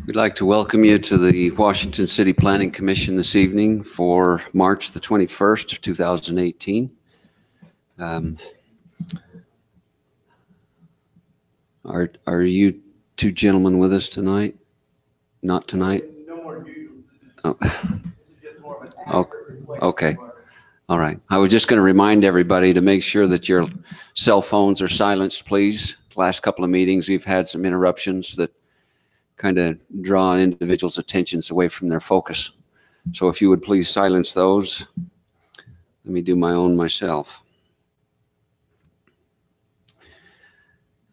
We'd like to welcome you to the Washington City Planning Commission this evening for March the 21st of 2018. Are you two gentlemen with us tonight? Not tonight? No more you. Oh, okay. All right. I was just going to remind everybody to make sure that your cell phones are silenced, please. Last couple of meetings, we've had some interruptions that kind of draw individuals' attentions away from their focus. So if you would please silence those. Let me do my own myself.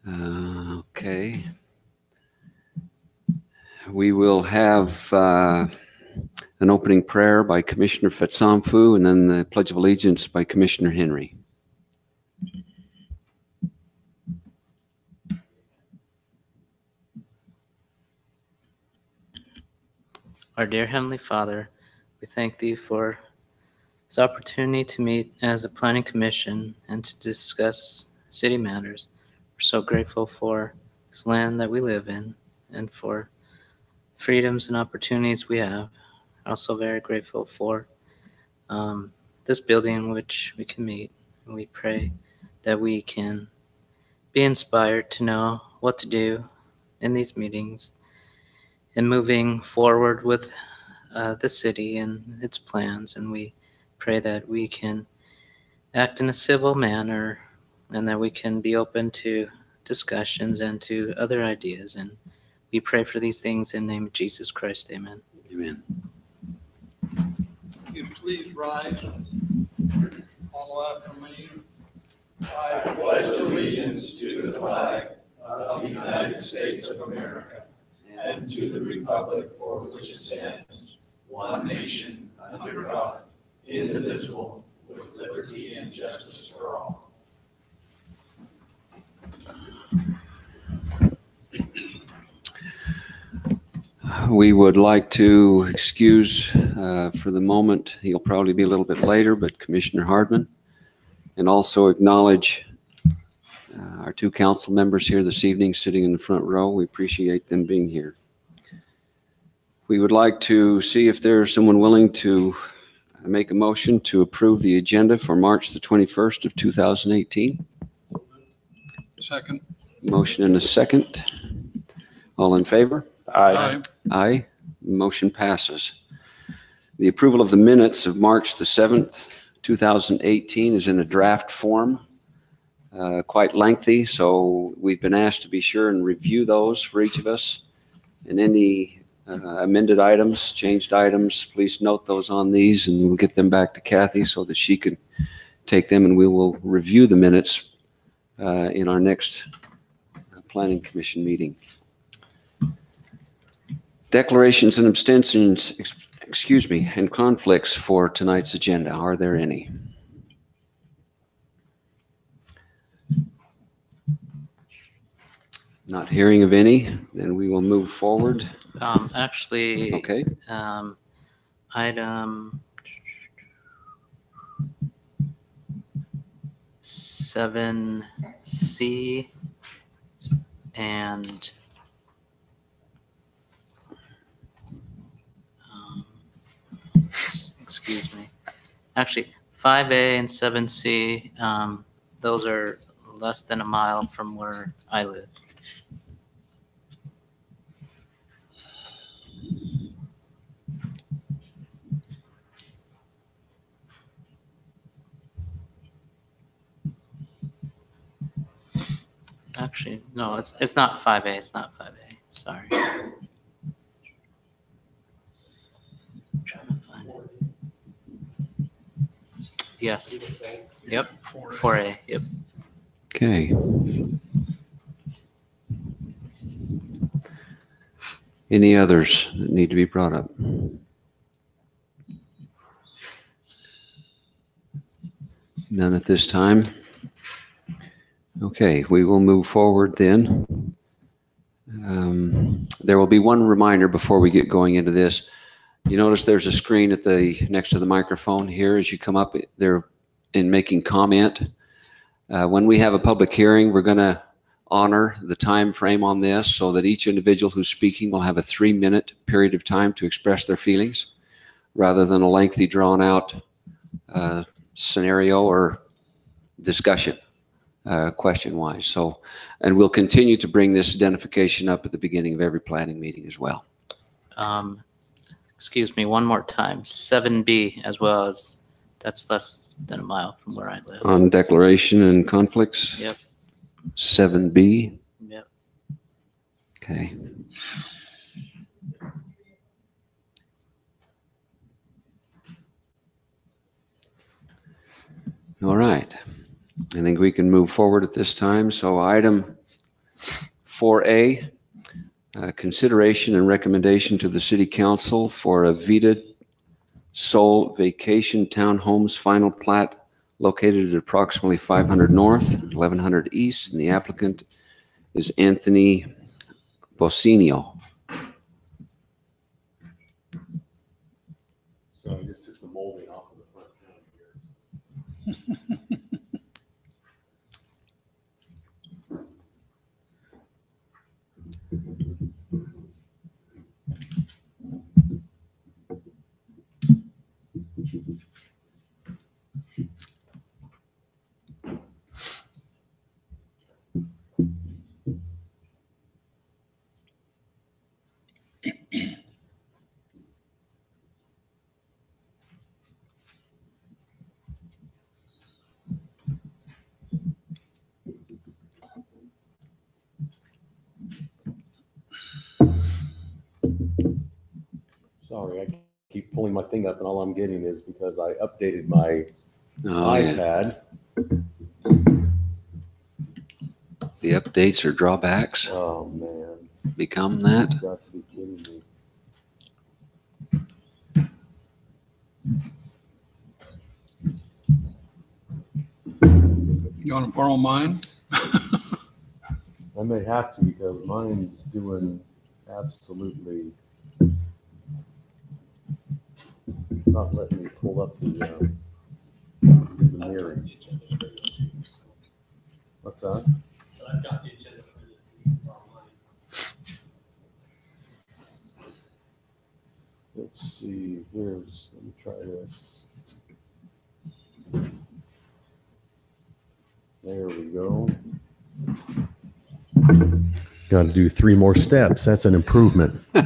Okay. We will have an opening prayer by Commissioner Fatsamfu and then the Pledge of Allegiance by Commissioner Henry. Our dear Heavenly Father, we thank Thee for this opportunity to meet as a planning commission and to discuss city matters. We're so grateful for this land that we live in and for freedoms and opportunities we have. Also very grateful for this building in which we can meet. And we pray that we can be inspired to know what to do in these meetings and moving forward with the city and its plans. And we pray that we can act in a civil manner and that we can be open to discussions and to other ideas. And we pray for these things in the name of Jesus Christ. Amen. Amen. You please rise. Follow after me. I pledge allegiance to the flag of the United States of America and to the republic for which it stands, one nation, under God, indivisible, with liberty and justice for all. We would like to excuse for the moment, he'll probably be a little bit later, but Commissioner Hardman, and also acknowledge our two council members here this evening sitting in the front row. We appreciate them being here. We would like to see if there's someone willing to make a motion to approve the agenda for March the 21st of 2018. Second. Motion and a second. All in favor? Aye. Aye. Motion passes. The approval of the minutes of March the 7th, 2018 is in a draft form, quite lengthy, so we've been asked to be sure and review those for each of us. And any amended items, changed items, please note those on these and we'll get them back to Kathy so that she can take them and we will review the minutes in our next Planning Commission meeting. Declarations and abstentions, and conflicts for tonight's agenda. Are there any? Not hearing of any, then we will move forward. Actually, Okay. Item 7C and excuse me. Actually, 5A and 7C, those are less than a mile from where I live. Actually, no, it's not 5A. It's not 5A. Sorry. Trying to find it. Yes. Yep. 4A. Yep. Okay. Any others that need to be brought up? None at this time. Okay, we will move forward then. There will be one reminder before we get going into this. You notice there's a screen at the next to the microphone here as you come up there in making comment. When we have a public hearing, we're going to honor the time frame on this so that each individual who's speaking will have a 3-minute period of time to express their feelings rather than a lengthy drawn-out scenario or discussion question-wise. So, and we'll continue to bring this identification up at the beginning of every planning meeting as well. Excuse me, one more time. 7B as well as, that's less than a mile from where I live. On declaration and conflicts? Yep. 7B? Yep. Okay. All right. I think we can move forward at this time. So item 4A, consideration and recommendation to the City Council for a Vita Sol Vacation Townhomes final plat located at approximately 500 North, 1100 East, and the applicant is Anthony Bocinio. So I just took the molding off of the front panel here. Sorry, I keep pulling my thing up and all I'm getting is because I updated my iPad. The updates or drawbacks Oh, man. become that. You got to be kidding me. You want to borrow mine? I may have to because mine's doing absolutely. It's not letting me pull up the mirroring. What's that? So I've got the agenda for this meeting online. Let's see. Let me try this. There we go. Got to do 3 more steps. That's an improvement. I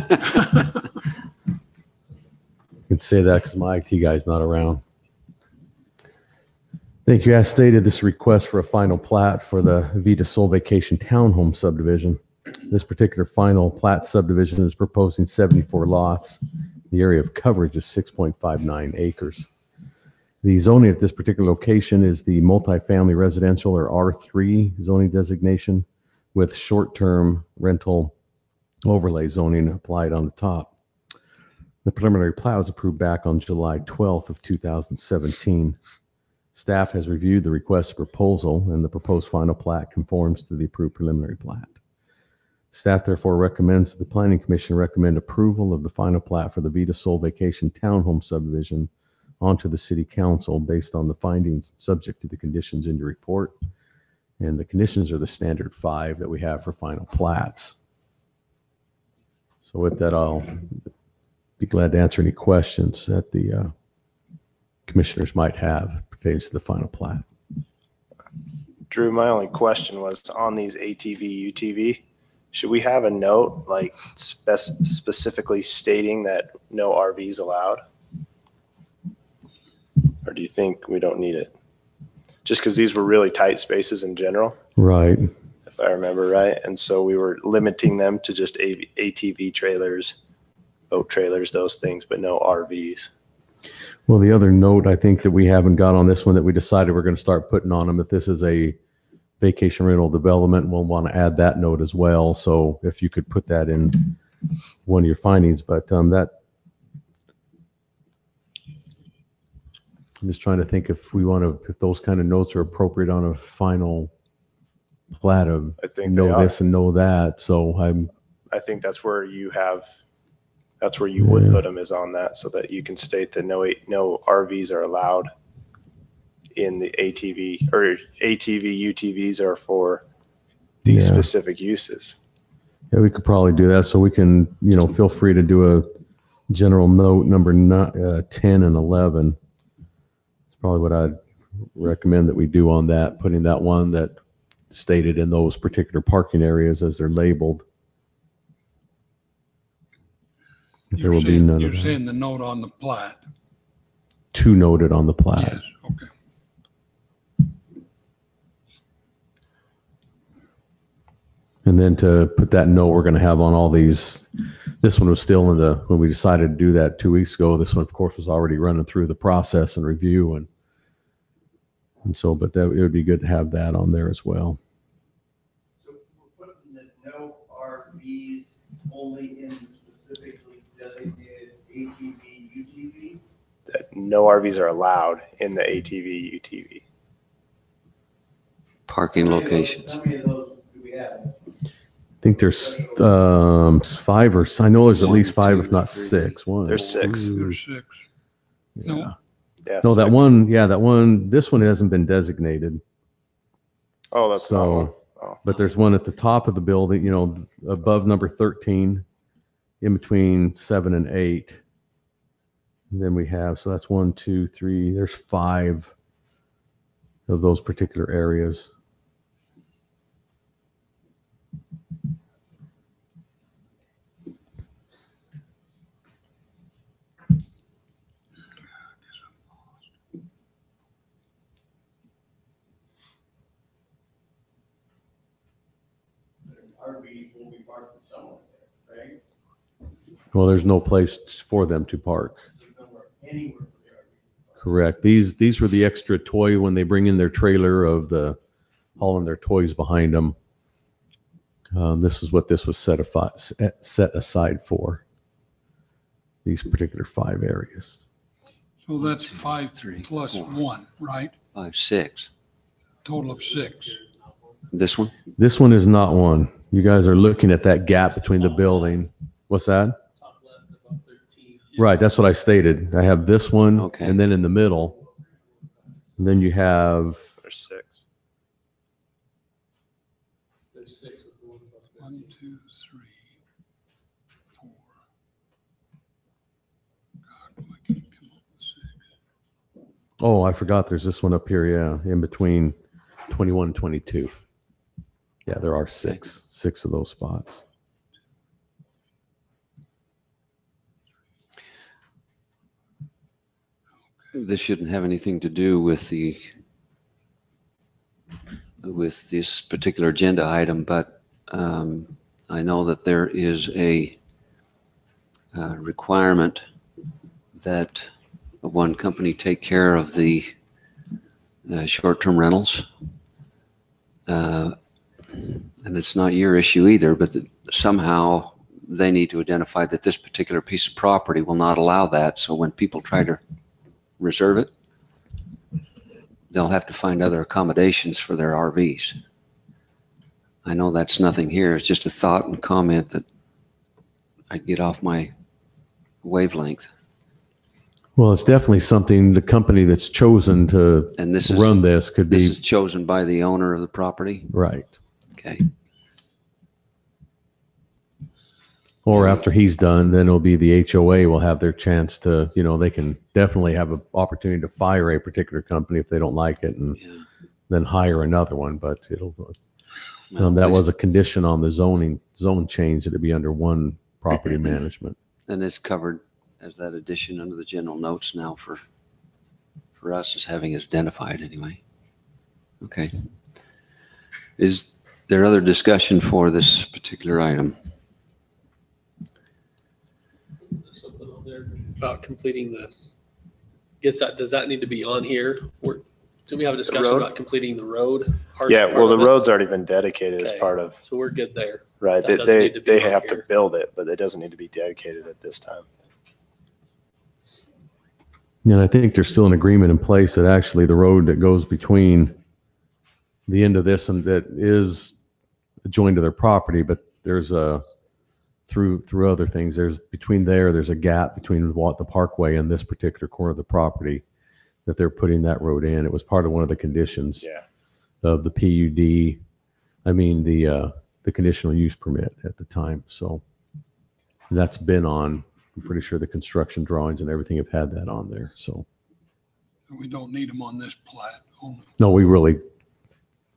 can say that because my IT guy's not around. Thank you. As stated, this request for a final plat for the Vita Sol Vacation Townhome subdivision. This particular final plat subdivision is proposing 74 lots. The area of coverage is 6.59 acres. The zoning at this particular location is the multifamily residential or R3 zoning designation with short-term rental overlay zoning applied on the top. The preliminary plat was approved back on July 12th of 2017. Staff has reviewed the request proposal and the proposed final plat conforms to the approved preliminary plat. Staff therefore recommends that the Planning Commission recommend approval of the final plat for the Vita Sol Vacation Townhome subdivision onto the City Council based on the findings subject to the conditions in your report. And the conditions are the standard 5 that we have for final plats. So with that, I'll be glad to answer any questions that the commissioners might have pertaining to the final plat. Drew, my only question was on these ATV, UTV, should we have a note like specifically stating that no RVs allowed? Or do you think we don't need it? Just because these were really tight spaces in general, Right. if I remember right. And so we were limiting them to just ATV trailers, boat trailers, those things, but no RVs. Well, the other note I think that we haven't got on this one that we decided we're going to start putting on them, if this is a vacation rental development, we'll want to add that note as well. So if you could put that in one of your findings, but that, I'm just trying to think if we want to, if those kind of notes are appropriate on a final plat of I think they know are. this and know that. So I think that's where you have, that's where you would put them is on that so that you can state that no RVs are allowed in the ATV or ATV, UTVs are for these Yeah. specific uses. Yeah, we could probably do that. So we can, feel free to do a general note number 10 and 11. It's probably what I'd recommend that we do on that, putting that one that stated in those particular parking areas as they're labeled. There will be none of You're that. saying the note on the plat. Two noted on the plat. Yes, okay. And then to put that note we're going to have on all these, this one was still when we decided to do that 2 weeks ago. This one, of course, was already running through the process and review. And so, but that it would be good to have that on there as well. So we're putting the no RVs only in specifically designated ATV, UTV? That no RVs are allowed in the ATV, UTV. Parking locations. How many of those do we have? I think there's 5 or I know there's at least 5, if not 6. There's 6. There's 6. No. Yeah. Yeah, No, that 6. one, this one hasn't been designated. Oh, that's not one. Oh. But there's one at the top of the building, above number 13, in between 7 and 8. And then we have, so that's 1, 2, 3, there's 5 of those particular areas. RVs will be parked somewhere there, right? Well, there's no place for them to park. There's nowhere, anywhere for the RV. Correct. These were the extra toy when they bring in their trailer of the hauling their toys behind them. This is what this was set aside for. These particular 5 areas. So that's 5 3, plus 4. 1, right? 5, 6. Total of 6. This one? This one is not one. You guys are looking at that gap between the building. What's that? Top left, above 13. Right. That's what I stated. I have this one, Okay. and then in the middle, and then you have There's 6. There's 6 with one above 1, 13. 2, 3, 4. God, why can't I come up with 6? Oh, I forgot. There's this one up here. Yeah, in between 21 and 22. Yeah, there are 6 of those spots. This shouldn't have anything to do with this particular agenda item, but I know that there is a requirement that one company take care of the short-term rentals. And it's not your issue either, but that somehow they need to identify that this particular piece of property will not allow that. So when people try to reserve it, they'll have to find other accommodations for their RVs. I know that's nothing here. It's just a thought and comment that I get off my wavelength. Well, it's definitely something the company that's chosen to And this is run this could this be is chosen by the owner of the property. right. Okay. Or after he's done, then it'll be the HOA will have their chance to, they can definitely have an opportunity to fire a particular company if they don't like it and Yeah. then hire another one. But it'll, Well, that at was least- a condition on the zone change that it be under one property management. And it's covered as that addition under the general notes now for us as having it identified anyway. Okay. Is there other discussion for this particular item? There's something on there about completing does that need to be on here? Do we have a discussion road? about completing the road? Yeah, well, the road. road's already been dedicated as Okay. part of, So we're good there. right? That doesn't need to be They on have to here. build it, but it doesn't need to be dedicated at this time. And I think there's still an agreement in place that actually the road that goes between the end of this and that is joined to their property, but there's through other things, there's a gap between the parkway and this particular corner of the property that they're putting that road in. It was part of one of the conditions Yeah. of the PUD the conditional use permit at the time. So that's been on. I'm pretty sure the construction drawings and everything have had that on there. So We don't need them on this plat only. no,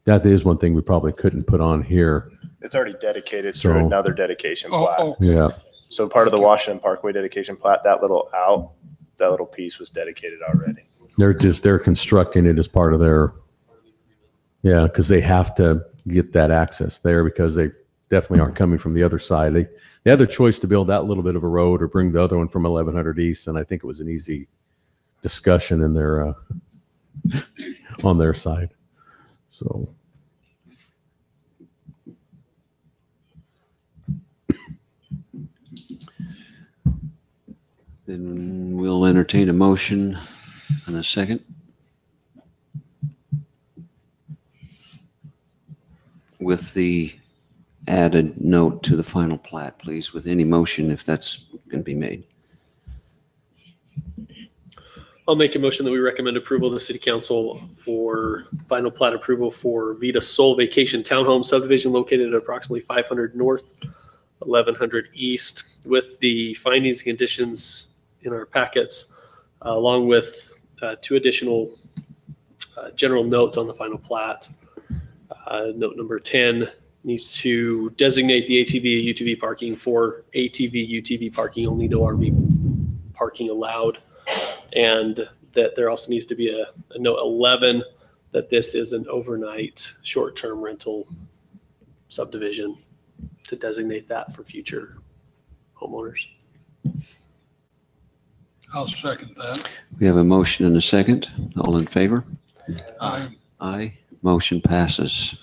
that is one thing we probably couldn't put on here. It's already dedicated So- through another dedication plat. Oh, Yeah. So part of the Washington Parkway dedication plat, that little piece was dedicated already. They're constructing it as part of their, because they have to get that access there because they definitely aren't coming from the other side. They had the choice to build that little bit of a road or bring the other one from 1100 East, and I think it was an easy discussion in their on their side. So Then we'll entertain a motion in a second. With the added note to the final plat, please, with any motion if that's going to be made. I'll make a motion that we recommend approval of the city council for final plat approval for Vita Soul Vacation Townhome subdivision located at approximately 500 north, 1100 east, with the findings and conditions in our packets, along with 2 additional general notes on the final plat. Note number 10 needs to designate the ATV and UTV parking for ATV, UTV parking only, no RV parking allowed. And that there also needs to be a note 11 that this is an overnight short-term rental subdivision to designate that for future homeowners. I'll second that. We have a motion and a second. All in favor? Aye. Aye. Motion passes.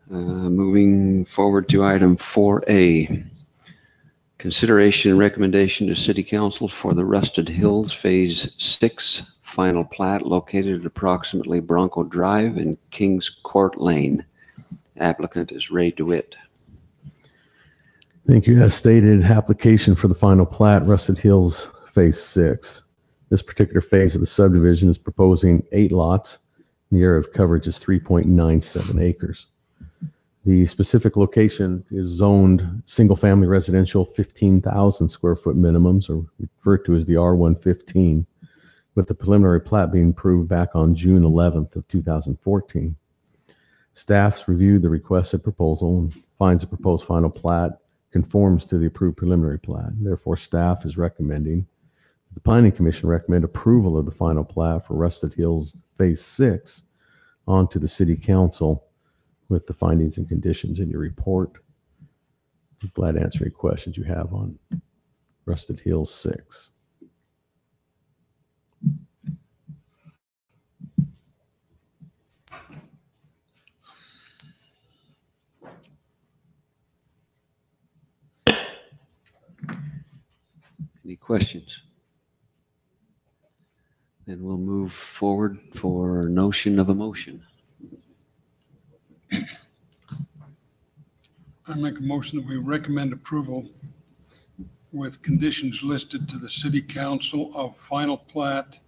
Moving forward to item 4A. Consideration and recommendation to City Council for the Rusted Hills Phase 6 final plat located at approximately Bronco Drive and Kings Court Lane. Applicant is Ray DeWitt. thank you. As stated, application for the final plat, Rusted Hills Phase 6. This particular phase of the subdivision is proposing 8 lots. The area of coverage is 3.97 acres. The specific location is zoned single-family residential, 15,000 square foot minimums, or referred to as the R115, with the preliminary plat being approved back on June 11th of 2014. Staff's reviewed the requested proposal and finds the proposed final plat conforms to the approved preliminary plat. Therefore, staff is recommending that the Planning Commission recommend approval of the final plat for Rusted Hills Phase 6 onto the City Council with the findings and conditions in your report. I'm glad to answer any questions you have on Rusted Hills 6. Any questions? Then we'll move forward for notion of a motion. I make a motion that we recommend approval with conditions listed to the City Council of final plat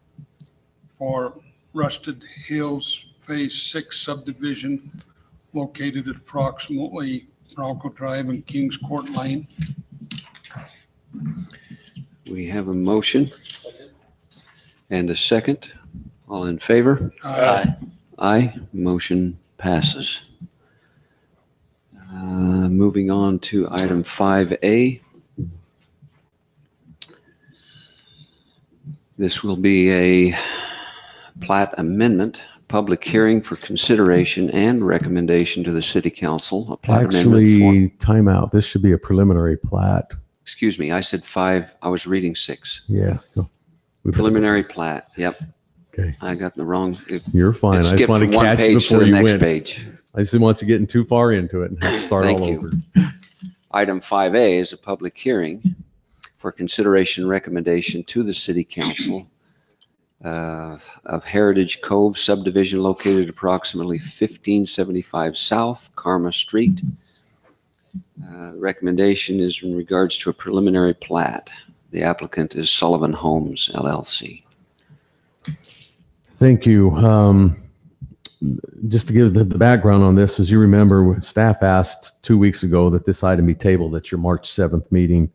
for Rusted Hills Phase 6 subdivision located at approximately Bronco Drive and Kings Court Lane. We have a motion and a second. All in favor? Aye. Motion passes. Moving on to item 5A. This will be a plat amendment, public hearing for consideration and recommendation to the City Council. A plat amendment for, Actually, time out. This should be a preliminary plat. excuse me, I said 5. I was reading 6. Yeah. So Preliminary plat. Yep, Okay. I got the wrong. You're fine. It I just skipped want to from one catch you page to before the you next win. page. I just didn't want you getting too far into it and have to start Thank all you. over. Item 5A is a public hearing for consideration and recommendation to the City Council of Heritage Cove subdivision located approximately 1575 South Karma Street. The recommendation is in regards to a preliminary plat. The applicant is Sullivan Homes LLC. Thank you. just to give the background on this, as you remember, staff asked 2 weeks ago that this item be tabled at your March 7th meeting.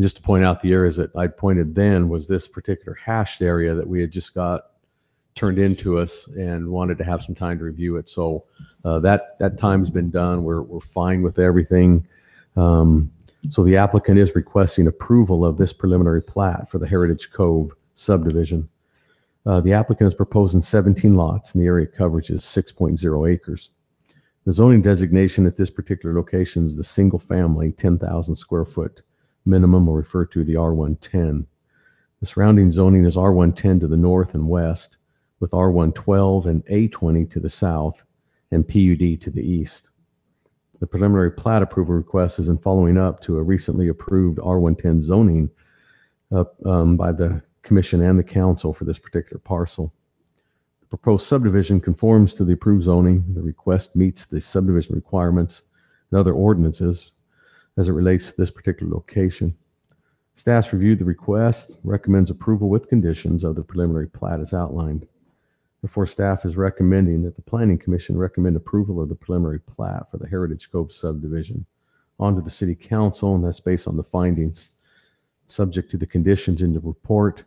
Just to point out the areas that I pointed then was this particular hashed area that we had just got turned into us and wanted to have some time to review it. So that time's been done. We're fine with everything. So the applicant is requesting approval of this preliminary plat for the Heritage Cove subdivision. The applicant is proposing 17 lots and the area coverage is 6.0 acres. The zoning designation at this particular location is the single family 10,000 square foot minimum, or referred to the R110. The surrounding zoning is R110 to the north and west, with R112 and A20 to the south and PUD to the east. The preliminary plat approval request is in following up to a recently approved R110 zoning by the commission and the council for this particular parcel. The proposed subdivision conforms to the approved zoning. The request meets the subdivision requirements and other ordinances as it relates to this particular location. Staff's reviewed the request, recommends approval with conditions of the preliminary plat as outlined. Therefore, staff is recommending that the Planning Commission recommend approval of the preliminary plat for the Heritage Cove subdivision onto the City Council, and that's based on the findings subject to the conditions in the report.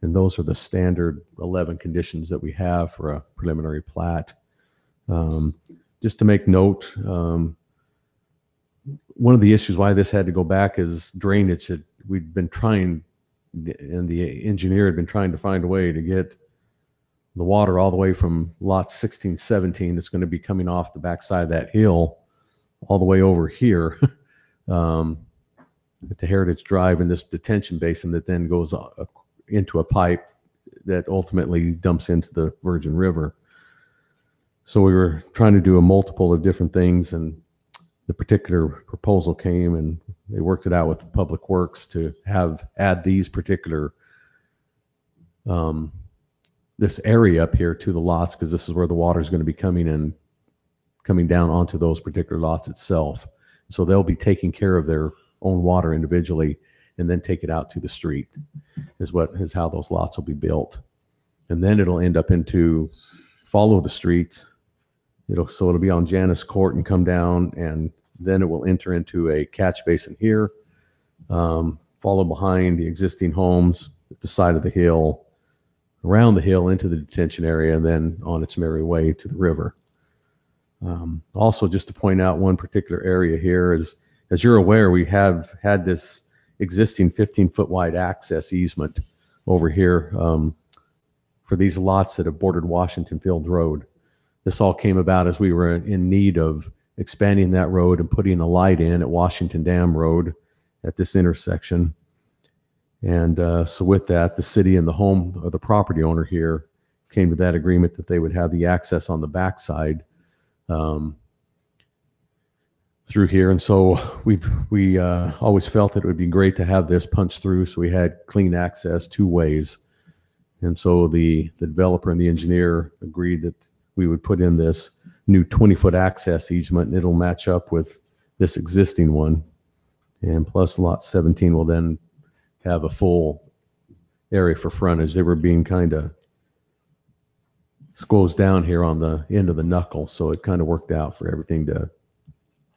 And those are the standard 11 conditions that we have for a preliminary plat. Just to make note, one of the issues why this had to go back is drainage. We'd been trying, and the engineer had been trying to find a way to get the water all the way from lot 16, 17 that's going to be coming off the backside of that hill all the way over here at the Heritage Drive in this detention basin that then goes into a pipe that ultimately dumps into the Virgin River. So we were trying to do a multiple of different things, and the particular proposal came and they worked it out with Public Works to add these particular this area up here to the lots, because this is where the water is going to be coming down onto those particular lots itself. So they'll be taking care of their own water individually and then take it out to the street is how those lots will be built. And then it'll end up into follow the streets. So it'll be on Janus Court and come down, and then it will enter into a catch basin here, follow behind the existing homes at the side of the hill, around the hill into the detention area, and then on its merry way to the river. Also, just to point out one particular area here is, as you're aware, we have had this existing 15-foot wide access easement over here for these lots that have bordered Washington Field Road. This all came about as we were in need of expanding that road and putting a light in at Washington Dam Road at this intersection. And so with that, the city and the home of the property owner here came to that agreement that they would have the access on the backside through here. And so we always felt that it would be great to have this punched through so we had clean access two ways. And so the developer and the engineer agreed that we would put in this new 20-foot access easement, and it'll match up with this existing one. And plus lot 17 will then have a full area for frontage. They were being kind of squoze down here on the end of the knuckle, so it kind of worked out for everything to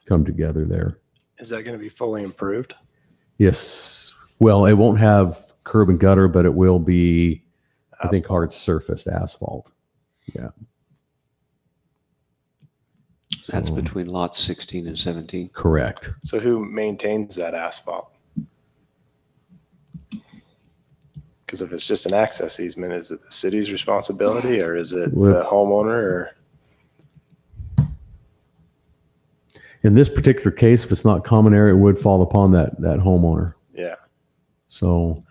come together there. Is that going to be fully improved? Yes. Well, it won't have curb and gutter, but it will be, I think, Asphalt. hard surfaced asphalt. Yeah. That's So- between lots 16 and 17. Correct. So who maintains that asphalt? Because if it's just an access easement, is it the city's responsibility, or is it Well- the homeowner? Or In this particular case, if it's not common area, it would fall upon that homeowner. yeah, So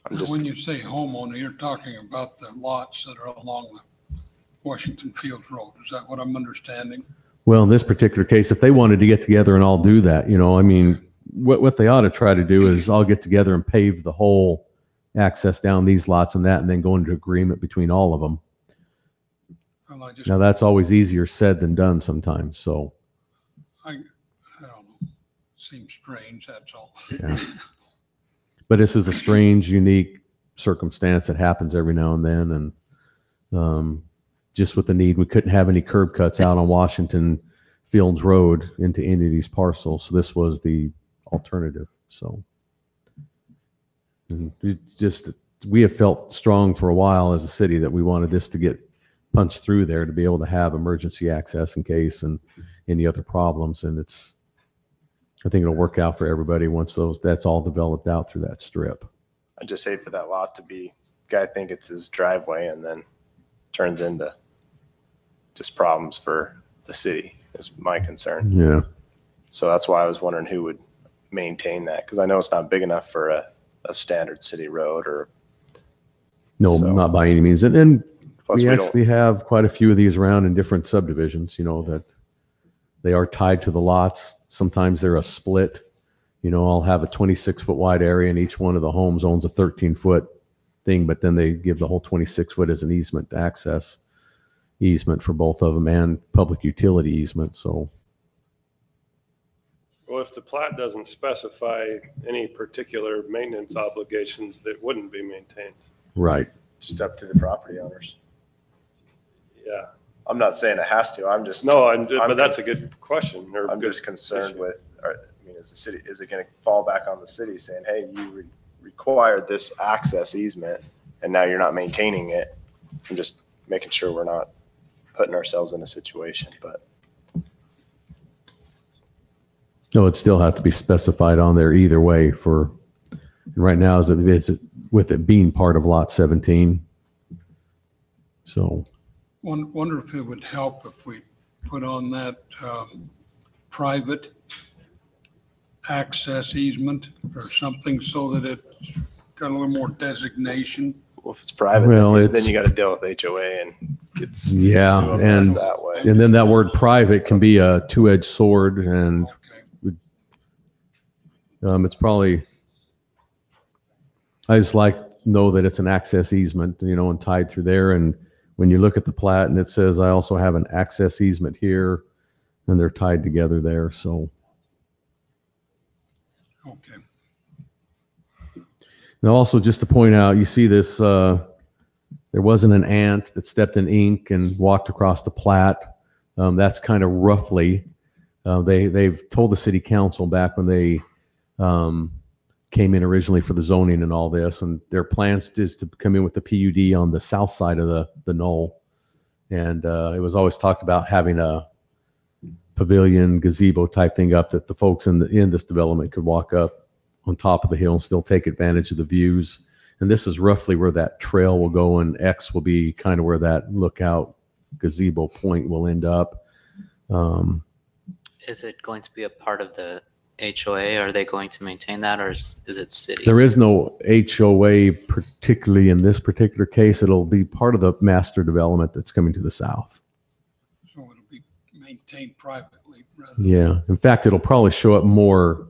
I'm just When you say homeowner, you're talking about the lots that are along the Washington Field Road. Is that what I'm understanding? well, in this particular case, if they wanted to get together and all do that, I mean, what they ought to try to do is all get together and pave the whole access down these lots and that, and then go into agreement between all of them. Well, I Now, that's always easier said than done sometimes. So, I don't know. Seems strange, that's all. yeah. But this is a strange, unique circumstance that happens every now and then. And just with the need. We couldn't have any curb cuts out on Washington Fields Road into any of these parcels. So this was the alternative. So and we have felt strong for a while as a city that we wanted this to get punched through there to be able to have emergency access in case and any other problems. And I think it'll work out for everybody once that's all developed out through that strip. I just hate for that lot to be, guy think it's his driveway and then turns into just problems for the city is my concern. Yeah. So that's why I was wondering who would maintain that. Cause I know it's not big enough for a standard city road or. No, So- not by any means. And Plus we we don't, actually have quite a few of these around in different subdivisions, that they are tied to the lots. Sometimes they're a split. I'll have a 26-foot wide area and each one of the homes owns a 13-foot thing, but then they give the whole 26-foot as an easement to access easement for both of them and public utility easement. So, Well, if the plat doesn't specify any particular maintenance obligations, that wouldn't be maintained. right. just up to the property owners. Yeah. I'm not saying it has to. I'm just. No, but that's a good question. Or I'm good just concerned issue. with, is it going to fall back on the city saying, hey, you required this access easement and now you're not maintaining it? I'm just making sure we're not putting ourselves in a situation, but No, it still have to be specified on there either way and right now is with it being part of lot 17. So, Wonder if it would help if we put on that private access easement or something so that it's got a little more designation. well, if it's private, Well, then it's- you got to deal with HOA and gets yeah. a mess And, that way. and then that word private can be a two-edged sword and Okay. it's probably, I just know that it's an access easement, and tied through there. And when you look at the plat and it says, I also have an access easement here and they're tied together there. So, Okay. now also just to point out, you see this, there wasn't an ant that stepped in ink and walked across the plat. That's kind of roughly, they've told the city council back when they, came in originally for the zoning and all this, and their plans is to come in with the PUD on the south side of the knoll. And it was always talked about having a pavilion gazebo type thing up that the folks in this development could walk up on top of the hill and still take advantage of the views. And this is roughly where that trail will go, and X will be kind of where that lookout gazebo point will end up. Is it going to be a part of the HOA? Are they going to maintain that, or is it city? There is no HOA, particularly in this particular case. It'll be part of the master development that's coming to the south. So it'll be maintained privately rather than. Yeah. In fact, it'll probably show up more.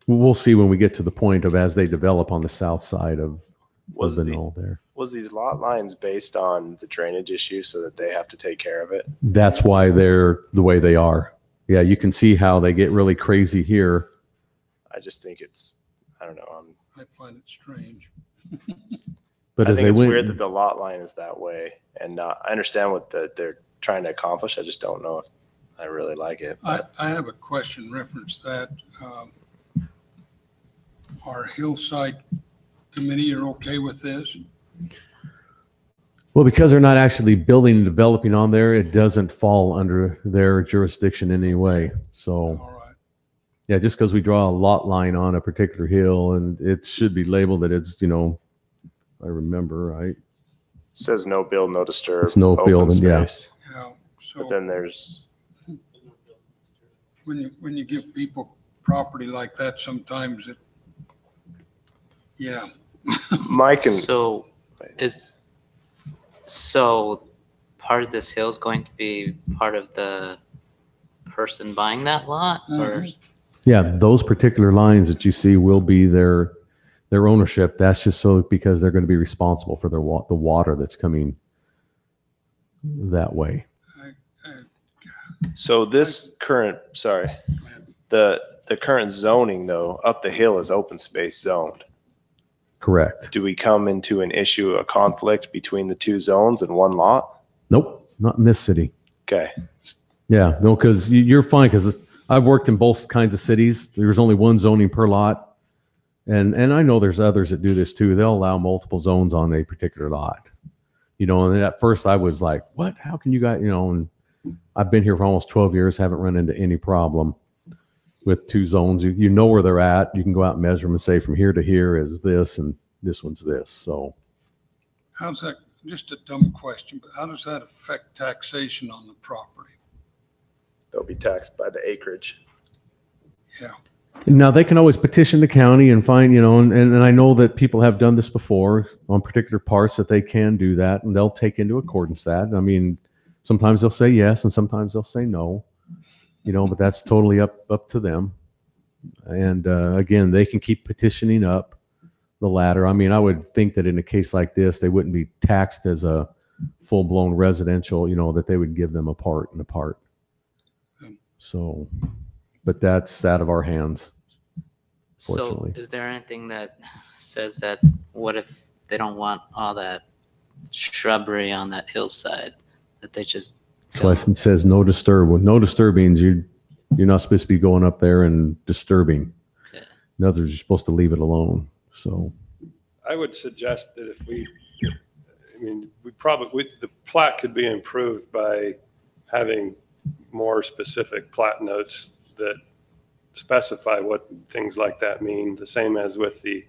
We'll see when we get to the point of as they develop on the south side of Was the the- knoll there. Was these lot lines based on the drainage issue so that they have to take care of it? That's why they're the way they are. Yeah, you can see how they get really crazy here. I just think it's, I don't know. I find it strange. But I as think they it's went, weird that the lot line is that way and not, I understand what they're trying to accomplish. I just don't know if I really like it. I have a question reference that. Our Hillside Committee are okay with this? well, because they're not actually building and developing on there, it doesn't fall under their jurisdiction in any way. So, All right. yeah, just because we draw a lot line on a particular hill and it should be labeled that it's, I remember, right? Says no build, no disturb. It's no open build, and yeah. space. Yeah. So But then there's, when you give people property like that, sometimes it, yeah. Mike and So part of this hill is going to be part of the person buying that lot, or Yeah, those particular lines that you see will be their ownership. That's just so because they're going to be responsible for the water that's coming that way. so this current, the current zoning though, up the hill is open space zoned. Correct. Do we come into an issue, a conflict between the two zones in one lot? Nope, not in this city. Okay. Yeah, no, because you're fine, because I've worked in both kinds of cities. There's only one zoning per lot. And I know there's others that do this too. They'll allow multiple zones on a particular lot. You know, and at first I was like, what? How can you guys, you know, and I've been here for almost 12 years, haven't run into any problem with two zones. You know where they're at. You can go out and measure them and say from here to here is this and this one's this. So How's that, just a dumb question, but how does that affect taxation on the property? They'll be taxed by the acreage. Yeah. now they can always petition the county and find, you know, and I know that people have done this before on particular parts that they can do that and they'll take into accordance that. I mean, sometimes they'll say yes and sometimes they'll say no, you know, but that's totally up to them. And again, they can keep petitioning up the ladder. I mean, I would think that in a case like this, they wouldn't be taxed as a full-blown residential, you know, that they would give them a part and a part. So, but that's out of our hands. So Fortunately. is there anything that says that, what if they don't want all that shrubbery on that hillside, that they just So it says no disturb. With no disturbings, you're not supposed to be going up there and disturbing. Okay. In other words, you're supposed to leave it alone. So I would suggest that if the plat could be improved by having more specific plat notes that specify what things like that mean, the same as with the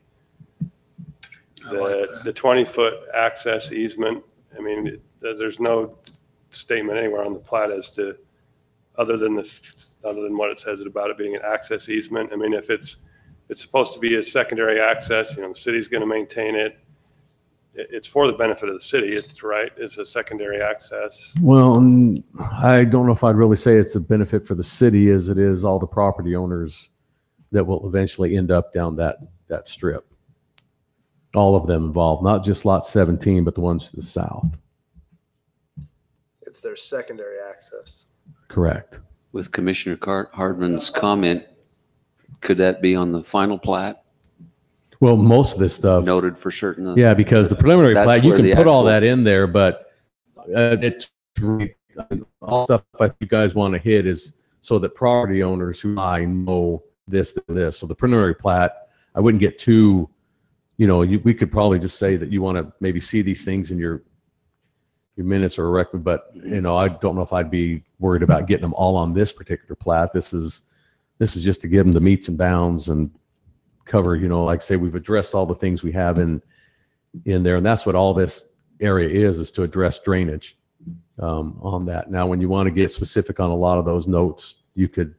20-foot access easement. I mean, there's no statement anywhere on the plat as to, other than what it says about it being an access easement. I mean, if it's supposed to be a secondary access, you know, the city's going to maintain it. It's for the benefit of the city. It's right. It's a secondary access. well, I don't know if I'd really say it's a benefit for the city as it is all the property owners that will eventually end up down that strip. All of them involved, not just lot 17, but the ones to the south. It's their secondary access. Correct. With Commissioner Hardman's comment, could that be on the final plat, Well, most of this stuff. noted for certain? Yeah, because the preliminary That's plat, you where can the put all actual- that in there, but it's really, all stuff that you guys want to hit is so that property owners who I know this. So the preliminary plat, I wouldn't get too, you know, we could probably just say that you want to maybe see these things in your minutes or a record, but you know, I don't know if I'd be worried about getting them all on this particular plat. This is just to give them the meets and bounds and cover, you know, like say we've addressed all the things we have in there. And that's what all this area is to address drainage on that. Now, when you want to get specific on a lot of those notes, you could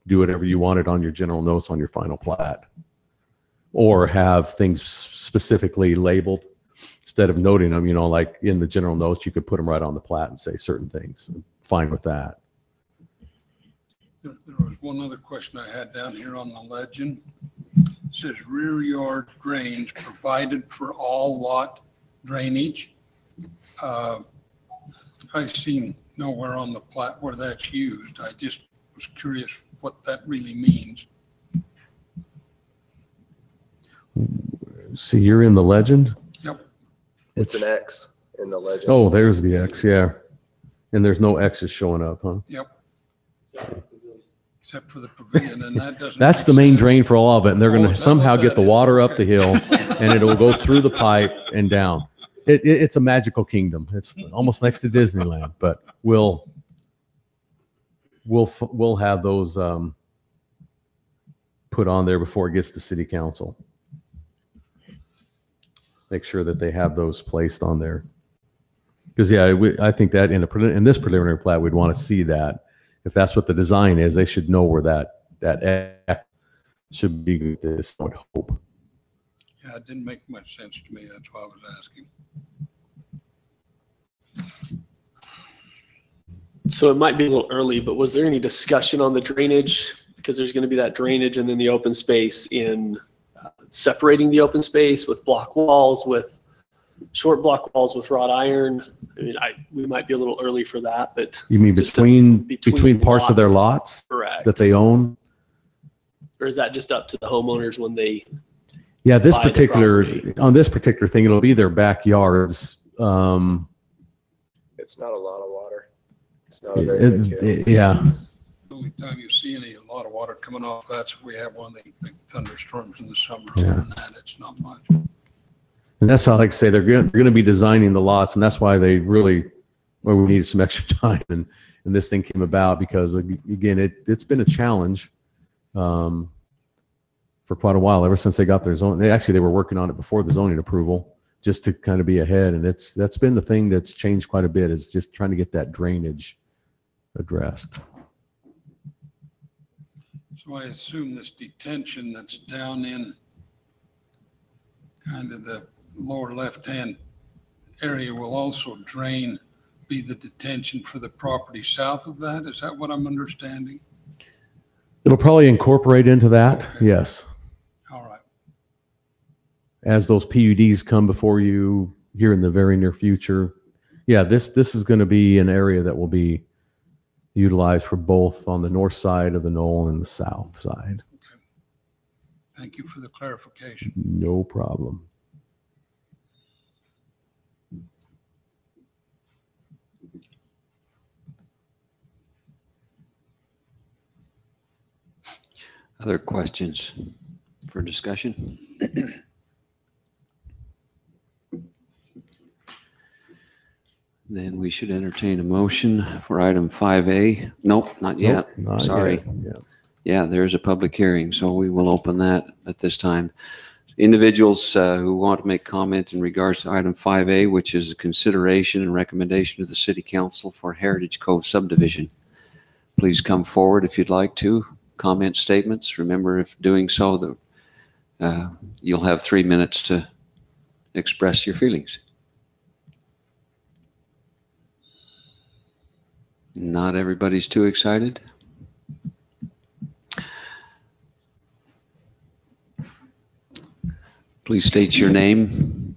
do whatever you wanted on your general notes on your final plat, or have things specifically labeled instead of noting them, you know, like in the general notes, you could put them right on the plat and say certain things. I'm fine with that. There was one other question I had down here on the legend. It says rear yard drains provided for all lot drainage. I seen nowhere on the plat where that's used. I just was curious what that really means. See, you're in the legend. Yep. It's an X in the legend. Oh, there's the X. Yeah. And there's no X's showing up, huh? Yep. Except for the pavilion, and that doesn't. That's make the main sense. drain for all of it. And they're Oh, going is to that somehow what get that the is? water up the Okay. hill and it'll go through the pipe and down. It's a magical kingdom. It's almost next to Disneyland, but we'll have those put on there before it gets to city council. Make sure that they have those placed on there. Because yeah, I think that in this preliminary plat, we'd want to see that. If that's what the design is, they should know where that X should be. This, I would hope. Yeah, it didn't make much sense to me. That's why I was asking. So it might be a little early, but was there any discussion on the drainage? Because there's going to be that drainage and then the open space in separating the open space with block walls, with short block walls with wrought iron. I mean, we might be a little early for that, but You mean just between parts of their lots correct. that they own? Or is that just up to the homeowners when they Yeah, this Buy the particular, property. on this particular thing, it'll be their backyards. It's not a lot of water. It's not a very big hill. Yeah, The only time you see a lot of water coming off, that's if we have one of the big thunderstorms in the summer. Yeah. Other than that, it's not much. and that's how, like I say, they're going to be designing the lots, and that's why they really, well, we needed some extra time, and this thing came about because, again, it's been a challenge for quite a while, ever since they got their zone. They were working on it before the zoning approval, just to kind of be ahead, and that's been the thing that's changed quite a bit, is just trying to get that drainage addressed. So I assume this detention that's down in kind of the lower left-hand area will also be the detention for the property south of that? Is that what I'm understanding? It'll probably incorporate into that, Okay. yes. All right. As those PUDs come before you here in the very near future. Yeah, this is going to be an area that will be utilized for both on the north side of the knoll and the south side. Okay. Thank you for the clarification. No problem. Other questions for discussion? Then we should entertain a motion for item 5A. Nope, not yet. Nope, not Sorry. yet. Yeah. Yeah, there's a public hearing, so we will open that at this time. Individuals who want to make comment in regards to item 5A, which is a consideration and recommendation to the City Council for Heritage Cove subdivision. Please come forward if you'd like to. Comment statements. Remember, if doing so, that you'll have 3 minutes to express your feelings. Not everybody's too excited. Please state your name.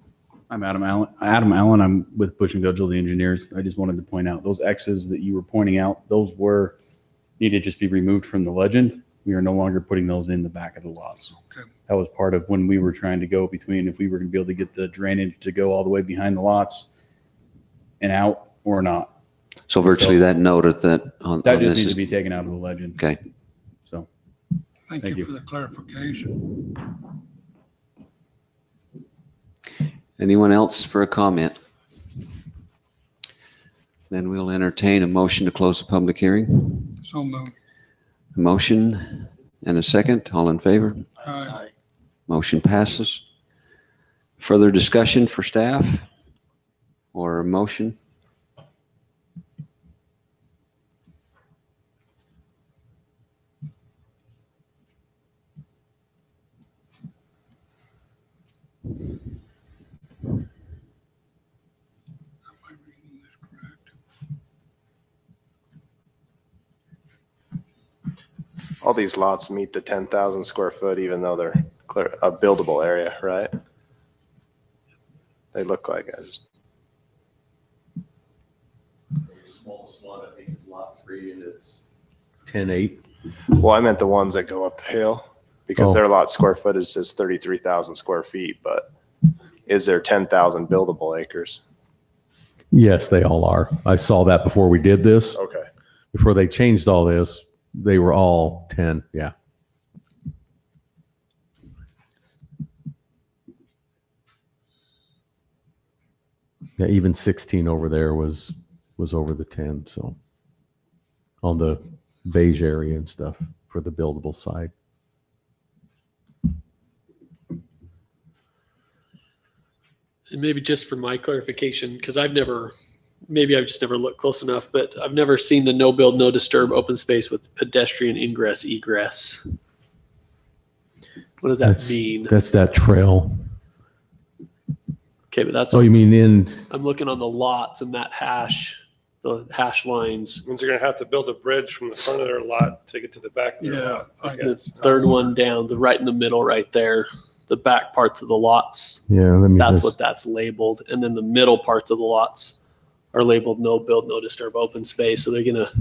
I'm Adam Allen. I'm with Bush and Gudgel, the engineers. I just wanted to point out those X's that you were pointing out, those need to just be removed from the legend. We are no longer putting those in the back of the lots. Okay. That was part of when we were trying to go between if we were going to be able to get the drainage to go all the way behind the lots and out or not. So virtually that note at that on That on just this needs is to be taken out of the legend. okay. So Thank Thank you you. for the clarification. Anyone else for a comment? Then we'll entertain a motion to close the public hearing. So moved. A motion and a second. All in favor? Aye. Motion passes. Further discussion for staff or a motion? Am I reading this correct? All these lots meet the 10,000 square foot, even though they're a buildable area, right? They look like it. Smallest one, I think, is lot 3, and it's 10-8. Well, I meant the ones that go up the hill because Oh. their lot square footage says 33,000 square feet, but is there 10,000 buildable acres? Yes, they all are. I saw that before we did this. Okay. Before they changed all this, they were all 10. Yeah. Yeah, even 16 over there was over the 10. So on the beige area and stuff for the buildable side. And maybe just for my clarification, because maybe I've just never looked close enough, but I've never seen the no build, no disturb open space with pedestrian ingress, egress. What does that mean? That's that trail. Okay, but that's, Oh, you mean in, I'm looking on the lots and that the hash lines. Means they're gonna have to build a bridge from the front of their lot to get to the back of their Yeah. lot. I The third one down, the right in the middle right there, the back parts of the lots. yeah, let me That's just, what that's labeled. And then the middle parts of the lots are labeled no build, no disturb open space. So they're gonna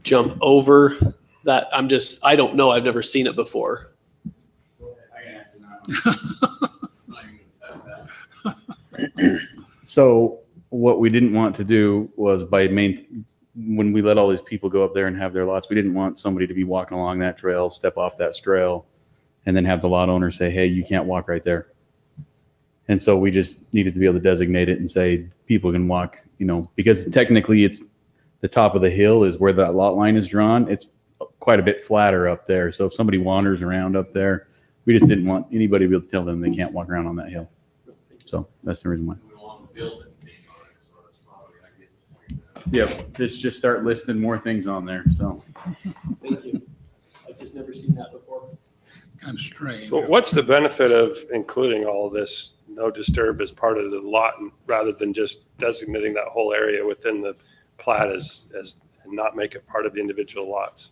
jump over that. I don't know. I've never seen it before. I can answer that. Not even gonna test that. So what we didn't want to do was when we let all these people go up there and have their lots, we didn't want somebody to be walking along that trail, step off that trail, and then have the lot owner say, hey, you can't walk right there. And so we just needed to be able to designate it and say people can walk, because technically it's the top of the hill is where that lot line is drawn. It's quite a bit flatter up there. So if somebody wanders around up there, we just didn't want anybody to be able to tell them they can't walk around on that hill. So that's the reason why. We don't want to build anything on it, so that's probably, I get the point. Yep. Just start listing more things on there. So. Thank you. I've just never seen that before. Kind of strange. So what's the benefit of including all this no disturb as part of the lot rather than just designating that whole area within the plat as and not make it part of the individual lots?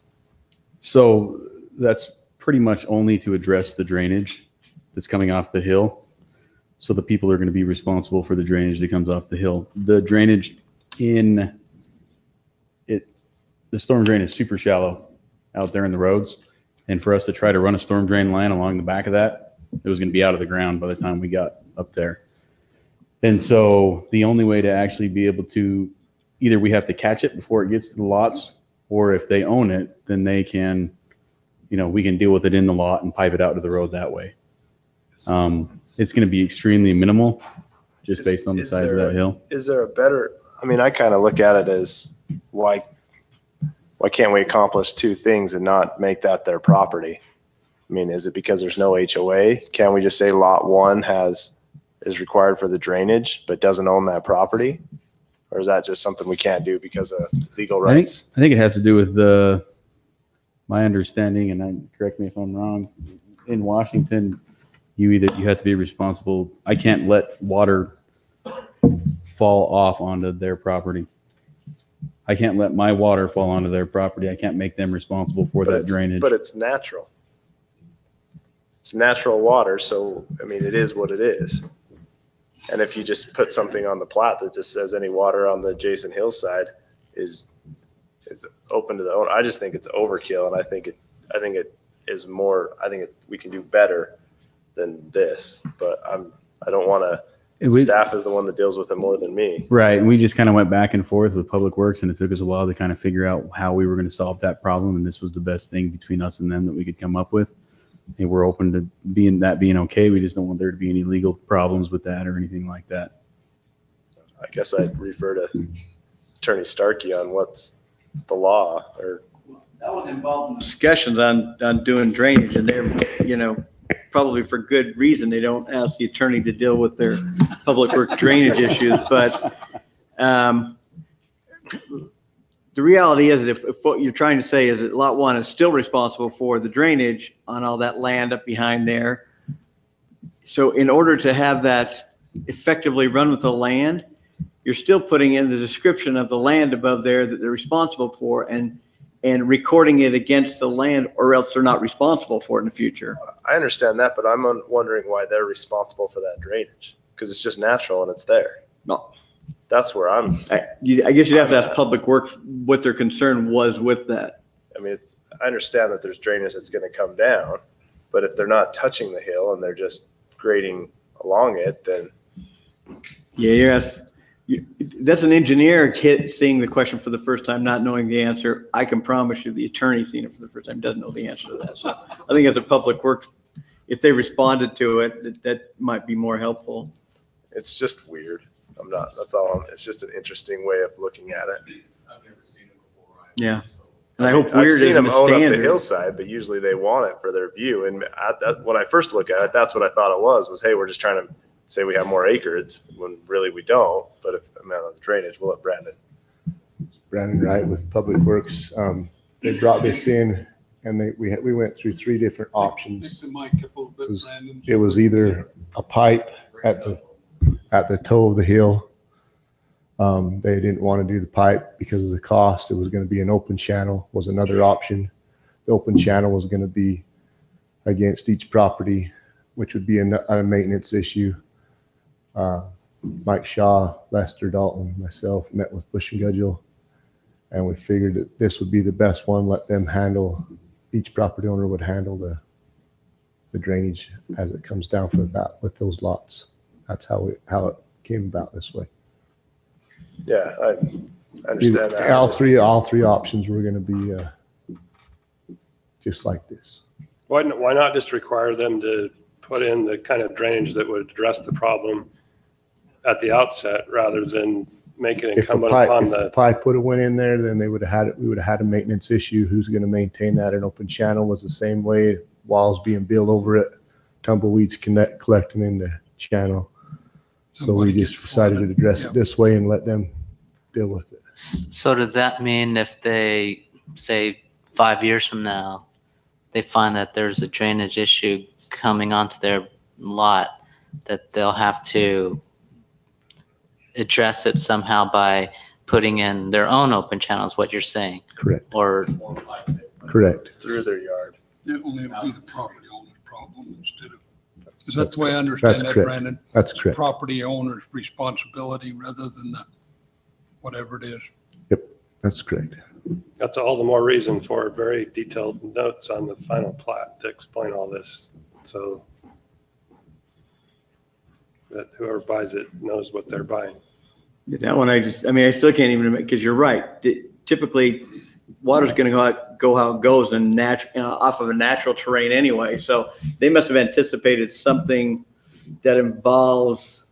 So that's pretty much only to address the drainage that's coming off the hill. So the people are going to be responsible for the drainage that comes off the hill. The drainage the storm drain is super shallow out there in the roads. And for us to try to run a storm drain line along the back of that, it was going to be out of the ground by the time we got up there. And so the only way to actually be able to, either we have to catch it before it gets to the lots, or if they own it, then they can, we can deal with it in the lot and pipe it out to the road that way. It's going to be extremely minimal just based on the size of that hill. Is there a better, I kind of look at it as why can't we accomplish two things and not make that their property? Is it because there's no HOA? Can't we just say lot 1 is required for the drainage, but doesn't own that property? Or is that just something we can't do because of legal rights? I think it has to do with my understanding, and correct me if I'm wrong, in Washington, you have to be responsible. I can't let water fall off onto their property. I can't let my water fall onto their property. I can't make them responsible for that drainage. But it's natural. It's natural water, so it is what it is. And if you just put something on the plat that just says any water on the adjacent hillside is open to the owner, I just think it's overkill, and I think it is more. I think we can do better than this. But I don't want to. Staff is the one that deals with it more than me. Right. And we just kind of went back and forth with Public Works, and it took us a while to kind of figure out how we were going to solve that problem. And this was the best thing between us and them that we could come up with. And we're open to being okay. We just don't want there to be any legal problems with that or anything like that. I guess I'd refer to Attorney Starkey on what's the law. Or That was involved in discussions on doing drainage, and they're, probably for good reason, they don't ask the attorney to deal with their public work drainage issues. But the reality is that if what you're trying to say is that lot 1 is still responsible for the drainage on all that land up behind there. So in order to have that effectively run with the land, you're still putting in the description of the land above there that they're responsible for and recording it against the land, or else they're not responsible for it in the future. I understand that, but I'm wondering why they're responsible for that drainage, because it's just natural and it's there. No. That's where I guess you'd have to ask Public Works what their concern was with that. I understand that there's drainage that's going to come down, but if they're not touching the hill and they're just grading along it, then. Yeah, that's an engineer seeing the question for the first time, not knowing the answer. I can promise you the attorney seeing it for the first time doesn't know the answer to that. So I think as a Public Works, if they responded to it, that might be more helpful. It's just weird. That's all. It's just an interesting way of looking at it. I've never seen it before. Yeah. And I hope I've weird seen isn't them a own up the standard. hillside, but usually they want it for their view. And when I first look at it, that's what I thought it was, hey, we're just trying to say we have more acreage when really we don't. But if I'm out on the drainage, we'll let Brandon. Brandon Wright with Public Works. They brought this in, and we went through 3 different options. The mic up a little bit, Brandon. It was either a pipe at the toe of the hill. They didn't want to do the pipe because of the cost. It was going to be an open channel was another option. The open channel was going to be against each property, which would be a maintenance issue. Mike Shaw, Lester Dalton, myself met with Bush and Gudgel, and we figured that this would be the best one. Let them handle, each property owner would handle the drainage as it comes down for that with those lots. That's how it came about this way. Yeah, I understand that. All three options were going to be just like this. Why not just require them to put in the kind of drainage that would address the problem at the outset rather than make it If the incumbent upon pipe would have went in there, then we would have had a maintenance issue. Who's going to maintain that? An open channel was the same way. Walls being built over it, tumbleweeds collecting in the channel. So we just decided to address it this way and let them deal with it. So does that mean if they, say, 5 years from now, they find that there's a drainage issue coming onto their lot, that they'll have to address it somehow by putting in their own open channels, what you're saying? Correct. Or, Correct. Through their yard. Only it'll be the property owner's problem instead of, is that the way I understand That's that, correct. Brandon? That's It's correct. property owner's responsibility rather than the, whatever it is. That's correct. That's all the more reason for very detailed notes on the final plat to explain all this. So that whoever buys it knows what they're buying. That one, I still can't even, because you're right. Typically, water's going to go how it goes and off of a natural terrain anyway. So they must have anticipated something that involves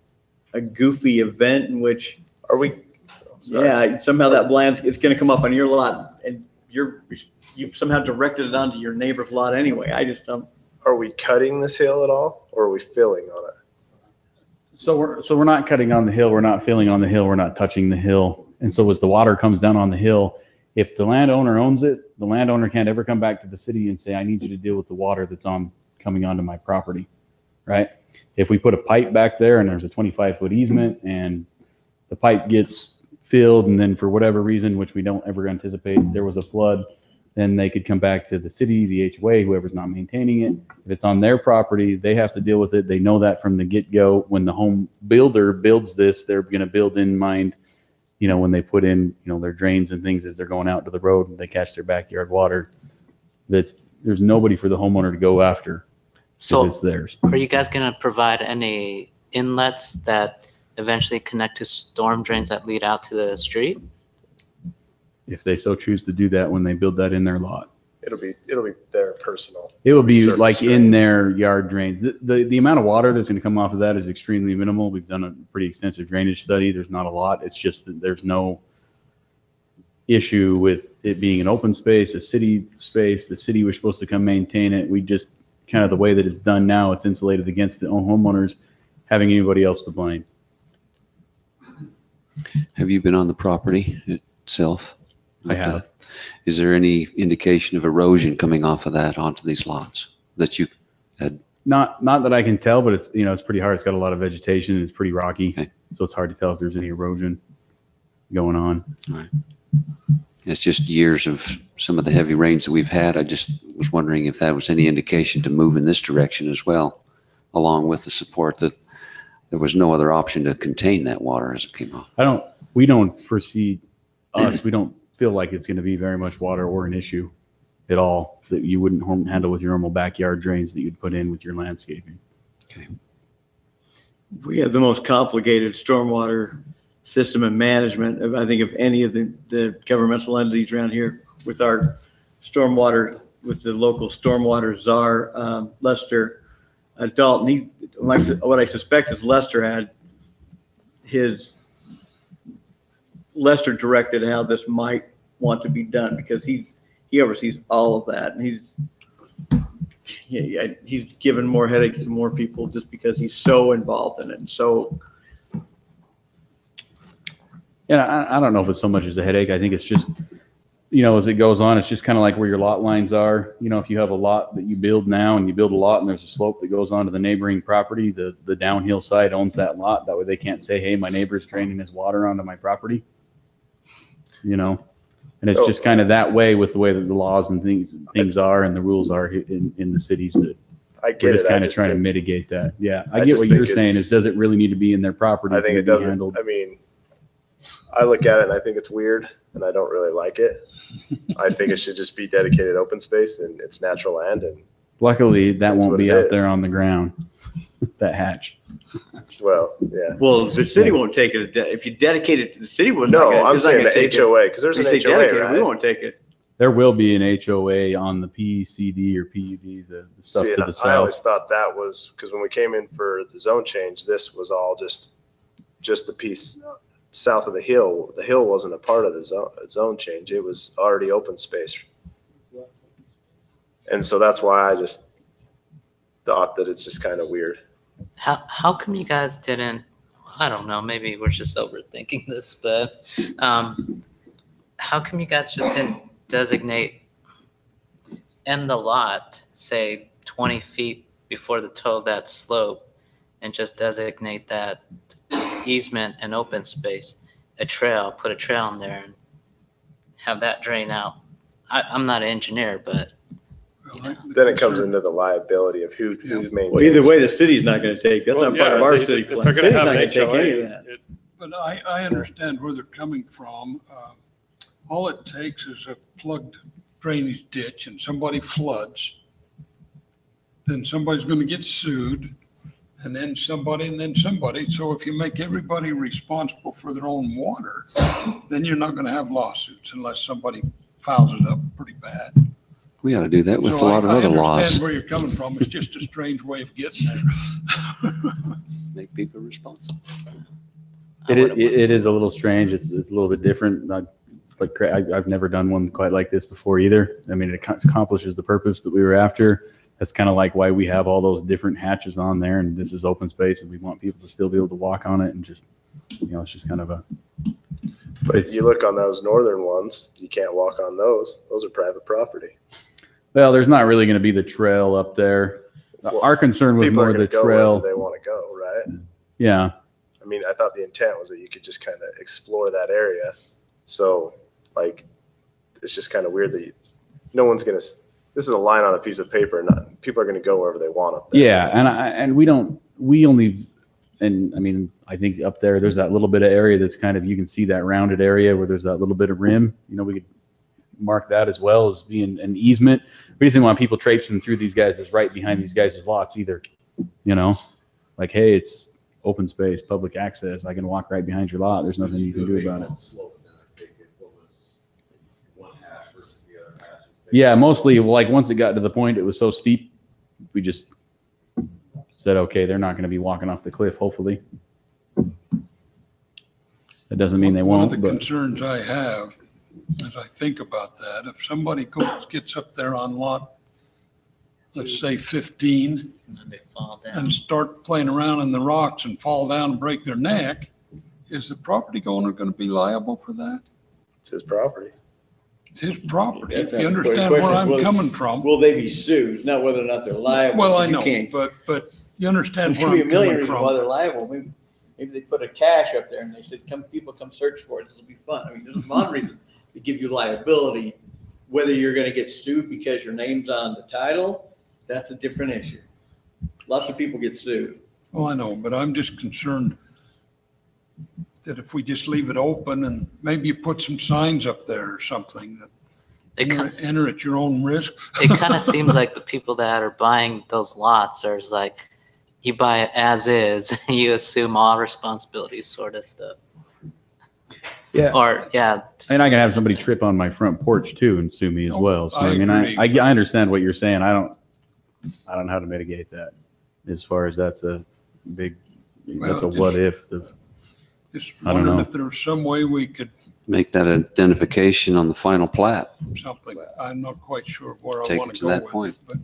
a goofy event in which, Are we? yeah, somehow that land, it's going to come up on your lot and you've somehow directed it onto your neighbor's lot anyway. I just don't. Are we cutting this hill at all, or are we filling on it? So we're not cutting on the hill. We're not filling on the hill. We're not touching the hill. And so as the water comes down on the hill, if the landowner owns it, the landowner can't ever come back to the city and say, I need you to deal with the water that's coming onto my property, right? If we put a pipe back there and there's a 25-foot easement and the pipe gets filled and then for whatever reason, which we don't ever anticipate, there was a flood, then they could come back to the city, the HOA, whoever's not maintaining it. If it's on their property, they have to deal with it. They know that from the get-go. When the home builder builds this, they're going to build in mind, when they put in, their drains and things as they're going out to the road and they catch their backyard water. There's nobody for the homeowner to go after so if it's theirs. are you guys going to provide any inlets that eventually connect to storm drains that lead out to the street? If they so choose to do that when they build that in their lot. It'll be their personal. It will be Surface like in drain. their yard drains. The amount of water that's going to come off of that is extremely minimal. We've done a pretty extensive drainage study. There's not a lot. It's just that there's no issue with it being an open space, a city space. The city was supposed to come maintain it. We just kind of the way that it's done now, it's insulated against the homeowners having anybody else to blame. Have you been on the property itself? I have. Is there any indication of erosion coming off of that onto these lots that you had? Not that I can tell, but it's it's pretty hard. It's got a lot of vegetation and it's pretty rocky, Okay. so it's hard to tell if there's any erosion going on. It's just years of some of the heavy rains that we've had. I just was wondering if that was any indication to move in this direction as well, along with the support that there was no other option to contain that water as it came off. We don't foresee we don't feel like it's going to be very much water or an issue at all that you wouldn't handle with your normal backyard drains that you'd put in with your landscaping. Okay. We have the most complicated stormwater system and management, I think, of any of the governmental entities around here with our stormwater, with the local stormwater czar, Lester Dalton. What I suspect is Lester directed how this might want to be done because he oversees all of that, and he's given more headaches to more people just because he's so involved in it. And so, Yeah, I don't know if it's so much as a headache. I think it's just, as it goes on, it's just kind of like where your lot lines are. If you have a lot that you build now and you build a lot and there's a slope that goes onto the neighboring property, the downhill side owns that lot. That way they can't say, hey, my neighbor's draining his water onto my property. And it's just kind of that way with the way that the laws and things are and the rules are in the cities that I get we're just it. kind of trying to mitigate that. Yeah, I get just what you're think saying it's- is, does it really need to be in their property? I think Can it be doesn't. handled? I mean, I look at it and I think it's weird and I don't really like it. I think it should just be dedicated open space and it's natural land and Luckily, that That's won't what be it out is. there on the ground, that hatch. Well, yeah. Well, the city won't take it. If you dedicate it to the city, was not No, gonna- I'm it's not saying gonna the take it. HOA, because there's If an you say HOA, dedicate it, right? we won't take it. There will be an HOA on the PCD or PUD, the stuff See, to and the I always south. thought that was, because when we came in for the zone change, this was all just the piece south of the hill. The hill wasn't a part of the zone change. It was already open space. And so that's why I just thought that it's just kind of weird. How come you guys didn't, I don't know, maybe we're just overthinking this, but how come you guys just didn't designate in the lot, say 20 feet before the toe of that slope, and just designate that easement and open space, a trail, put a trail in there and have that drain out? I'm not an engineer, but Then it comes into the liability of who maintains. Well, either way, the city's not gonna take, that's Well, not part of yeah, our they- city if plan. they're gonna City's have not an gonna take HOA, any of that. But I understand where they're coming from. All it takes is a plugged drainage ditch and somebody floods. Then somebody's gonna get sued, and then somebody, and then somebody. So if you make everybody responsible for their own water, then you're not gonna have lawsuits unless somebody fouls it up pretty bad. We ought to do that with a So lot of other I laws. understand where you're coming from. It's just a strange way of getting there. Make people responsible. It is a little strange. It's a little bit different. I've never done one quite like this before either. I mean, it accomplishes the purpose that we were after. That's kind of like why we have all those different hatches on there, and this is open space, and we want people to still be able to walk on it, and just, it's just kind of a. But it's, You look on those northern ones, you can't walk on those. Those are private property. well, there's not really going to be the trail up there. Well, Our concern was People are more gonna the go wherever trail. they want to go, right? Yeah. I mean, I thought the intent was that you could just kind of explore that area. So, like, it's just kind of weird that no one's going to, this is a line on a piece of paper. Not people are going to go wherever they want up there. Yeah, and we only, and I mean, I think up there, there's that little bit of area that's kind of, you can see that rounded area where there's that little bit of rim. We could mark that as well as being an easement. We just didn't want people traipsing through these guys' right behind these guys' lots either. Like, hey, it's open space, public access. I can walk right behind your lot. There's nothing you can do about it. Yeah, mostly like once it got to the point it was so steep, we just said, okay, they're not going to be walking off the cliff, hopefully. That doesn't mean they One won't, of the but concerns I have, as I think about that, if somebody gets up there on lot, let's say 15, and they fall down. and start playing around in the rocks and fall down and break their neck, is the property owner going to be liable for that? It's his property. It's his property. If That's you the understand where question. I'm Will- coming from. Will they be sued? Not whether or not they're liable. Well, I You know, can't- but you understand There where could be a I'm million coming reasons why from. they're liable. Maybe they put a cache up there and they said, people come search for it. It'll be fun. I mean, there's a lot of reasons to give you liability. Whether you're gonna get sued because your name's on the title, that's a different issue. Lots of people get sued. Well, I know, but I'm just concerned that if we just leave it open and maybe you put some signs up there or something that enter at your own risk. It kind of seems like the people that are buying those lots are like, you buy it as is, you assume all responsibilities, sort of stuff. yeah. Or, yeah, And I can have somebody trip on my front porch too and sue me as Oh, well. So I I mean, agree. I understand what you're saying. I don't know how to mitigate that as far as that's a big, that's a Well, what if. Just I don't wondering know. if there was some way we could, Make that identification on the final plat. something, I'm not quite sure where I Take want it to to go that with point. it,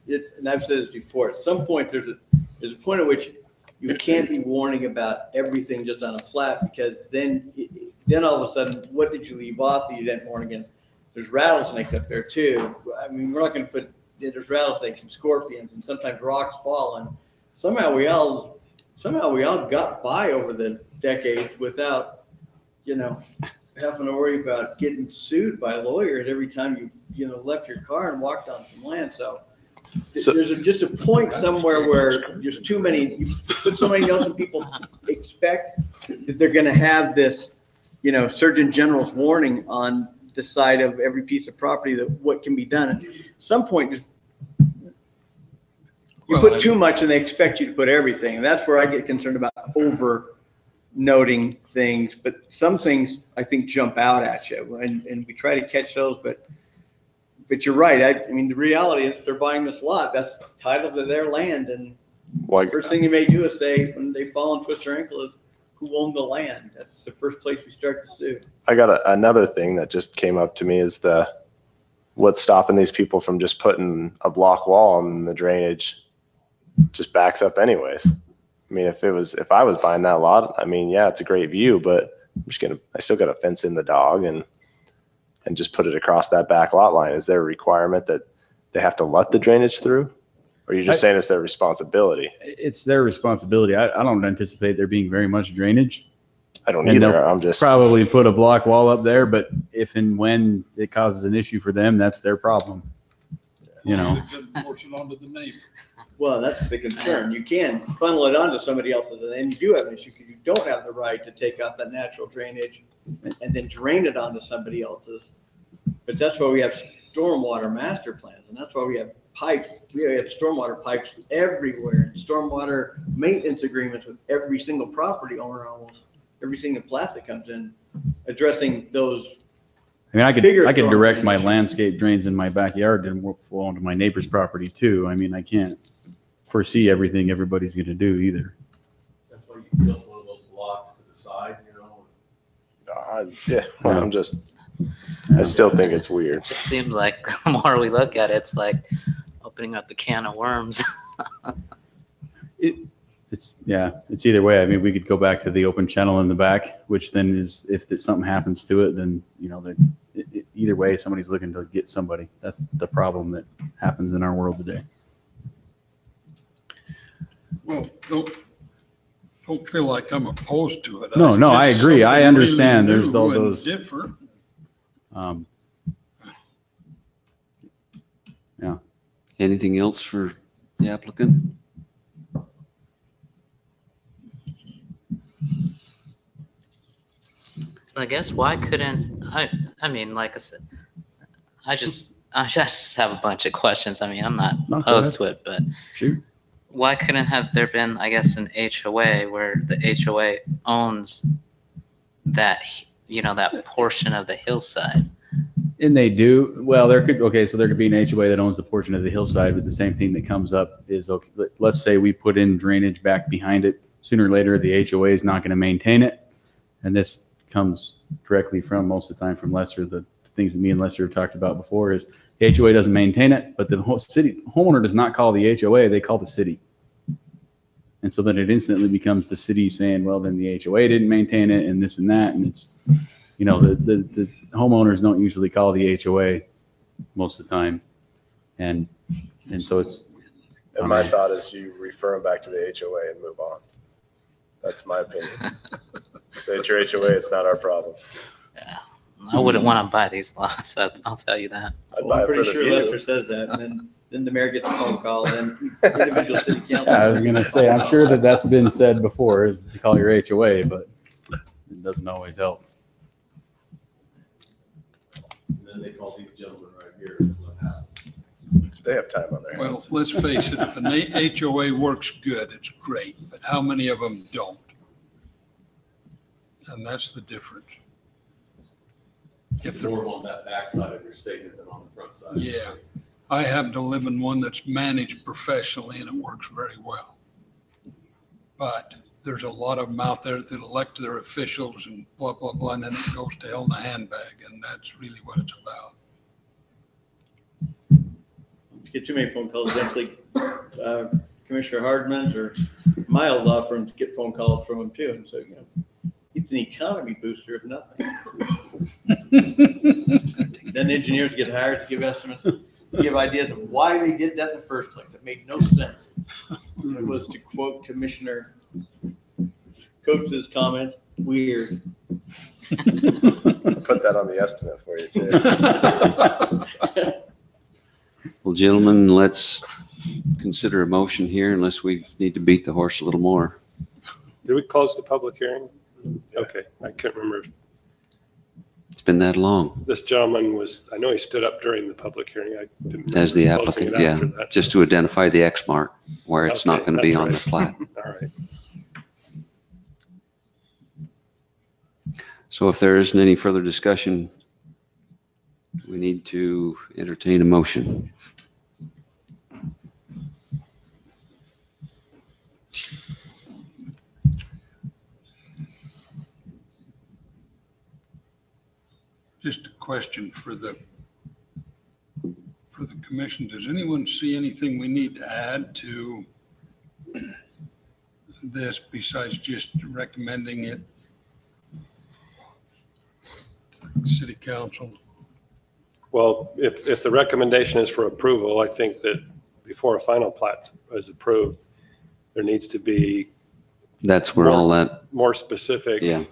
but And I've said this before, at some point, there's a point at which you can't be warning about everything just on a plat, because then all of a sudden, what did you leave off that you didn't warn against? There's rattlesnakes up there too. I mean, we're not gonna there's rattlesnakes and scorpions, and sometimes rocks fall, and somehow we all got by over the decades without, having to worry about getting sued by lawyers every time you left your car and walked on some land. So there's just a point somewhere where there's too many, you put so many notes and people expect that they're going to have this, Surgeon General's warning on the side of every piece of property that what can be done. At some point, just You put too much and they expect you to put everything. And that's where I get concerned about over noting things. But some things I think jump out at you and we try to catch those. But you're right. I mean, the reality is they're buying this lot. That's title to their land. And Why, first thing you may do is say, when they fall and twist their ankle, is who owned the land? That's the first place we start to sue. I got another thing that just came up to me is what's stopping these people from just putting a block wall and the drainage just backs up anyways. I mean, if I was buying that lot, I mean, yeah, it's a great view, but I still got to fence in the dog and just put it across that back lot line. Is there a requirement that they have to let the drainage through? Or are you just saying it's their responsibility? It's their responsibility. I don't anticipate there being very much drainage. I don't And either. they'll I'm just, probably put a block wall up there, but if and when it causes an issue for them, that's their problem. You know, They couldn't force it onto the neighbor. Well, that's the concern. You can funnel it onto somebody else's, and then you do have an issue because you don't have the right to take out that natural drainage and then drain it onto somebody else's. But that's why we have stormwater master plans, and that's why we have pipes. We have stormwater pipes everywhere, and stormwater maintenance agreements with every single property owner, almost every single plat that comes in, addressing those. I mean, I could storms direct my issues. landscape drains in my backyard and flow onto my neighbor's property too. I mean, I can't foresee everything everybody's going to do either. That's why you tilt one of those blocks to the side, you know. I still think it's weird. It just seems like the more we look at it, it's like opening up the can of worms. It's either way. I mean, we could go back to the open channel in the back, which then is, if something happens to it, then, you know, either way, somebody's looking to get somebody. That's the problem that happens in our world today. Well, don't feel like I'm opposed to it. No, I It's agree. I something understand. really There's all new and those- different. Yeah. Anything else for the applicant? I guess why couldn't I mean, like I said, I just have a bunch of questions. I mean, I'm not No, go opposed to it, but Shoot. why couldn't have there been, I guess, an HOA where the HOA owns that, you know, that portion of the hillside? And they do. Well, there could be an HOA that owns the portion of the hillside, but the same thing that comes up is, okay, let's say we put in drainage back behind it. Sooner or later, the HOA is not going to maintain it. And this comes directly from, most of the time, from Lester. The things that me and Lester have talked about before is the HOA doesn't maintain it, but the homeowner does not call the HOA, they call the city. And so then it instantly becomes the city saying, well, then the HOA didn't maintain it and this and that. And it's, you know, the homeowners don't usually call the HOA most of the time. And so it's, And my thought is you refer them back to the HOA and move on. That's my opinion. Say it's your HOA, it's not our problem. Yeah, I wouldn't want to buy these lots. I'll tell you that. I'd Well, buy I'm it for pretty the sure view. Lester says that, and then the mayor gets a phone call, and then individual city council. yeah, I was going to say, I'm sure that's been said before, is to call your HOA, but it doesn't always help. And then they call these gentlemen right here. What happens? They have time on their Well, hands. let's face it, if an HOA works good, it's great, but how many of them don't? And that's the difference. If It's the more on that back side of your statement than on the front side. Yeah, I happen to live in one that's managed professionally and it works very well. But there's a lot of them out there that elect their officials and blah, blah, blah, and then it goes to hell in a handbag, and that's really what it's about. Get too many phone calls, eventually Commissioner Hardman or Miles offering to get phone calls from him too, and so, you know, it's an economy booster if nothing. Then engineers get hired to give estimates, give ideas of why they did that in the first place. It made no sense. It was, to quote Commissioner Coates' comment, weird. I'll put that on the estimate for you too. Well, gentlemen, let's consider a motion here unless we need to beat the horse a little more. Did we close the public hearing? Okay, I can't remember. It's been that long. This gentleman was, I know he stood up during the public hearing. I didn't As the remember closing applicant, it yeah, after that. just to identify the X mark where it's not Okay, going to be that's on the right. plat. All right. So if there isn't any further discussion, we need to entertain a motion. Just a question for the commission. Does anyone see anything we need to add to this besides just recommending it? City council. Well, if the recommendation is for approval, I think that before a final plat is approved, there needs to be That's where all that, more specific yeah,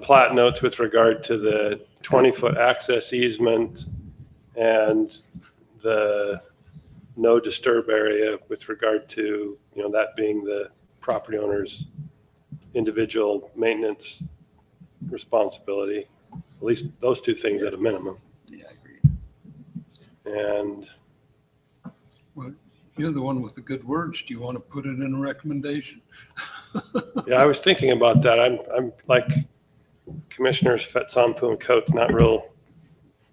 plat notes with regard to the 20-foot access easement and the no disturb area with regard to, that being the property owner's individual maintenance responsibility. At least those two things at a minimum. Yeah, I agree. And Well, you're the one with the good words. Do you want to put it in a recommendation? yeah, I was thinking about that. I'm like Commissioners Fetzampu and Coates, not real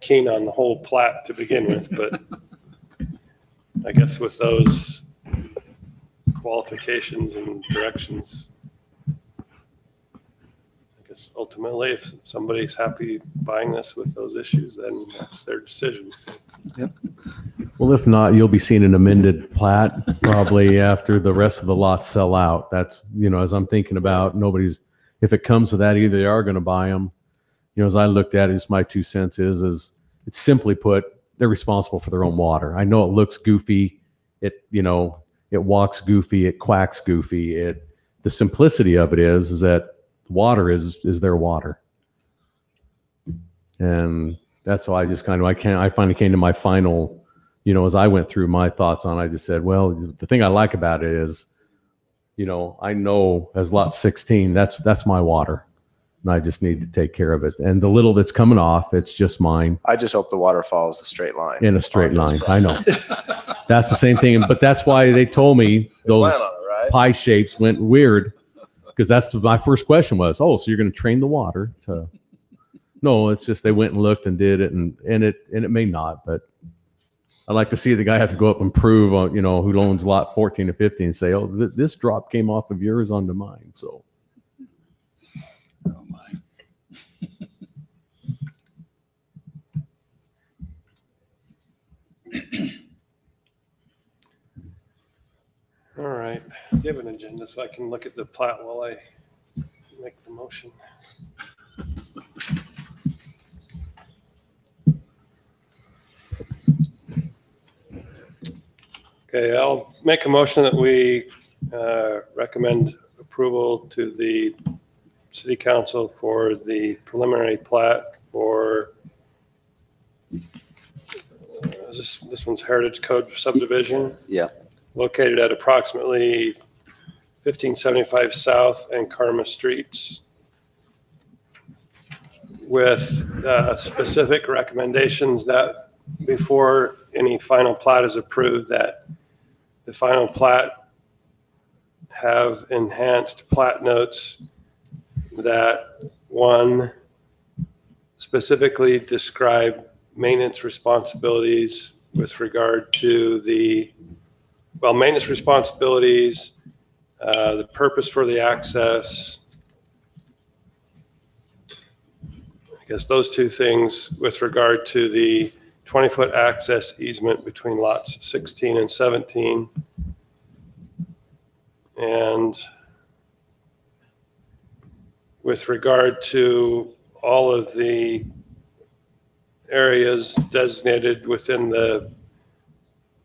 keen on the whole plat to begin with, but I guess with those qualifications and directions, I guess ultimately if somebody's happy buying this with those issues, then that's their decision. Well, if not, you'll be seeing an amended plat probably after the rest of the lots sell out. That's, as I'm thinking about, if it comes to that, either they are going to buy them. As I looked at it, just my 2 cents is it's simply put, they're responsible for their own water. I know it looks goofy. It walks goofy. It quacks goofy. The simplicity of it is that water is their water. And that's why I finally came to my final, as I went through my thoughts on it, I just said, well, the thing I like about it is, I know as lot 16, that's my water. And I just need to take care of it. And the little that's coming off, it's just mine I just hope the water follows the straight line. in a straight line. I know. That's the same thing. But that's why they told me those Plan on it, right? pie shapes went weird, because that's my first question was, oh, so you're going to train the water to, no, it's just they went and looked and did it, and it may not, but I'd like to see the guy have to go up and prove on, who owns lot 14 to 15 and say, oh, this drop came off of yours onto mine. So. Oh, my. All right. Do you have an agenda so I can look at the plat while I make the motion? Okay, I'll make a motion that we recommend approval to the city council for the preliminary plat for this one's Heritage Code subdivision. yeah. Located at approximately 1575 South and Karma Streets, with specific recommendations that before any final plat is approved, that the final plat have enhanced plat notes that, one, specifically describe maintenance responsibilities with regard to maintenance responsibilities, the purpose for the access. I guess those two things with regard to the 20-foot access easement between lots 16 and 17. And with regard to all of the areas designated within the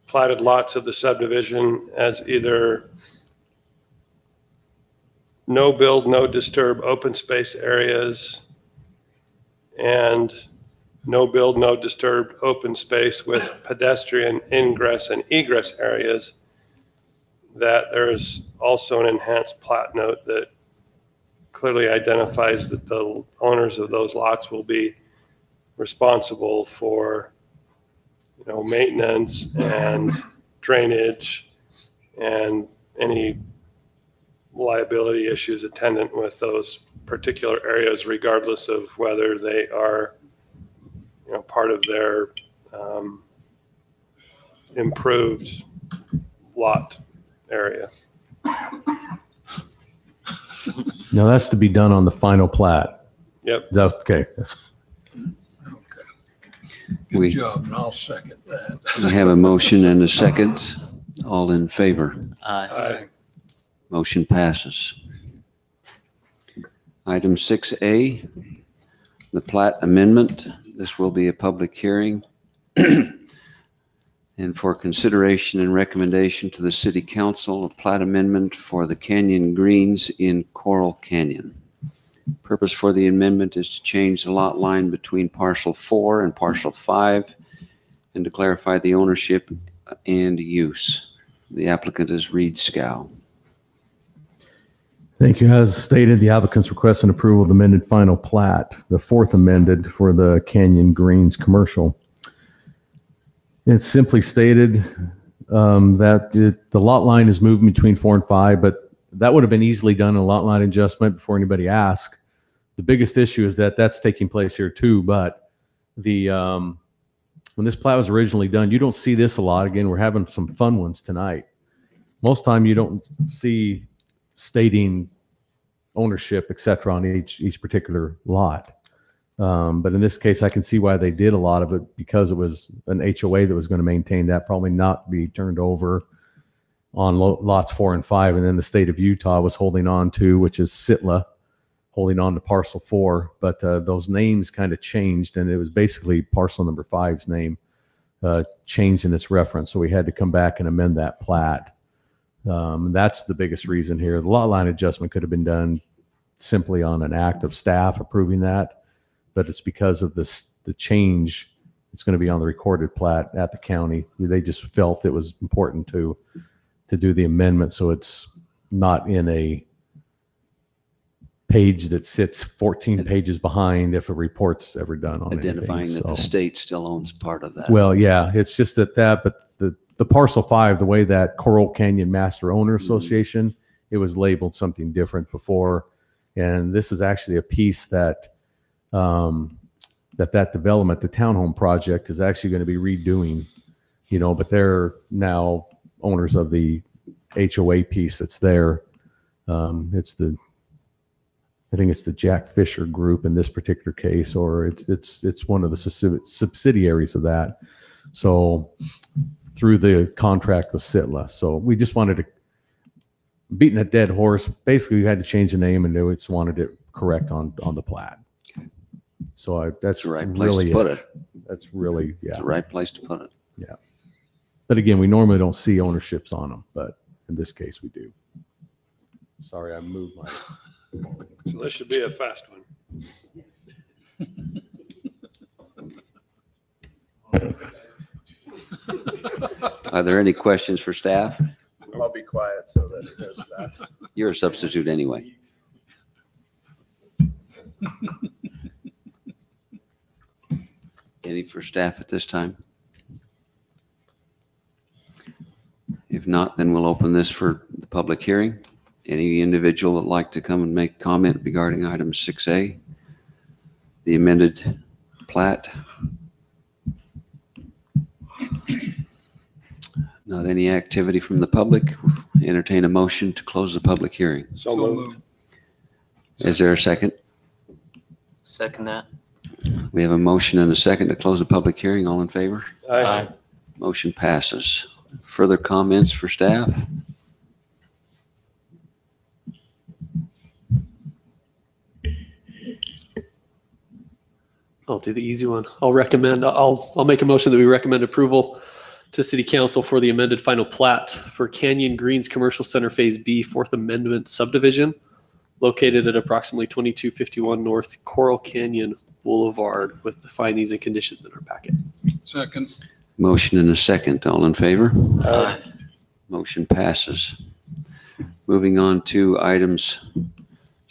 platted lots of the subdivision as either no build, no disturb open space areas and no build, no disturb open space with pedestrian ingress and egress areas, that there's also an enhanced plat note that clearly identifies that the owners of those lots will be responsible for, maintenance and drainage and any liability issues attendant with those particular areas, regardless of whether they are, part of their improved lot area. Now that's to be done on the final plat. Yep. Is that okay? That's Good We- job, and I'll second that. We have a motion and a second. All in favor? Aye. Motion passes. Item 6A, the plat amendment. This will be a public hearing and for consideration and recommendation to the city council, a plat amendment for the Canyon Greens in Coral Canyon. Purpose for the amendment is to change the lot line between parcel 4 and parcel 5 and to clarify the ownership and use. The applicant is Reed Scow. Thank you. As stated, the applicant's requesting approval of the amended final plat, the fourth amended for the Canyon Greens commercial. It's simply stated that the lot line is moving between 4 and 5, but that would have been easily done in a lot line adjustment before anybody asked. The biggest issue is that that's taking place here too, but when this plat was originally done, you don't see this a lot. Again, we're having some fun ones tonight. Most time you don't see stating ownership, et cetera, on each particular lot. But in this case, I can see why they did a lot of it because it was an HOA that was going to maintain that, probably not be turned over on lots 4 and 5. And then the state of Utah was holding on to, which is Sitla, holding on to parcel 4. But those names kind of changed, and it was basically parcel number 5's name changed in its reference. So we had to come back and amend that plat. That's the biggest reason here. The lot line adjustment could have been done simply on an act of staff approving that, but it's because of the change. It's going to be on the recorded plat at the county. They just felt it was important to do the amendment so it's not in a page that sits 14 pages behind if a report's ever done on Identifying anything. that the So- state still owns part of that. Well, yeah, it's just but the parcel 5, the way that Coral Canyon Master Owner Association, it was labeled something different before. And this is actually a piece that that development, the townhome project, is actually going to be redoing, but they're now owners of the HOA piece that's there. I think it's the Jack Fisher Group in this particular case, or it's one of the subsidiaries of that. So through the contract with Sitla. So we just wanted to, beating a dead horse, basically we had to change the name and we just wanted it correct on the plat. So that's That's the right place really to put it. That's really, yeah. It's the right place to put it. Yeah. But again, we normally don't see ownerships on them, but in this case we do. Sorry, I moved my. So this should be a fast one. Are there any questions for staff? I'll be quiet so that it goes fast. You're a substitute anyway. Any for staff at this time? If not, then we'll open this for the public hearing. Any individual that'd like to come and make comment regarding item 6A, the amended plat? Not any activity from the public. Entertain a motion to close the public hearing. So moved. Is there a second? Second that. We have a motion and a second to close the public hearing. All in favor? Aye. Motion passes. Further comments for staff? I'll do the easy one. I'll make a motion that we recommend approval to City Council for the amended final plat for Canyon Greens Commercial Center Phase B, Fourth Amendment subdivision, located at approximately 2251 North Coral Canyon Boulevard, with the findings and conditions in our packet. Second. Motion and a second. All in favor? Aye. Motion passes. Moving on to items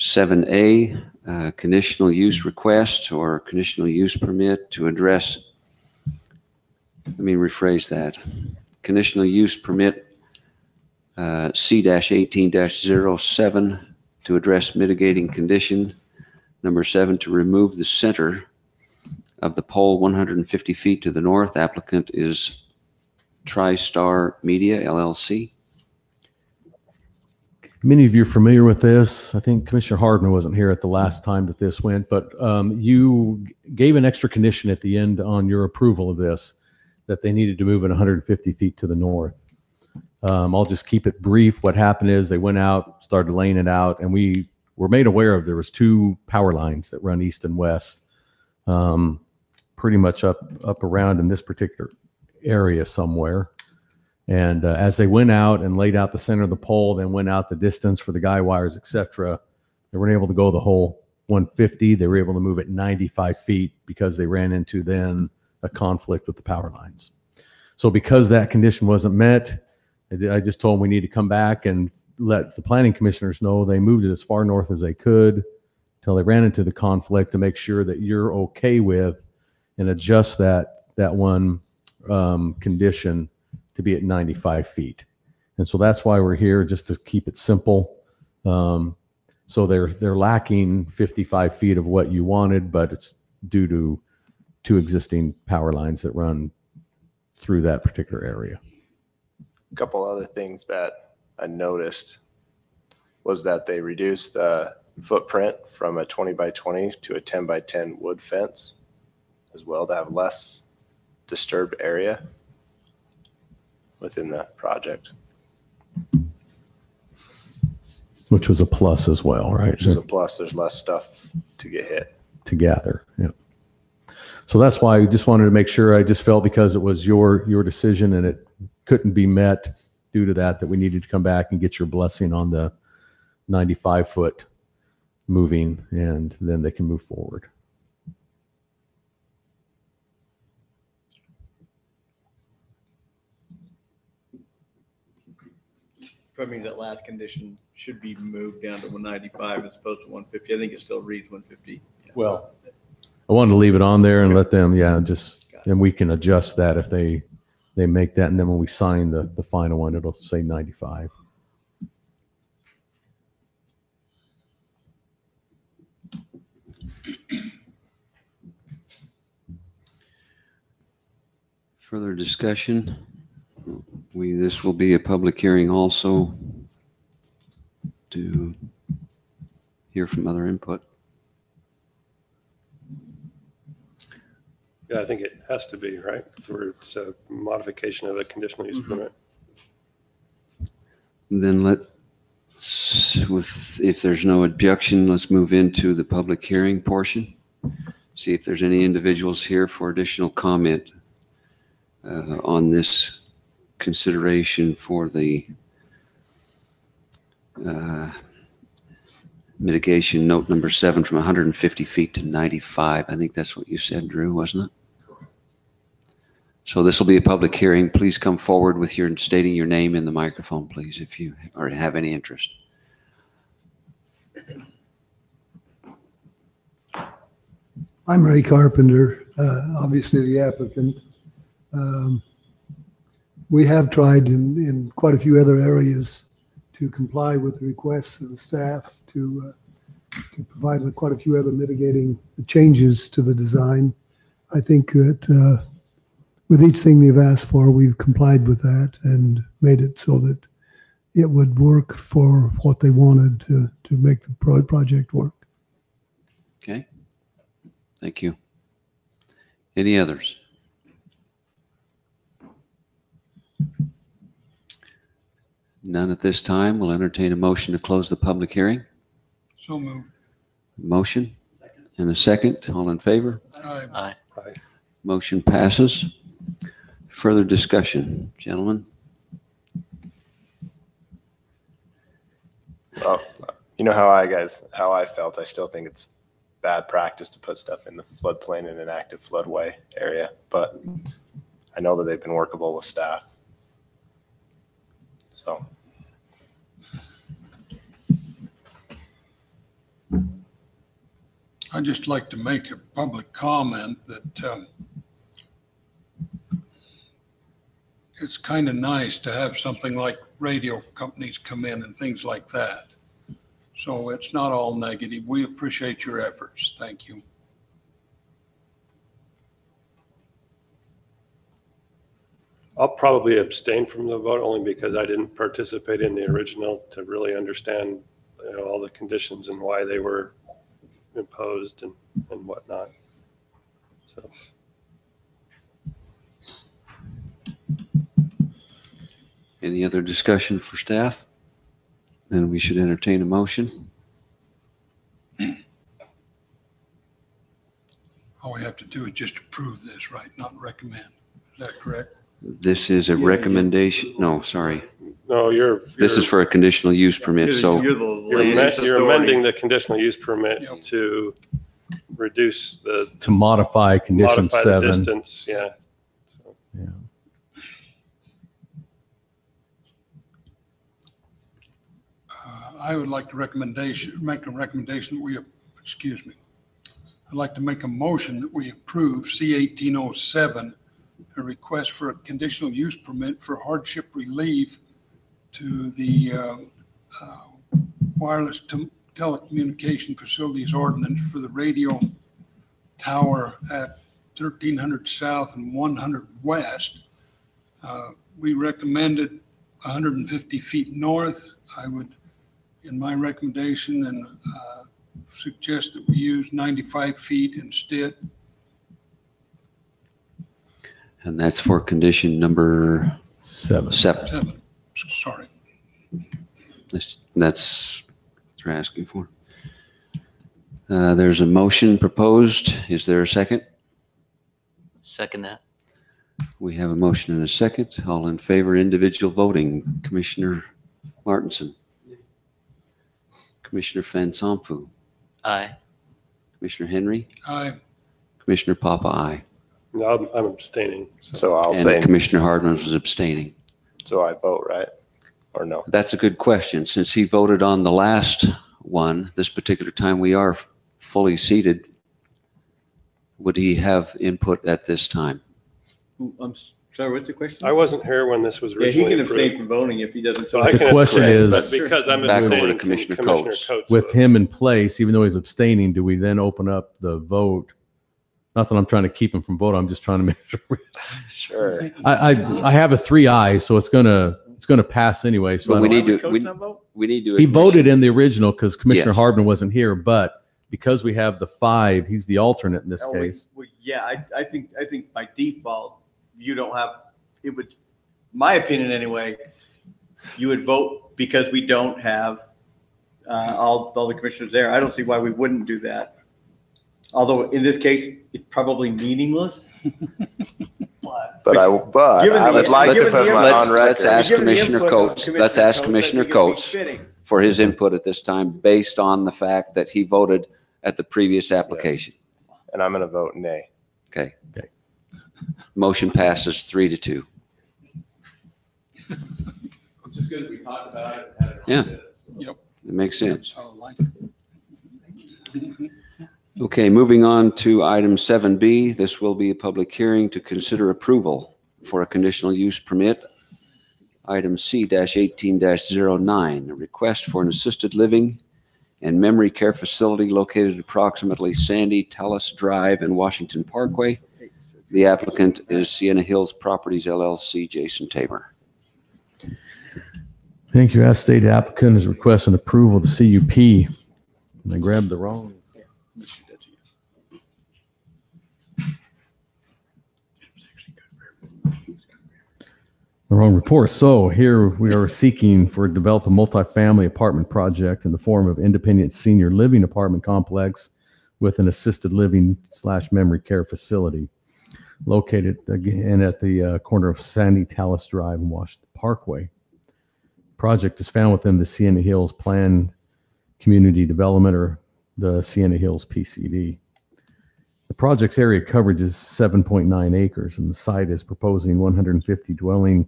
7A, conditional use request or conditional use permit to address, let me rephrase that. Conditional use permit C-18-07 to address mitigating condition. Number 7, to remove the center of the pole 150 feet to the north. Applicant is TriStar Media, LLC. Many of you are familiar with this. I think Commissioner Hardman wasn't here at the last time that this went, but you gave an extra condition at the end on your approval of this, that they needed to move it 150 feet to the north. I'll just keep it brief. What happened is they went out, started laying it out, and we were made aware of there was 2 power lines that run east and west, pretty much up around in this particular area somewhere. And as they went out and laid out the center of the pole, then went out the distance for the guy wires, etc., they weren't able to go the whole 150. They were able to move it 95 feet because they ran into then a conflict with the power lines. So because that condition wasn't met, I just told them we need to come back and let the planning commissioners know. They moved it as far north as they could until they ran into the conflict to make sure that you're okay with and adjust that one condition to be at 95 feet. And so that's why we're here, just to keep it simple. So they're lacking 55 feet of what you wanted, but it's due to 2 existing power lines that run through that particular area. A couple other things that I noticed was that they reduced the footprint from a 20 by 20 to a 10 by 10 wood fence as well, to have less disturbed area within the project. Which was a plus as well, right? Which is a plus. There's less stuff to get hit. To gather, yeah. So that's why I just wanted to make sure. I just felt because it was your decision and it couldn't be met due to that we needed to come back and get your blessing on the 95-foot moving, and then they can move forward. Probably means that last condition should be moved down to 195 as opposed to 150. I think it still reads 150. Well, I wanted to leave it on there and let them, and we can adjust that if they make that. And then when we sign the final one, it'll say 95. Further discussion? This will be a public hearing also to hear from other input. Yeah, I think it has to be, right? It's a modification of a conditional use permit. Then if there's no objection, let's move into the public hearing portion. See if there's any individuals here for additional comment on this consideration for the mitigation note number 7 from 150 feet to 95. I think that's what you said, Drew, wasn't it? So this will be a public hearing. Please come forward with stating your name in the microphone, please, if you have any interest. I'm Ray Carpenter, obviously the applicant. We have tried in quite a few other areas to comply with the requests of the staff to provide quite a few other mitigating changes to the design. I think that with each thing they've asked for, we've complied with that and made it so that it would work for what they wanted to make the project work. Okay. Thank you. Any others? None at this time. We'll entertain a motion to close the public hearing. So moved. Motion and a second. All in favor? Aye. Motion passes. Further discussion, gentlemen? Well, you know how I felt. I still think it's bad practice to put stuff in the floodplain in an active floodway area, but I know that they've been workable with staff. So I'd just like to make a public comment that it's kind of nice to have something like radio companies come in and things like that. So it's not all negative. We appreciate your efforts. Thank you. I'll probably abstain from the vote only because I didn't participate in the original to really understand, all the conditions and why they were imposed and whatnot. So. Any other discussion for staff? Then we should entertain a motion. All we have to do is just approve this, right? Not recommend. Is that correct? This is a recommendation. No, sorry. No, This is for a conditional use permit. So You're the land use you're authority. amending the conditional use permit Yep. to reduce To modify condition modify the 7. distance, yeah. Yeah. I would like to make a recommendation that I'd like to make a motion that we approve C-1807, a request for a conditional use permit for hardship relief to the wireless telecommunication facilities ordinance for the radio tower at 1300 South and 100 West. We recommended 150 feet north. I would, in my recommendation, and suggest that we use 95 feet instead. and that's for condition number 7. 7, sorry. That's what they're asking for. There's a motion proposed. Is there a second? Second that. We have a motion and a second. All in favor, individual voting. Commissioner Martinson. Commissioner Fansampu. Aye. Commissioner Henry. Aye. Commissioner Papa, aye. No, I'm abstaining. So I'll And say, Commissioner Hardman was abstaining. so I vote, right? Or no? That's a good question. Since he voted on the last one, this particular time we are fully seated. Would he have input at this time? I'm sorry, what's the question? I wasn't here when this was Yeah, he originally can abstain approved. from voting if he doesn't. So I The can question abstain, is- but because I'm Back over to abstaining from Commissioner Commissioner Coates. Coates' With vote. him in place, even though he's abstaining, do we then open up the vote? Not that I'm trying to keep him from voting. I'm just trying to make sure. Sure. I have a 3 ayes, so it's gonna pass anyway. So But I we don't- need to, Coach not vote? we need to. he voted in the original because Commissioner Yes. Hardman wasn't here, but because we have the 5, he's the alternate in this Oh, case. Yeah, I think by default, you don't have, it would, my opinion anyway, you would vote because we don't have all the commissioners there. I don't see why we wouldn't do that. Although in this case, it's probably meaningless. But I Given would the- like to given put the- my let's- on let's record. ask Given the Commissioner input of Coates. Let's ask I Commissioner think it would be Coates fitting. for his input at this time based on the fact that he voted at the previous application. And I'm going to vote nay. Okay. Okay. Motion passes 3-2. It's just good that we talked about it and had it on Yeah. minutes. So. It makes sense. I like it. Okay, moving on to item 7B. This will be a public hearing to consider approval for a conditional use permit. Item C-18-09, a request for an assisted living and memory care facility located approximately Sandy Talus Drive and Washington Parkway. The applicant is Sienna Hills Properties LLC, Jason Tabor. Thank you. As stated, applicant is requesting approval of the CUP. And I grabbed the wrong. The wrong report. So here we are seeking for develop a multifamily apartment project in the form of independent senior living apartment complex with an assisted living / memory care facility located again at the corner of Sandy Talus Drive and Washington Parkway. Project is found within the Sienna Hills Plan Community Development, or the Sienna Hills PCD. The project's area coverage is 7.9 acres, and the site is proposing 150 dwelling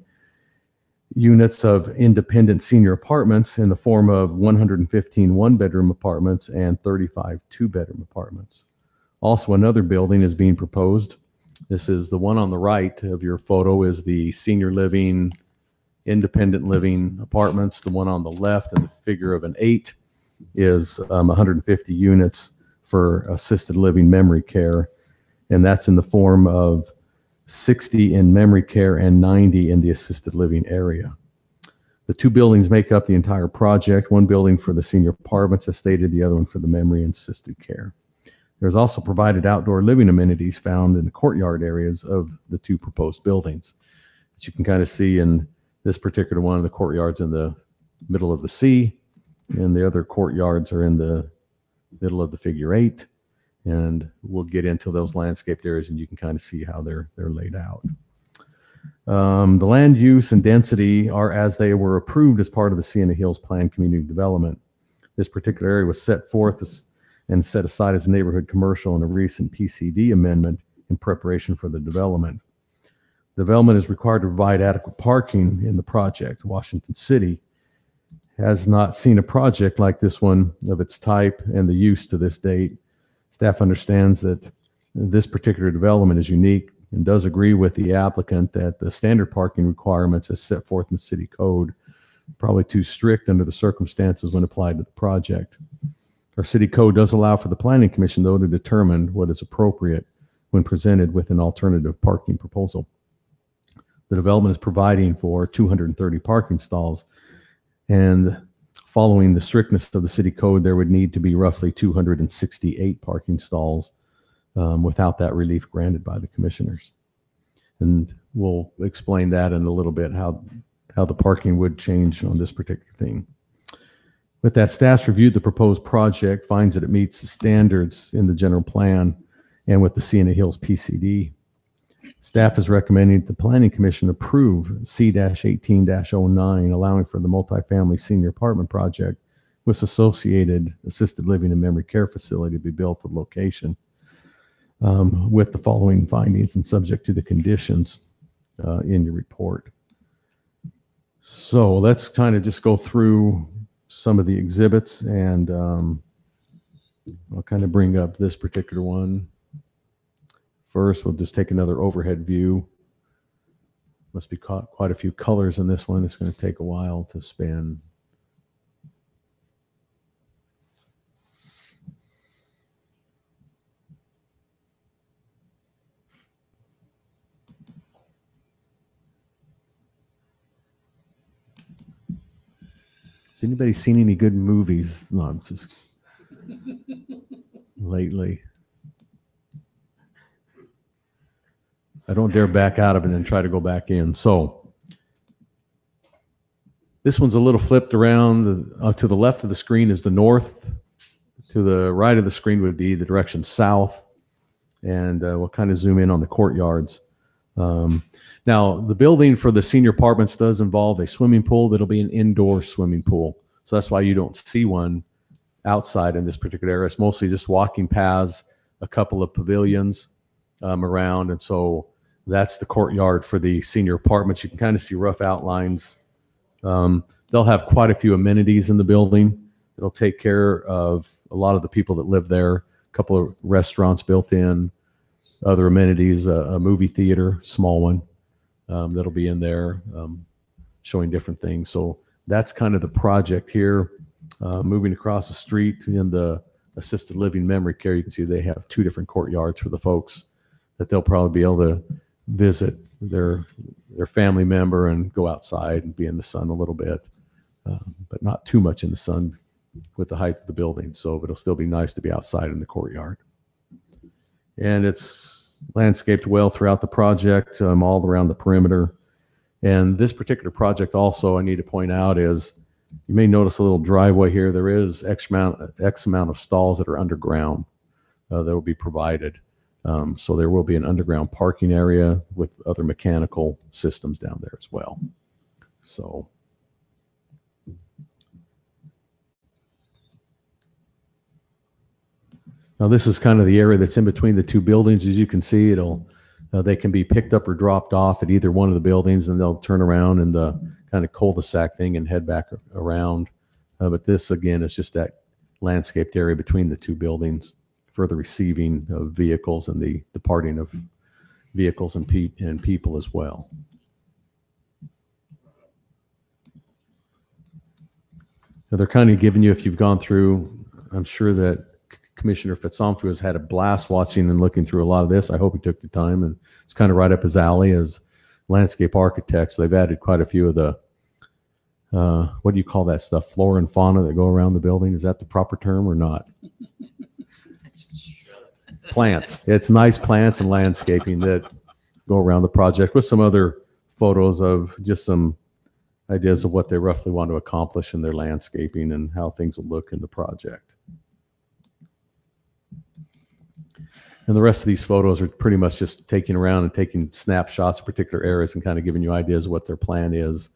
units of independent senior apartments in the form of 115 one-bedroom apartments and 35 two-bedroom apartments. Also, another building is being proposed. This is the one on the right of your photo is the senior living, independent living apartments. The one on the left in the figure of an 8 is 150 units for assisted living memory care. And that's in the form of 60 in memory care and 90 in the assisted living area. The two buildings make up the entire project, one building for the senior apartments as stated, the other one for the memory and assisted care. There's also provided outdoor living amenities found in the courtyard areas of the two proposed buildings. As you can kind of see in this particular one, the courtyard's in the middle of the C, and the other courtyards are in the middle of the figure 8. And we'll get into those landscaped areas, and you can kind of see how they're laid out. The land use and density are as they were approved as part of the Sienna Hills Planned Community Development. This particular area was set forth and set aside as neighborhood commercial in a recent PCD amendment in preparation for the development. Development is required to provide adequate parking in the project. Washington City has not seen a project like this one of its type and the use to this date. Staff understands that this particular development is unique and does agree with the applicant that the standard parking requirements as set forth in the city code are probably too strict under the circumstances when applied to the project. Our city code does allow for the planning commission, though, to determine what is appropriate when presented with an alternative parking proposal. The development is providing for 230 parking stalls, and following the strictness of the city code, there would need to be roughly 268 parking stalls without that relief granted by the commissioners. And we'll explain that in a little bit, how the parking would change on this particular thing. With that, staff's reviewed the proposed project, finds that it meets the standards in the general plan and with the Sienna Hills PCD. Staff is recommending that the Planning Commission approve C-18-09, allowing for the multifamily senior apartment project with associated assisted living and memory care facility to be built at the location with the following findings and subject to the conditions in your report. So let's kind of just go through some of the exhibits, and I'll kind of bring up this particular one. First, we'll just take another overhead view. Must be quite a few colors in this one. It's going to take a while to spin. Has anybody seen any good movies? No, I'm just lately. I don't dare back out of it and then try to go back in. So this one's a little flipped around. To the left of the screen is the north. To the right of the screen would be the direction south. And we'll kind of zoom in on the courtyards. Now, the building for the senior apartments does involve a swimming pool. That'll be an indoor swimming pool. So that's why you don't see one outside in this particular area. It's mostly just walking paths, a couple of pavilions around. And so that's the courtyard for the senior apartments. You can kind of see rough outlines. They'll have quite a few amenities in the building. It'll take care of a lot of the people that live there. A couple of restaurants built in, other amenities, a movie theater, small one. That'll be in there showing different things. So that's kind of the project here. Moving across the street in the assisted living memory care, you can see they have two different courtyards for the folks that they'll probably be able to visit their family member and go outside and be in the sun a little bit, but not too much in the sun with the height of the building. So it'll still be nice to be outside in the courtyard. And it's landscaped well throughout the project, all around the perimeter. And this particular project also, I need to point out, is you may notice a little driveway here. There is X amount of stalls that are underground that will be provided. So there will be an underground parking area with other mechanical systems down there as well. So now this is kind of the area that's in between the two buildings. As you can see, it'll They can be picked up or dropped off at either one of the buildings, and they'll turn around in the kind of cul-de-sac thing and head back around. But this, again, is just that landscaped area between the two buildings for the receiving of vehicles and the departing of vehicles and people as well. Now, they're kind of giving you, if you've gone through, I'm sure that Commissioner Fitzomfu has had a blast watching and looking through a lot of this. I hope he took the time, and it's kind of right up his alley as landscape architects. They've added quite a few of the, what do you call that stuff? Flora and fauna that go around the building. Is that the proper term or not? Plants. It's nice plants and landscaping that go around the project with some other photos of just some ideas of what they roughly want to accomplish in their landscaping and how things will look in the project. And the rest of these photos are pretty much just taking around and taking snapshots of particular areas and kind of giving you ideas of what their plan is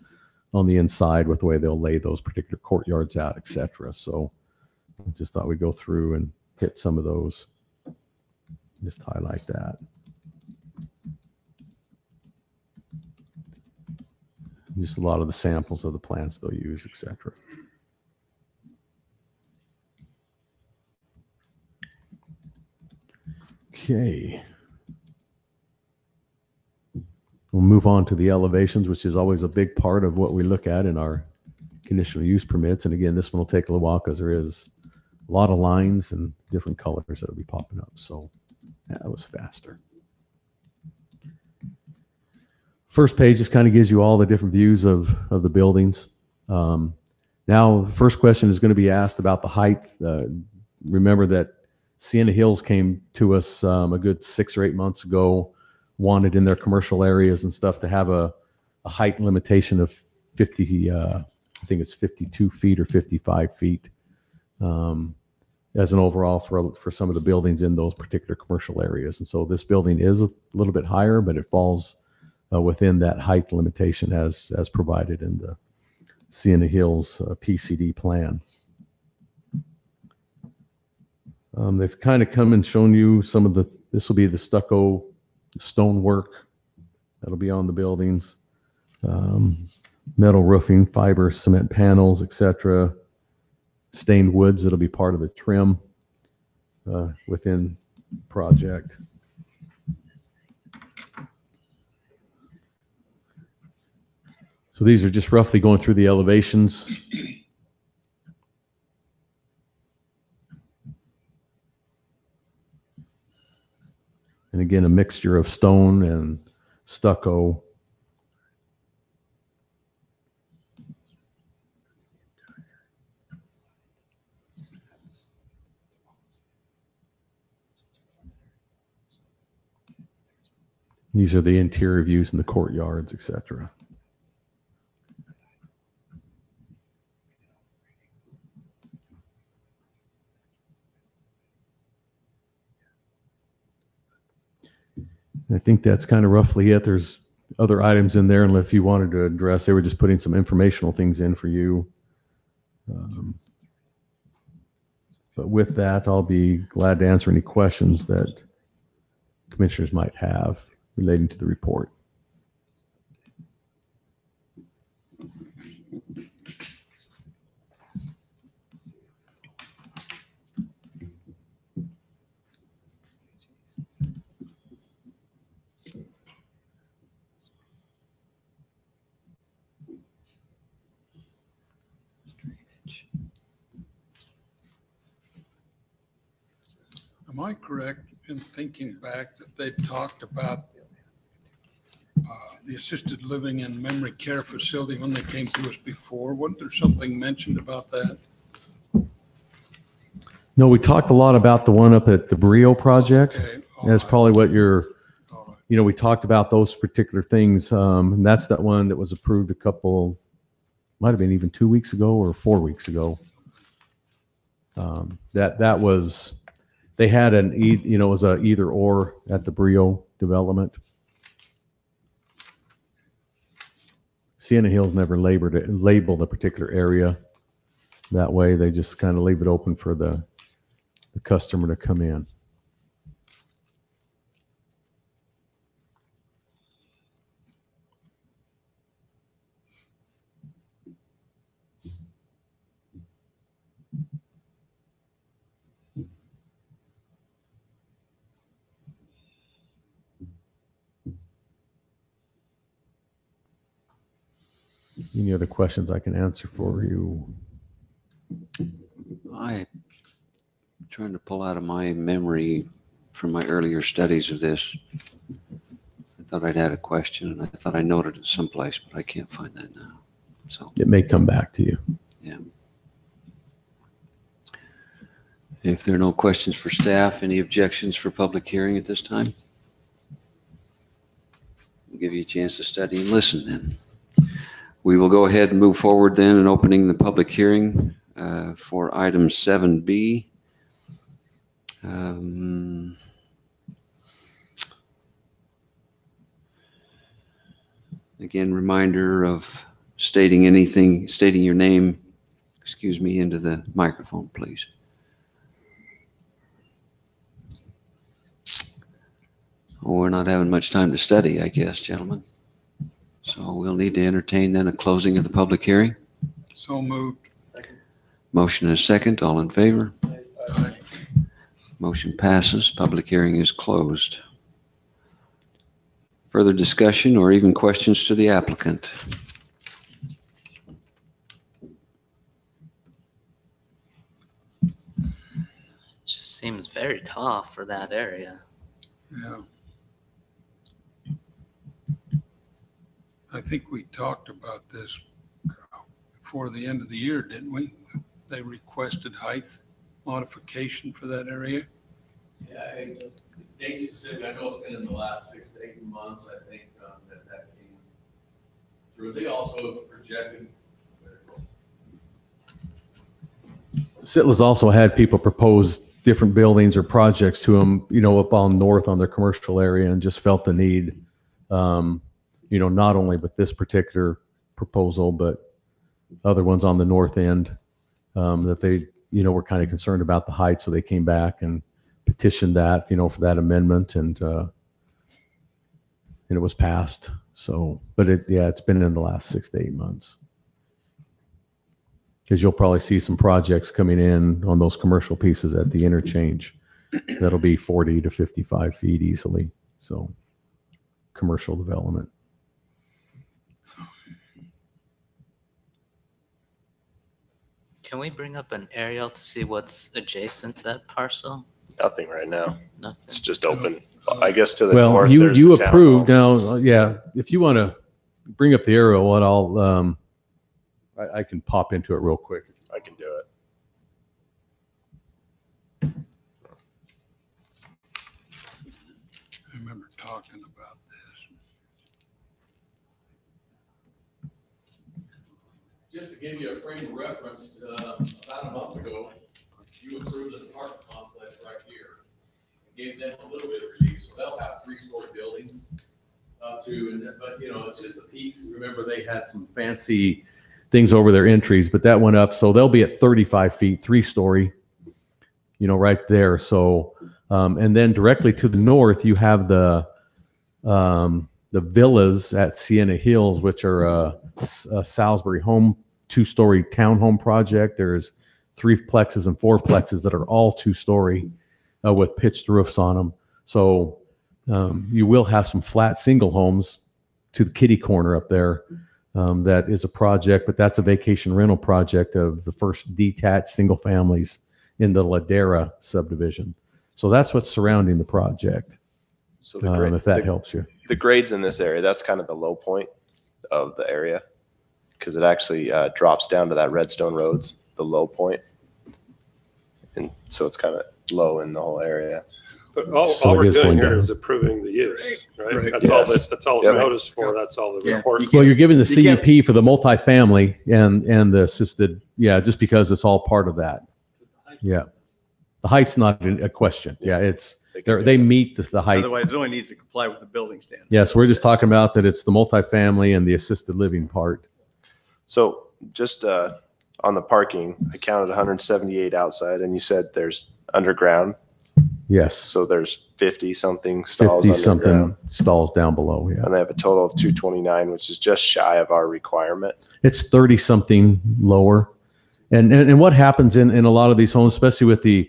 on the inside with the way they'll lay those particular courtyards out, etc. So I just thought we'd go through and hit some of those. Just highlight that. Just a lot of the samples of the plants they'll use, etc. Okay. We'll move on to the elevations, which is always a big part of what we look at in our conditional use permits. And again, this one will take a little while because there is a lot of lines and different colors that will be popping up. So that was faster. First page just kind of gives you all the different views of the buildings. Now, the first question is going to be asked about the height. Remember that Sienna Hills came to us a good 6 or 8 months ago, wanted in their commercial areas and stuff to have a height limitation of 50, I think it's 52 feet or 55 feet as an overall for some of the buildings in those particular commercial areas. And so this building is a little bit higher, but it falls within that height limitation as provided in the Sienna Hills PCD plan. They've kind of come and shown you some of the, this will be the stucco stonework that'll be on the buildings, metal roofing, fiber, cement panels, etc. Stained woods that'll be part of the trim within project. So these are just roughly going through the elevations. And again, a mixture of stone and stucco. These are the interior views in the courtyards, etc. I think that's kind of roughly it. There's other items in there, and if you wanted to address, they were just putting some informational things in for you. But with that, I'll be glad to answer any questions that commissioners might have relating to the report. Am I correct in thinking back that they talked about the assisted living and memory care facility when they came to us before? Wasn't there something mentioned about that? No, we talked a lot about the one up at the Brio project. Okay, That's right. probably what you're, All right. you know, we talked about those particular things. And that's that one that was approved a couple, might have been even 2 weeks ago or 4 weeks ago. That was, they had an, you know, it was a either or at the Brio development. Sienna Hills never labeled a particular area that way. They just kind of leave it open for the customer to come in. Any other questions I can answer for you? I'm trying to pull out of my memory from my earlier studies of this. I thought I'd had a question, and I thought I noted it someplace, but I can't find that now. So, It may come back to you. yeah. If there are no questions for staff, any objections for public hearing at this time? I'll give you a chance to study and listen then. We will go ahead and move forward then in opening the public hearing for item 7B. Again, reminder of stating your name, into the microphone, please. Well, we're not having much time to study, I guess, gentlemen. So we'll need to entertain then a closing of the public hearing. So moved. Motion and a second. All in favor? Aye. Motion passes. Public hearing is closed. Further discussion or even questions to the applicant? Just seems very tall for that area. Yeah. I think we talked about this before the end of the year, didn't we? They requested height modification for that area. Yeah, the date specific, I know it's been in the last 6 to 8 months, I think, that came through. They also projected. Sitla's also had people propose different buildings or projects to them, up on north on their commercial area, and just felt the need, not only with this particular proposal, but other ones on the north end, that they, were kind of concerned about the height. So they came back and petitioned that, for that amendment, and it was passed. So, but it's been in the last 6 to 8 months. Because you'll probably see some projects coming in on those commercial pieces at the interchange. That'll be 40 to 55 feet easily. So commercial development. Can we bring up an aerial to see what's adjacent to that parcel? Nothing right now. Nothing. It's just open. I guess to the Well, north. you there's the approved townhomes. now. If you want to bring up the aerial, what I'll, I can pop into it real quick. I can do it. I remember talking about this. Just to give you a frame of reference, about a month ago, you approved the apartment complex right here. Gave them a little bit of relief, so they'll have 3-story buildings up to, but it's just the peaks. Remember, they had some fancy things over their entries, but that went up. So they'll be at 35 feet, 3-story, right there. So, and then directly to the north, you have the villas at Sienna Hills, which are a Salisbury home, 2-story townhome project. There's 3 plexes and 4 plexes that are all 2-story with pitched roofs on them. So you will have some flat single homes to the kitty corner up there. That is a project, but that's a vacation rental project of the first detached single families in the Ladera subdivision. So that's what's surrounding the project. So the grade, if that helps you. the grades in this area, that's kind of the low point of the area, because it actually drops down to that Redstone Roads, the low point. And so it's kind of low in the whole area. But all So we're it is doing going here down. is approving the use, right? Right. That's all Yes. that's all it's Yep. noticed for. That's all the Yeah. report. You Well, you're giving the You can't- CUP for the multifamily and the assisted, just because it's all part of that. Yeah. The height's not a question. Yeah, it's, they meet the height. Otherwise, it only needs to comply with the building standard. Yeah, so we're just talking about that it's the multifamily and the assisted living part. So just on the parking, I counted 178 outside, and you said there's underground. Yes, So there's 50 something stalls 50 underground. something stalls down below, yeah. And they have a total of 229, which is just shy of our requirement. It's 30 something lower. And what happens in a lot of these homes, especially with the,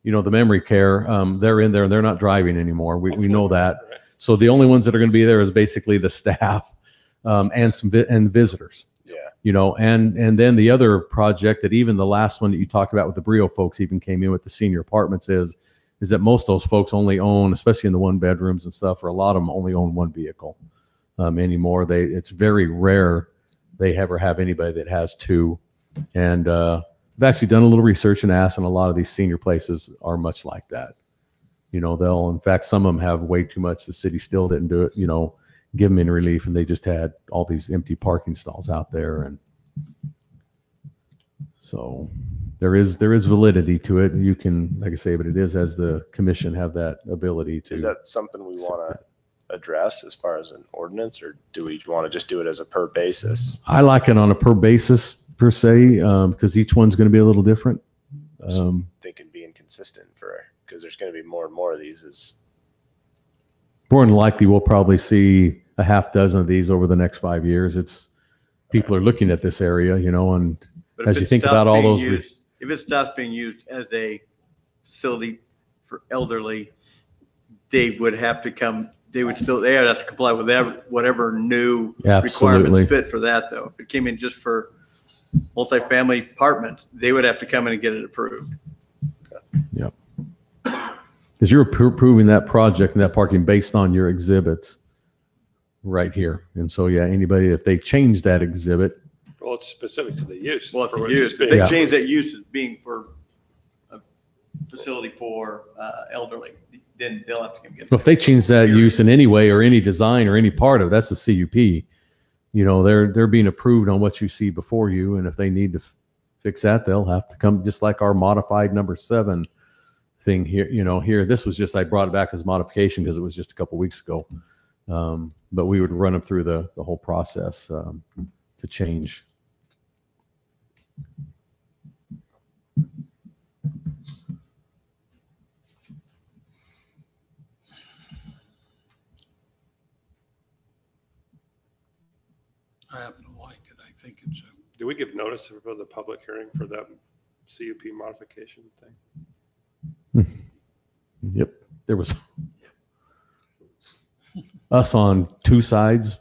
the memory care, they're in there and they're not driving anymore. We know that. So the only ones that are going to be there is basically the staff and some and visitors. you know, and then the other project that even the last one that you talked about with the Brio folks even came in with the senior apartments is that most of those folks only own, especially in the one bedrooms and stuff, or a lot of them only own one vehicle anymore. It's very rare they ever have anybody that has two. And I've actually done a little research and asked, and a lot of these senior places are much like that. You know, in fact, some of them have way too much. The city still didn't do it, you know, give them in relief, and they just had all these empty parking stalls out there. And so there is validity to it. You can, like I say, but it is as the commission have that ability to. Is that something we want to address as far as an ordinance, or do we want to just do it as a per basis? I like it on a per basis per se, because each one's going to be a little different. Thinking being consistent because there's going to be more and more of these is. More than likely, we'll probably see a half dozen of these over the next 5 years. People are looking at this area, you know, and But as if you it think stops about all being those, used- if it stops being used as a facility for elderly, they would have to come, they would have to comply with whatever new Absolutely. requirements fit for that, though. If it came in just for multifamily apartments, they would have to come in and get it approved. yep. Because you're approving that project and that parking based on your exhibits right here. And so, yeah, anybody, if they change that exhibit, Well, it's specific to the use. Well, if for they which it's use, if being- they Yeah. change that use as being for a facility for elderly, then they'll have to come get it. if they change that use in any way or any design or any part of, that's a CUP. You know, they're being approved on what you see before you. And if they need to fix that, they'll have to come, just like our modified number 7 thing here, you know, here, this was just, I brought it back as modification because it was just a couple weeks ago. But we would run them through the whole process to change. I happen to like it. I think it's a. Do we give notice for the public hearing for that CUP modification thing? Yep. There was us on 2 sides,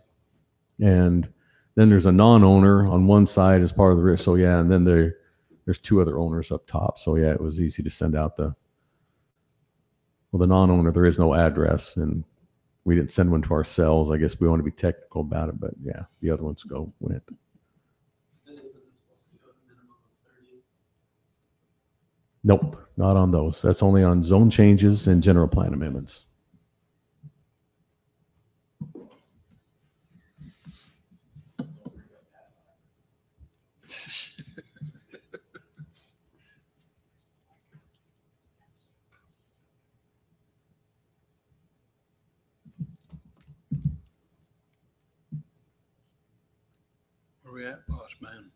and then there's a non-owner on one side as part of the risk. So yeah, and then there's 2 other owners up top. So yeah, it was easy to send out the non-owner. There is no address, and we didn't send one to ourselves. I guess we want to be technical about it, but yeah, the other ones went. Nope, not on those. That's only on zone changes and general plan amendments. Where we at, boss man?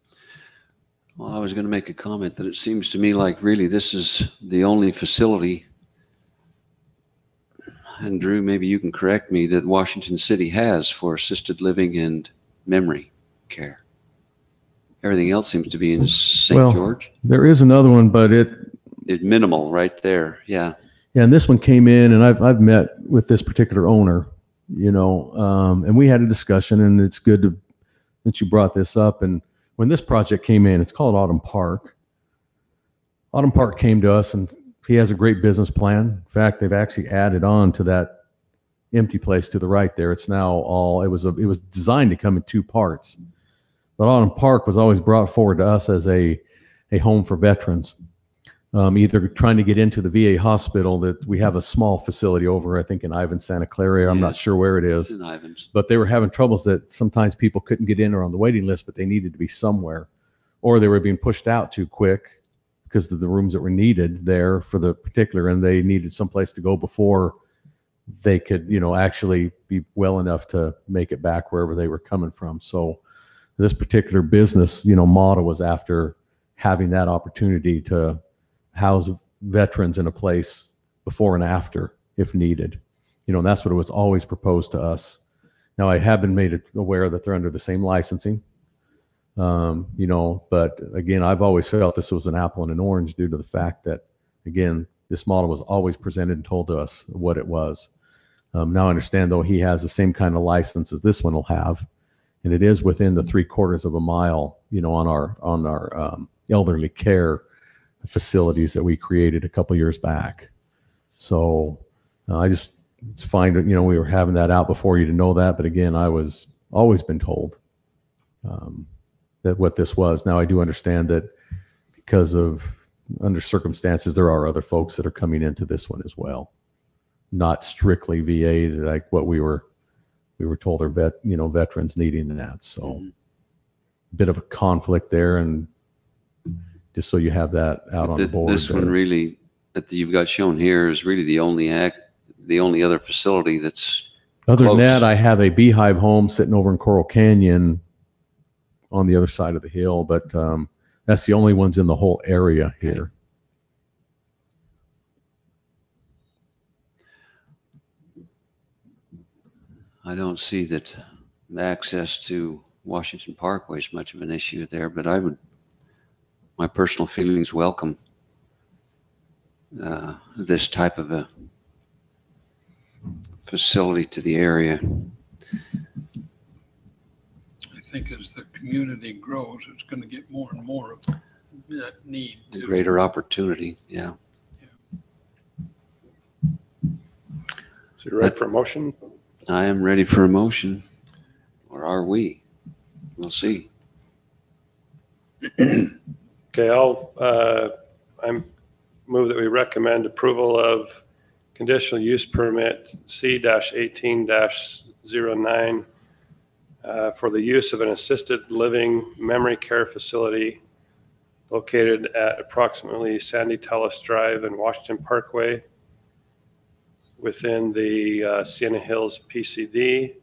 Well, I was going to make a comment that it seems to me like really this is the only facility, and Drew, maybe you can correct me, that Washington City has for assisted living and memory care. Everything else seems to be in St. Well, George. There is another one, but It's minimal right there. Yeah. yeah, and this one came in, and I've met with this particular owner, you know, and we had a discussion, and it's good that you brought this up. And when this project came in, it's called Autumn Park. Autumn Park came to us, and he has a great business plan. In fact, they've actually added on to that empty place to the right there. It's now it was designed to come in 2 parts. But Autumn Park was always brought forward to us as a home for veterans. Either trying to get into the VA hospital, that we have a small facility over, I think, in Ivins, Santa Clara. I'm not Yes. sure where it It's is. in Ivins. But they were having troubles that sometimes people couldn't get in or on the waiting list, but they needed to be somewhere. Or they were being pushed out too quick because of the rooms that were needed there for the particular, and they needed someplace to go before they could, you know, actually be well enough to make it back wherever they were coming from. So this particular business, you know, model was after having that opportunity to house veterans in a place before and after if needed. You know, and that's what it was always proposed to us. Now, I have been made aware that they're under the same licensing, you know, but again, I've always felt this was an apple and an orange due to the fact that, again, this model was always presented and told to us what it was. Now I understand, though, he has the same kind of license as this one will have. And it is within the 3/4 of a mile, on our elderly care facilities that we created a couple years back. So it's fine that, we were having that out before you to know that. But again, I was always been told that what this was. Now I do understand that because of under circumstances, there are other folks that are coming into this one as well. Not strictly VA, like what we were told are veterans needing that. So bit of a conflict there, and just so you have that out on the board. This one really that you've got shown here is really the only other facility that's other close. than that, I have a Beehive home sitting over in Coral Canyon on the other side of the hill, but that's the only ones in the whole area here. I don't see that access to Washington Parkway is much of an issue there, but my personal feelings welcome this type of a facility to the area. I think as the community grows, it's going to get more and more of that need. Greater opportunity, yeah. So you're ready for a motion? I am ready for a motion, or are we? We'll see. Okay, I move that we recommend approval of conditional use permit C-18-09 for the use of an assisted living memory care facility located at approximately Sandy Tullis Drive and Washington Parkway within the Sienna Hills PCD,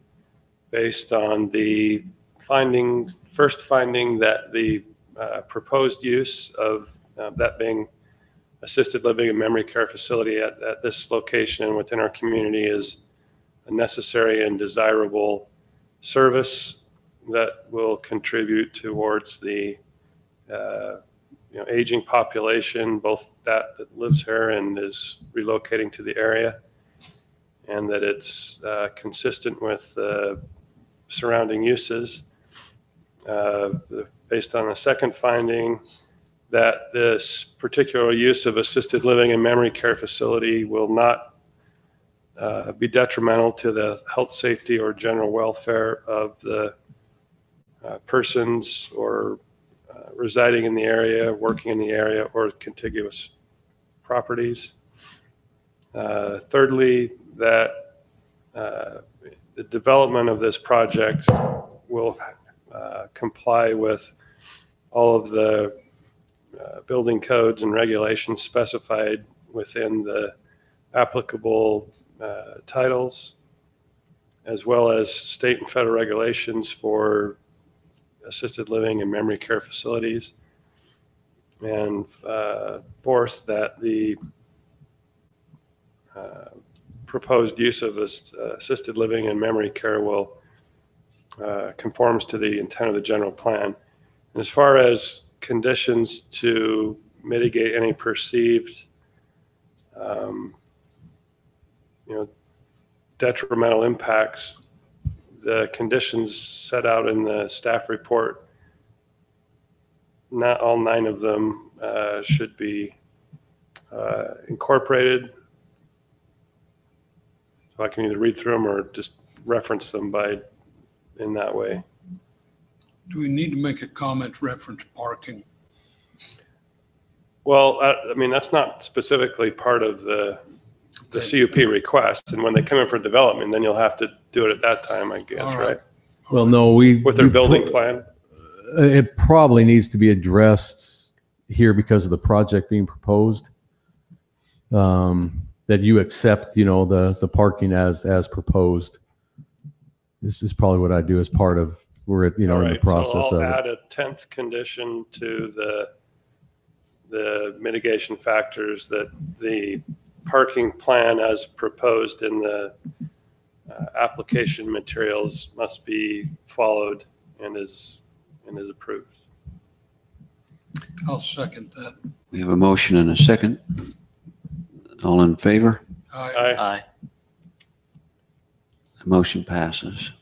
based on the first finding that the proposed use of that being assisted living and memory care facility at this location and within our community is a necessary and desirable service that will contribute towards the aging population, both that lives here and is relocating to the area, and that it's consistent with surrounding uses. Based on the second finding, that this particular use of assisted living and memory care facility will not be detrimental to the health, safety, or general welfare of the persons or residing in the area, working in the area, or contiguous properties. Thirdly, that the development of this project will comply with all of the building codes and regulations specified within the applicable titles, as well as state and federal regulations for assisted living and memory care facilities. And fourth, that the proposed use of assisted living and memory care will conforms to the intent of the general plan. And as far as conditions to mitigate any perceived detrimental impacts, the conditions set out in the staff report, not all 9 of them should be incorporated. So I can either read through them or just reference them in that way. Do we need to make a comment reference parking? Well, I mean, that's not specifically part of the CUP request. And when they come in for development, then you'll have to do it at that time, I guess, All right. right? Well, no, With their building plan? It probably needs to be addressed here because of the project being proposed. That you accept, the parking as proposed. This is probably what I do as part of, we're in the process so of I'll add it. a 10th condition to the mitigation factors, that the parking plan as proposed in the application materials must be followed and is approved. I'll second that. We have a motion and a second. All in favor? Aye. Aye. The motion passes.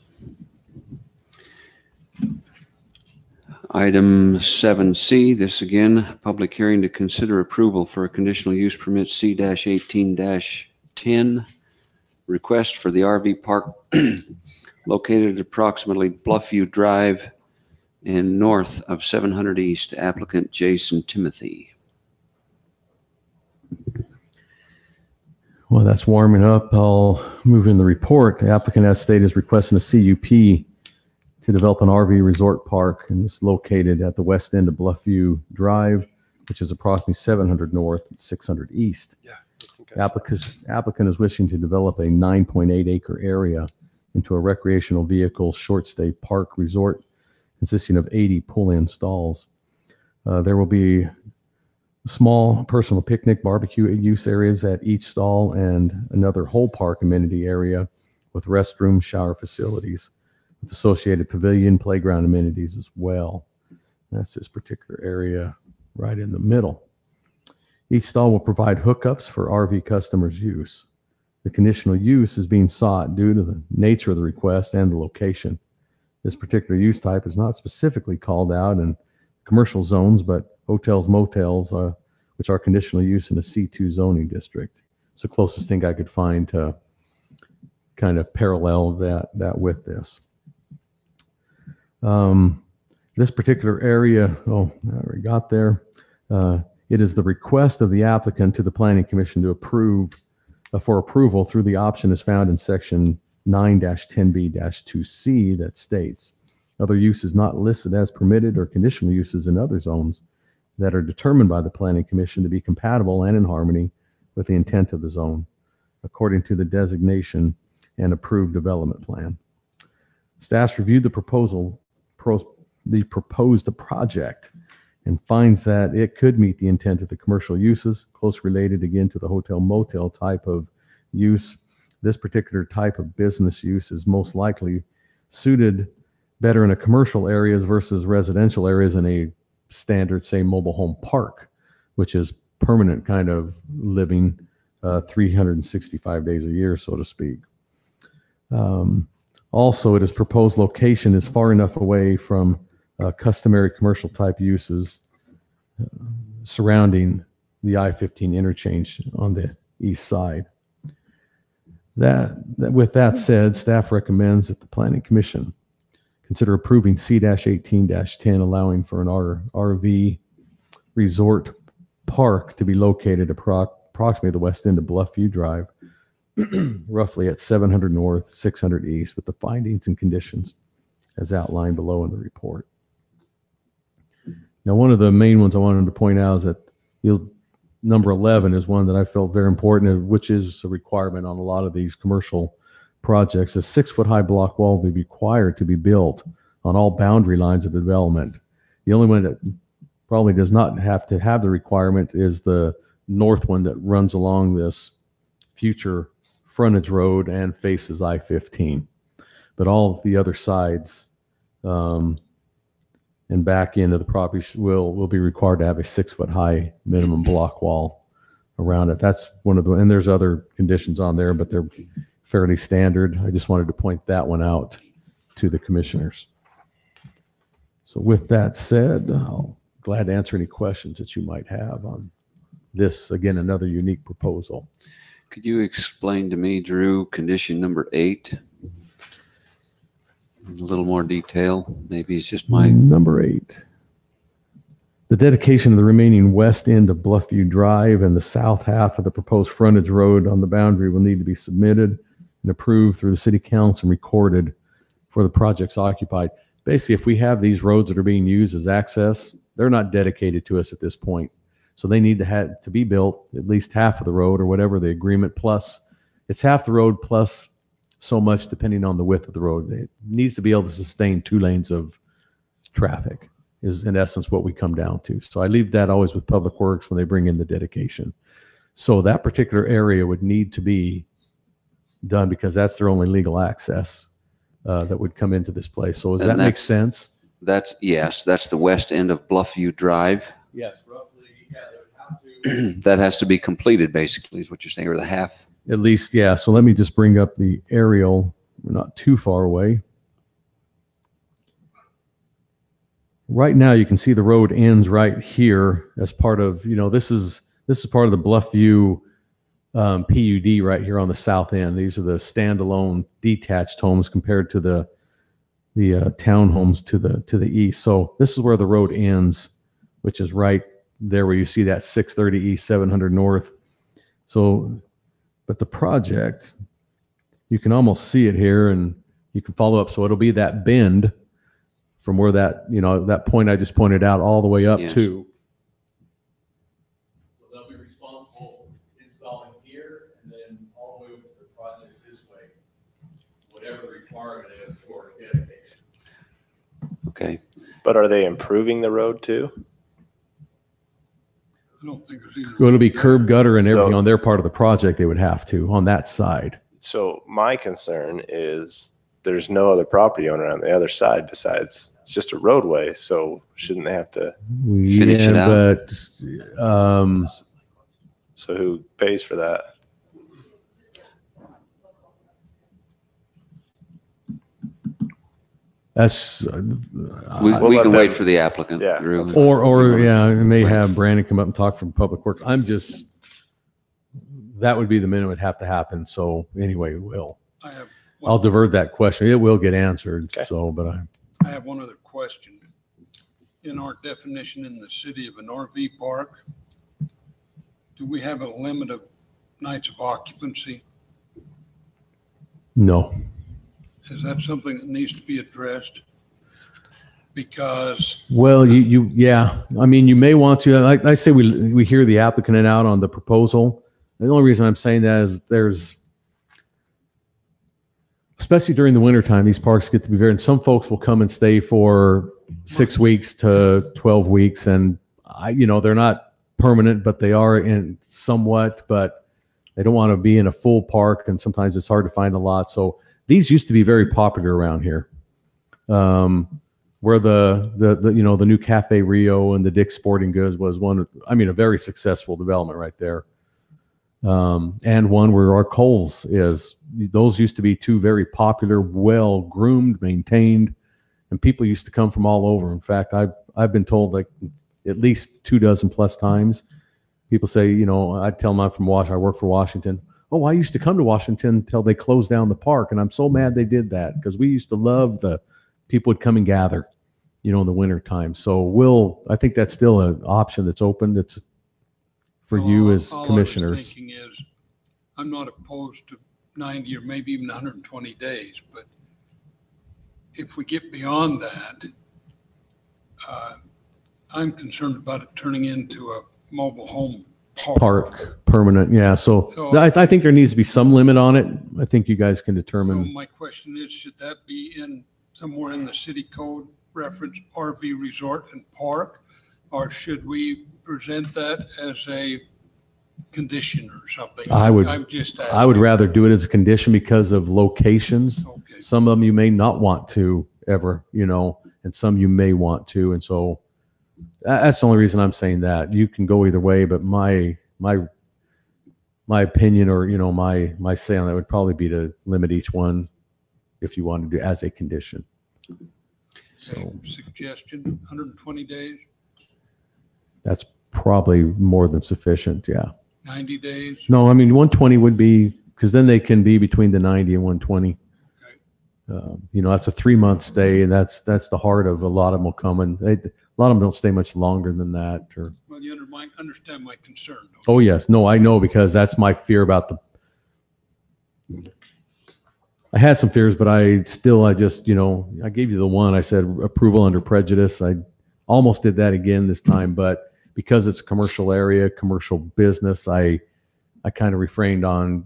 Item 7C, this again, public hearing to consider approval for a conditional use permit C-18-10, request for the RV park located at approximately Bluffview Drive and north of 700 East, applicant Jason Timothy. Well, that's warming up. I'll move in the report. The applicant as stated is requesting a CUP to develop an RV resort park, and it's located at the west end of Bluffview Drive, which is approximately 700 north, 600 east. Yeah. I think Applicant is wishing to develop a 9.8 acre area into a recreational vehicle short stay park resort consisting of 80 pull-in stalls. There will be small personal picnic barbecue use areas at each stall and another whole park amenity area with restroom, shower facilities, with associated pavilion, playground amenities as well. That's this particular area right in the middle. Each stall will provide hookups for RV customers' use. The conditional use is being sought due to the nature of the request and the location. This particular use type is not specifically called out in commercial zones, but hotels, motels, which are conditional use in the C2 zoning district. It's the closest thing I could find to kind of parallel that with this. This particular area, I already got there. It is the request of the applicant to the Planning Commission to approve for approval through the option is found in section 9-10B-2C that states other uses not listed as permitted or conditional uses in other zones that are determined by the Planning Commission to be compatible and in harmony with the intent of the zone, according to the designation and approved development plan. Staff's reviewed the proposed project and finds that it could meet the intent of the commercial uses, close related again to the hotel motel type of use. This particular type of business use is most likely suited better in a commercial areas versus residential areas in a standard, say, mobile home park, which is permanent kind of living 365 days a year, so to speak. Also, it is proposed location is far enough away from customary commercial type uses surrounding the I-15 interchange on the east side. With that said, staff recommends that the Planning Commission consider approving C-18-10, allowing for an RV resort park to be located approximately the west end of Bluffview Drive, roughly at 700 north, 600 east, with the findings and conditions as outlined below in the report. Now, one of the main ones I wanted to point out is that number 11 is one that I felt very important, which is a requirement on a lot of these commercial projects. A 6-foot high block wall will be required to be built on all boundary lines of development. The only one that probably does not have to have the requirement is the north one that runs along this future frontage road and faces I-15. But all of the other sides and back into the property will be required to have a 6-foot high minimum block wall around it. That's one of the, and there's other conditions on there, but they're fairly standard. I just wanted to point that one out to the commissioners. So with that said, I'll glad to answer any questions that you might have on this, again, another unique proposal. Could you explain to me, Drew, condition number 8? In a little more detail. Maybe it's just my... Number 8. The dedication of the remaining west end of Bluffview Drive and the south half of the proposed frontage road on the boundary will need to be submitted and approved through the city council and recorded for the projects occupied. Basically, if we have these roads that are being used as access, they're not dedicated to us at this point. So they need to be built at least half of the road or whatever the agreement, plus it's half the road plus so much depending on the width of the road. It needs to be able to sustain 2 lanes of traffic is in essence what we come down to. So I leave that always with Public Works when they bring in the dedication. So that particular area would need to be done because that's their only legal access that would come into this place. So does that make sense? Yes, that's the west end of Bluffview Drive. Yes, roughly, yeah, they would have to. That has to be completed, basically, is what you're saying, or the half. At least, yeah. So let me just bring up the aerial. We're not too far away. right now you can see the road ends right here as part of, this is part of the Bluffview PUD right here on the south end. These are the standalone detached homes compared to the townhomes to the east. So this is where the road ends, which is right there where you see that 630 East, 700 North. So, but the project, you can almost see it here, and you can follow up. So it'll be that bend from where that, that point I just pointed out all the way up Yes. to. So they'll be responsible installing here and then all the way over to the project this way, whatever the requirement is for dedication. Okay. But are they improving the road too? I don't think there's either. Well, it'll be curb gutter and everything No. on their part of the project. They would have to on that side. So my concern is there's no other property owner on the other side besides, it's just a roadway. So shouldn't they have to, Finish it out. But so who pays for that? that's We We'll let can wait them- for the applicant. Yeah, Drew. that's or yeah, it may Right. have Brandon come up and talk from Public Works. That would be the minimum it'd have to happen. So anyway, it will. I have, I'll divert that question. It will get answered. Okay. So, but I have one other question. In our definition in the city of an RV park, do we have a limit of nights of occupancy? no. Is that something that needs to be addressed? Because Well, yeah. I mean, you may want to. Like I say, we hear the applicant out on the proposal. The only reason I'm saying that is especially during the wintertime, these parks get to be and some folks will come and stay for 6 weeks to 12 weeks. And they're not permanent, but they are in somewhat, but they don't want to be in a full park. And sometimes it's hard to find a lot. So these used to be very popular around here. Where the new Cafe Rio and the Dick's Sporting Goods was a very successful development right there. And one where our Kohl's is. Those used to be two very popular, well groomed, maintained, and people used to come from all over. In fact, I've been told like at least 24 plus times. People say, I tell them I'm from Washington. I work for Washington. Oh, I used to come to Washington until they closed down the park, and I'm so mad they did that because we used to love the people would come and gather, in the winter time. So I think that's still an option that's open. It's for you as all I was commissioners. thinking is, I'm not opposed to 90 or maybe even 120 days, but if we get beyond that, I'm concerned about it turning into a mobile home Park permanent, yeah. So So- I think there needs to be some limit on it. I think you guys can So determine. my question is, should that be somewhere in the city code reference RV resort and park? Or should we present that as a condition or something? I'm just asking. I would rather do it as a condition because of locations. Okay. Some of them you may not want to ever, and some you may want to. And so that's the only reason I'm saying that. You can go either way, but my opinion or, my say on that would probably be to limit each one if you want to do as a condition. So Suggestion, 120 days, that's probably more than sufficient. Yeah. 90 days? No, I mean, 120 would be, because then they can be between the 90 and 120. That's a 3-month stay, and that's the heart of a lot of them will come, and a lot of them don't stay much longer than that. Well, you understand my concern. Oh, yes. No, I know, because that's my fear about I had some fears, but I just, I gave you the one. I said approval under prejudice. I almost did that again this time, but because it's a commercial area, commercial business, I kind of refrained on,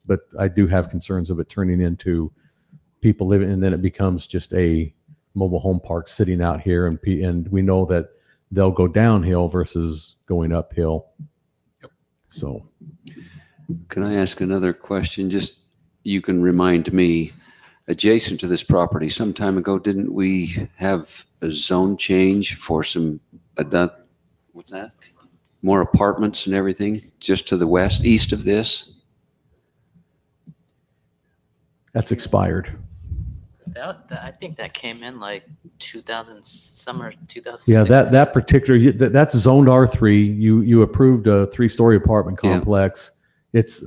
but I do have concerns of it turning into people living, and then it becomes just a mobile home park sitting out here, and we know that they'll go downhill versus going uphill. Yep. So, Can I ask another question? Just, you can remind me, adjacent to this property, some time ago, didn't we have a zone change for some, what's that? More apartments and everything, just to the west, east of this? that's expired. I think that came in like 2000, summer 2006. Yeah, that particular, that's zoned R3. You approved a 3-story apartment Yeah. complex.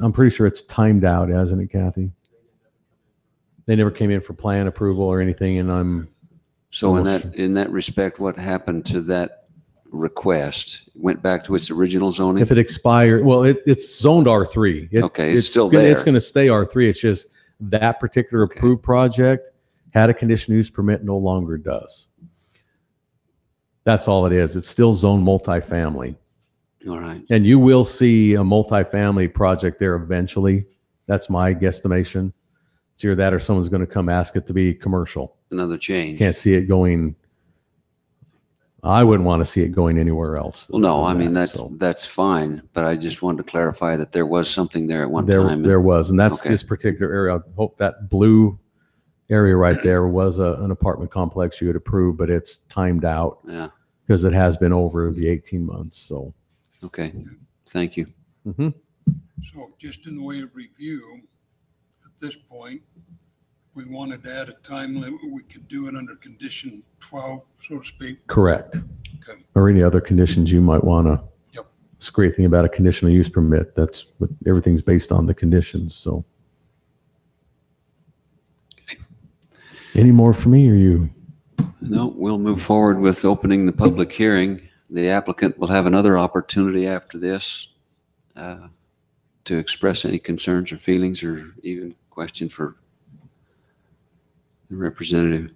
I'm pretty sure it's timed out, hasn't it, Kathy? They never came in for plan approval or anything, and So in that respect, what happened to that request? It went back to its original zoning? if it expired, well, it's zoned R3. Okay, it's still It's there. going to stay R3. It's just that particular Okay. approved project had a conditional use permit, no longer does. That's all it is. It's still zone multifamily. All right. And you will see a multifamily project there eventually. That's my guesstimation. It's either that or someone's going to come ask it to be commercial. Another change. Can't see it going. I wouldn't want to see it going anywhere else. Well, no, I than mean, that, that's fine, but I just wanted to clarify that there was something there at one there, time. there was, and that's Okay. this particular area. I hope that blue area right there was an apartment complex you had approved, but it's timed out Yeah, because it has been over the 18 months. So, okay, thank you. mhm. So just in the way of review, at this point, we wanted to add a time limit. We could do it under condition 12, so to speak. Correct. Okay. Or any other conditions you might want to. Yep. It's a great thing about a conditional use permit. That's what everything's based on, the conditions. So, any more for me or you? No, we'll move forward with opening the public hearing. The applicant will have another opportunity after this to express any concerns or feelings or even question for the representative.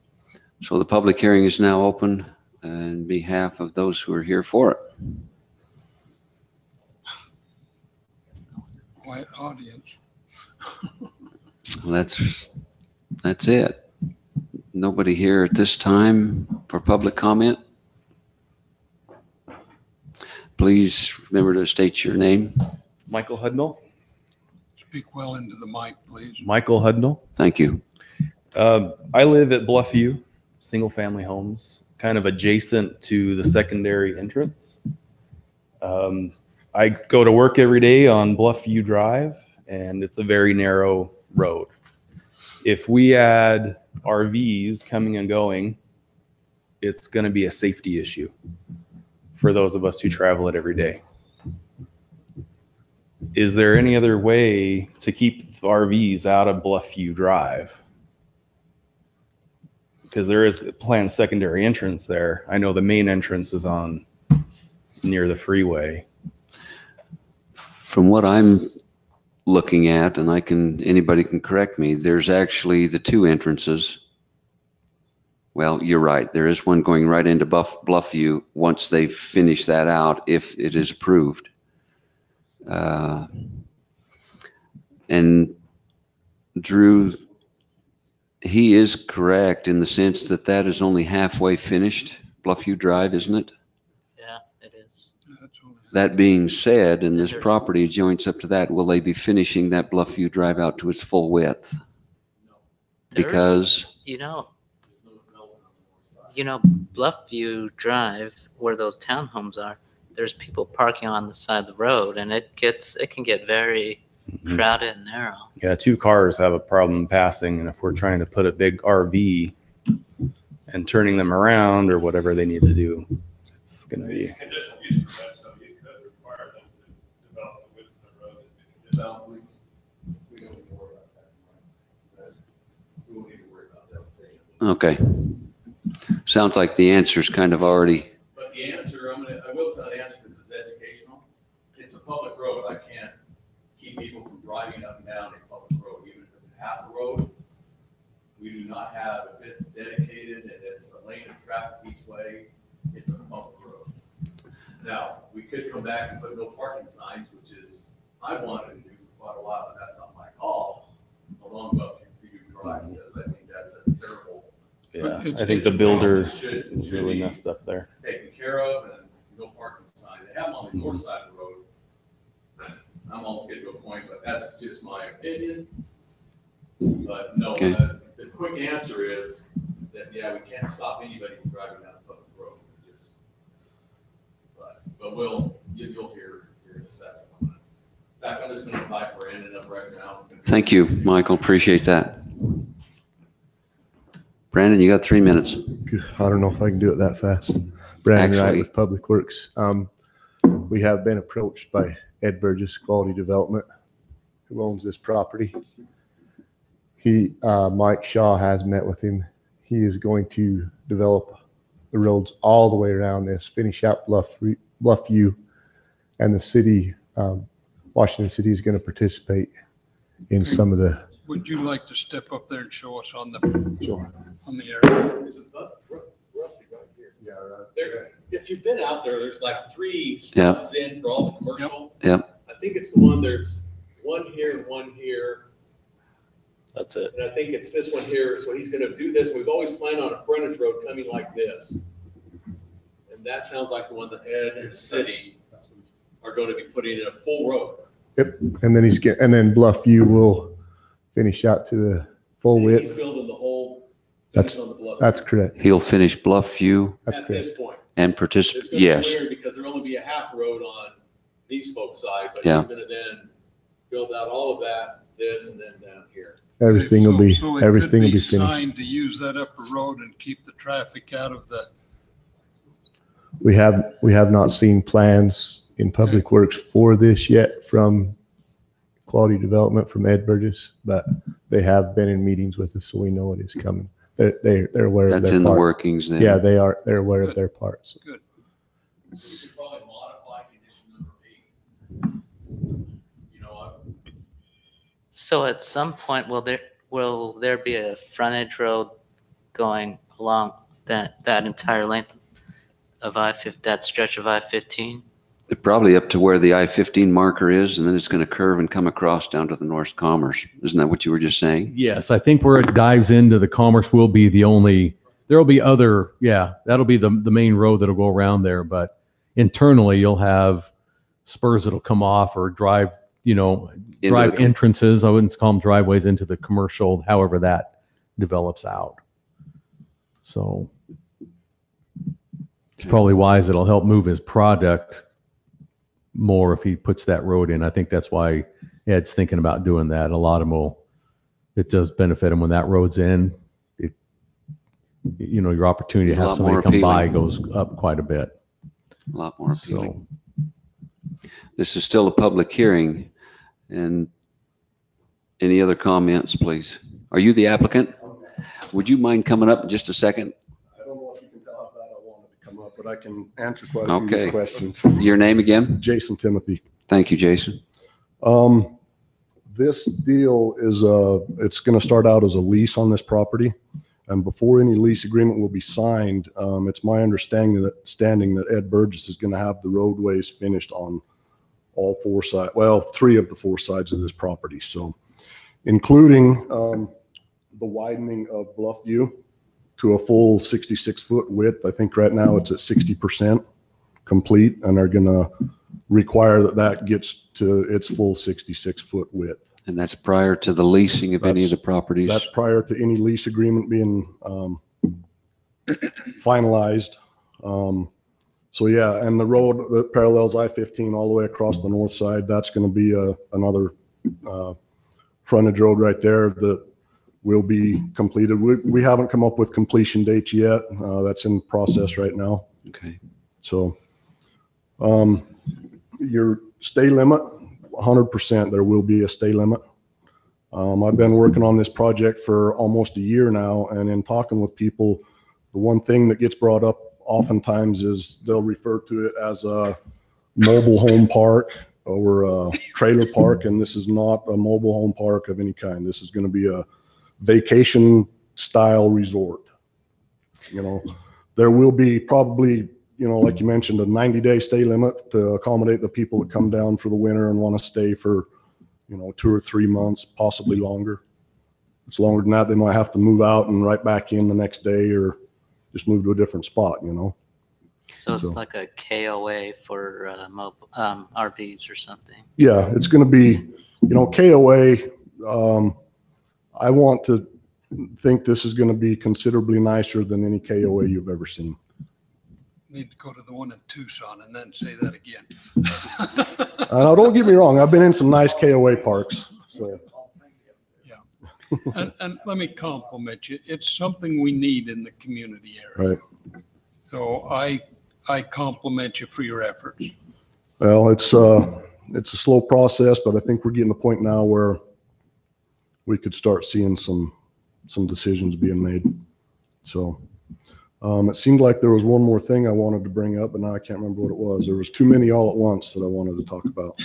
So the public hearing is now open on behalf of those who are here for it. Quiet audience. Well, that's it. Nobody here at this time for public comment. Please remember to state your name. Michael Hudnall. Speak well into the mic, please. Michael Hudnall. Thank you. I live at Bluffview, single family homes, kind of adjacent to the secondary entrance. I go to work every day on Bluffview Drive, and it's a very narrow road. If we add RVs coming and going, it's going to be a safety issue for those of us who travel it every day. Is there any other way to keep RVs out of Bluffview Drive? Because there is a planned secondary entrance there. I know the main entrance is on near the freeway. From what I'm looking at, and anybody can correct me, there's actually the two entrances. Well, you're right. There is one going right into Bluffview once they finish that out, if it is approved. And Drew, he is correct in the sense that that is only halfway finished, Bluffview Drive, isn't it? Yeah, it is. That being said, and this There's- property joins up to that, will they be finishing that Bluffview Drive out to its full width? Because- You know, Bluffview Drive, where those townhomes are, there's people parking on the side of the road, and it can get very crowded and narrow. Yeah, 2 cars have a problem passing, and if we're trying to put a big RV and turning them around or whatever they need to do, it's going to be. Conditional use permit, so you could require them to develop the width of the road as a conditional. We don't need to worry about that. We won't need to worry about that. Okay. Sounds like the answer's kind of already, But the answer, I will tell the answer because it's educational. It's a public road. I can't keep people from driving up and down a public road, even if it's half a road. We do not have, if it's dedicated and it's a lane of traffic each way, it's a public road. Now, we could come back and put no parking signs, which is, I wanted to do for quite a while, but that's not my call, along Bluffview Drive, because I think that's a terrible. Yeah, It's- I think the it's builder It should is really be messed up there. taken care of and no parking sign. They have them on the north side of the road. I'm almost getting to a point, but that's just my opinion. But no, Okay. the quick answer is that, yeah, we can't stop anybody from driving down the public road. But you'll hear in a second. That one is going to type Brandon up right now. It's gonna be- thank you, Michael, appreciate that. Brandon, you got 3 minutes. I don't know if I can do it that fast. Brandon Wright Actually- with Public Works. We have been approached by Ed Burgess Quality Development, who owns this property. Mike Shaw has met with him. He is going to develop the roads all the way around this, finish out Bluffview, and the city, Washington City is going to participate in some of the. Would you like to step up there and show us on the area? Is it roughly right here? Yeah, right. There, if you've been out there, there's like 3 Yep. steps in for all the commercial. Yep. I think it's the one, there's one here and one here. That's it. And I think it's this one here. So he's gonna do this. We've always planned on a frontage road coming like this. And that sounds like the one that Ed and the city are gonna be putting in a full road. Yep. And then and then Bluffview will finish out to the full And width. he's building the whole That's- piece on the bluff. That's correct. He'll finish Bluffview That's At correct. this point. and It's participate. gonna be Yes. weird because there'll only be a half road on these folks' side, but Yeah. he's gonna then build out all of that, this, and then down here. Everything will be, So it could everything will be finished. Signed to use that upper road and keep the traffic out of the, We have not seen plans in Public Works for this yet from Quality Development from Ed Burgess, but they have been in meetings with us, so we know it is coming. They're aware of That's their in the part. workings then. Yeah, they're aware of their parts. We could probably modify condition number 8. You know, So at some point, will there be a frontage road going along that entire length of I-50, that stretch of I-15? Probably up to where the I-15 marker is, and then it's going to curve and come across down to the North Commerce. Isn't that what you were just saying? Yes, I think where it dives into the Commerce will be the only, there'll be other, yeah, that'll be the main road that'll go around there. But internally, you'll have spurs that'll come off or drive, drive the- entrances. I wouldn't call them driveways into the commercial, however that develops out. So it's probably wise. It'll help move his product more if he puts that road in. I think that's why Ed's thinking about doing that. A lot of them it does benefit him when that road's in. Your opportunity to A have lot somebody more come by appealing. goes up quite a bit. A lot more appealing. So, This is still a public hearing. And any other comments, please? Are you the applicant? Would you mind coming up in just a second? I don't know if you can tell how bad I wanted to come up, but I can answer quite a few of these Okay. questions. Your name again? Jason Timothy. Thank you, Jason. This deal is, it's going to start out as a lease on this property. And before any lease agreement will be signed, it's my understanding that Ed Burgess is going to have the roadways finished on all 4 sides, well, 3 of the 4 sides of this property. So including the widening of Bluffview to a full 66-foot width. I think right now it's at 60% complete, and they're going to require that gets to its full 66-foot width. And that's prior to the leasing of any of the properties? That's prior to any lease agreement being finalized. So yeah, and the road that parallels I-15 all the way across the north side, that's going to be another frontage road right there that will be completed. We haven't come up with completion dates yet. That's in process right now. Okay. So your stay limit, 100%, there will be a stay limit. I've been working on this project for almost a year now, and in talking with people, the one thing that gets brought up oftentimes is they'll refer to it as a mobile home park or a trailer park, and this is not a mobile home park of any kind. This is going to be a vacation style resort. There will be probably, like you mentioned, a 90-day stay limit to accommodate the people that come down for the winter and want to stay for 2 or 3 months, possibly longer. If it's longer than that, they might have to move out and right back in the next day or just move to a different spot, So it's So- like a KOA for RVs or something. Yeah, it's going to be, KOA, I want to think this is going to be considerably nicer than any KOA you've ever seen. need to go to the one in Tucson and then say that again. Now, don't get me wrong, I've been in some nice KOA parks. So, And let me compliment you. It's something we need in the community area. Right. So I compliment you for your efforts. Well, it's a slow process, but I think we're getting to the point now where we could start seeing some decisions being made. So it seemed like there was one more thing I wanted to bring up, but now I can't remember what it was. There was too many all at once that I wanted to talk about.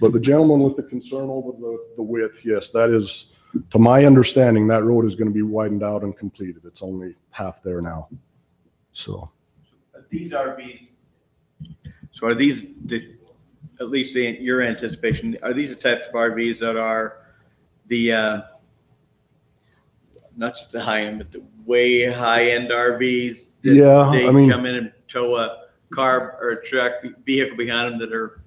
But the gentleman with the concern over the width, yes, that is, to my understanding, that road is going to be widened out and completed. It's only half there now. So. These RVs, so are these, at least in your anticipation, are these the types of RVs that are the, not just the high end, but the way high end RVs? That Yeah, they I mean, come in and tow a car or a truck vehicle behind them that are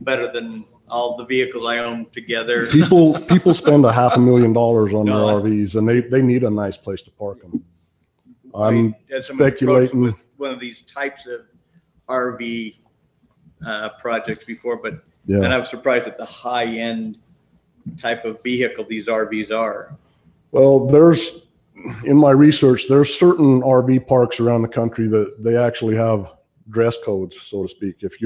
better than all the vehicles I own together. people spend $500,000 on No, their RVs, and they need a nice place to park them. I'm Had someone approach speculating. with one of these types of RV projects before, but and Yeah. I was surprised at the high end type of vehicle these RVs are. Well, in my research, there's certain RV parks around the country that they actually have dress codes, so to speak. If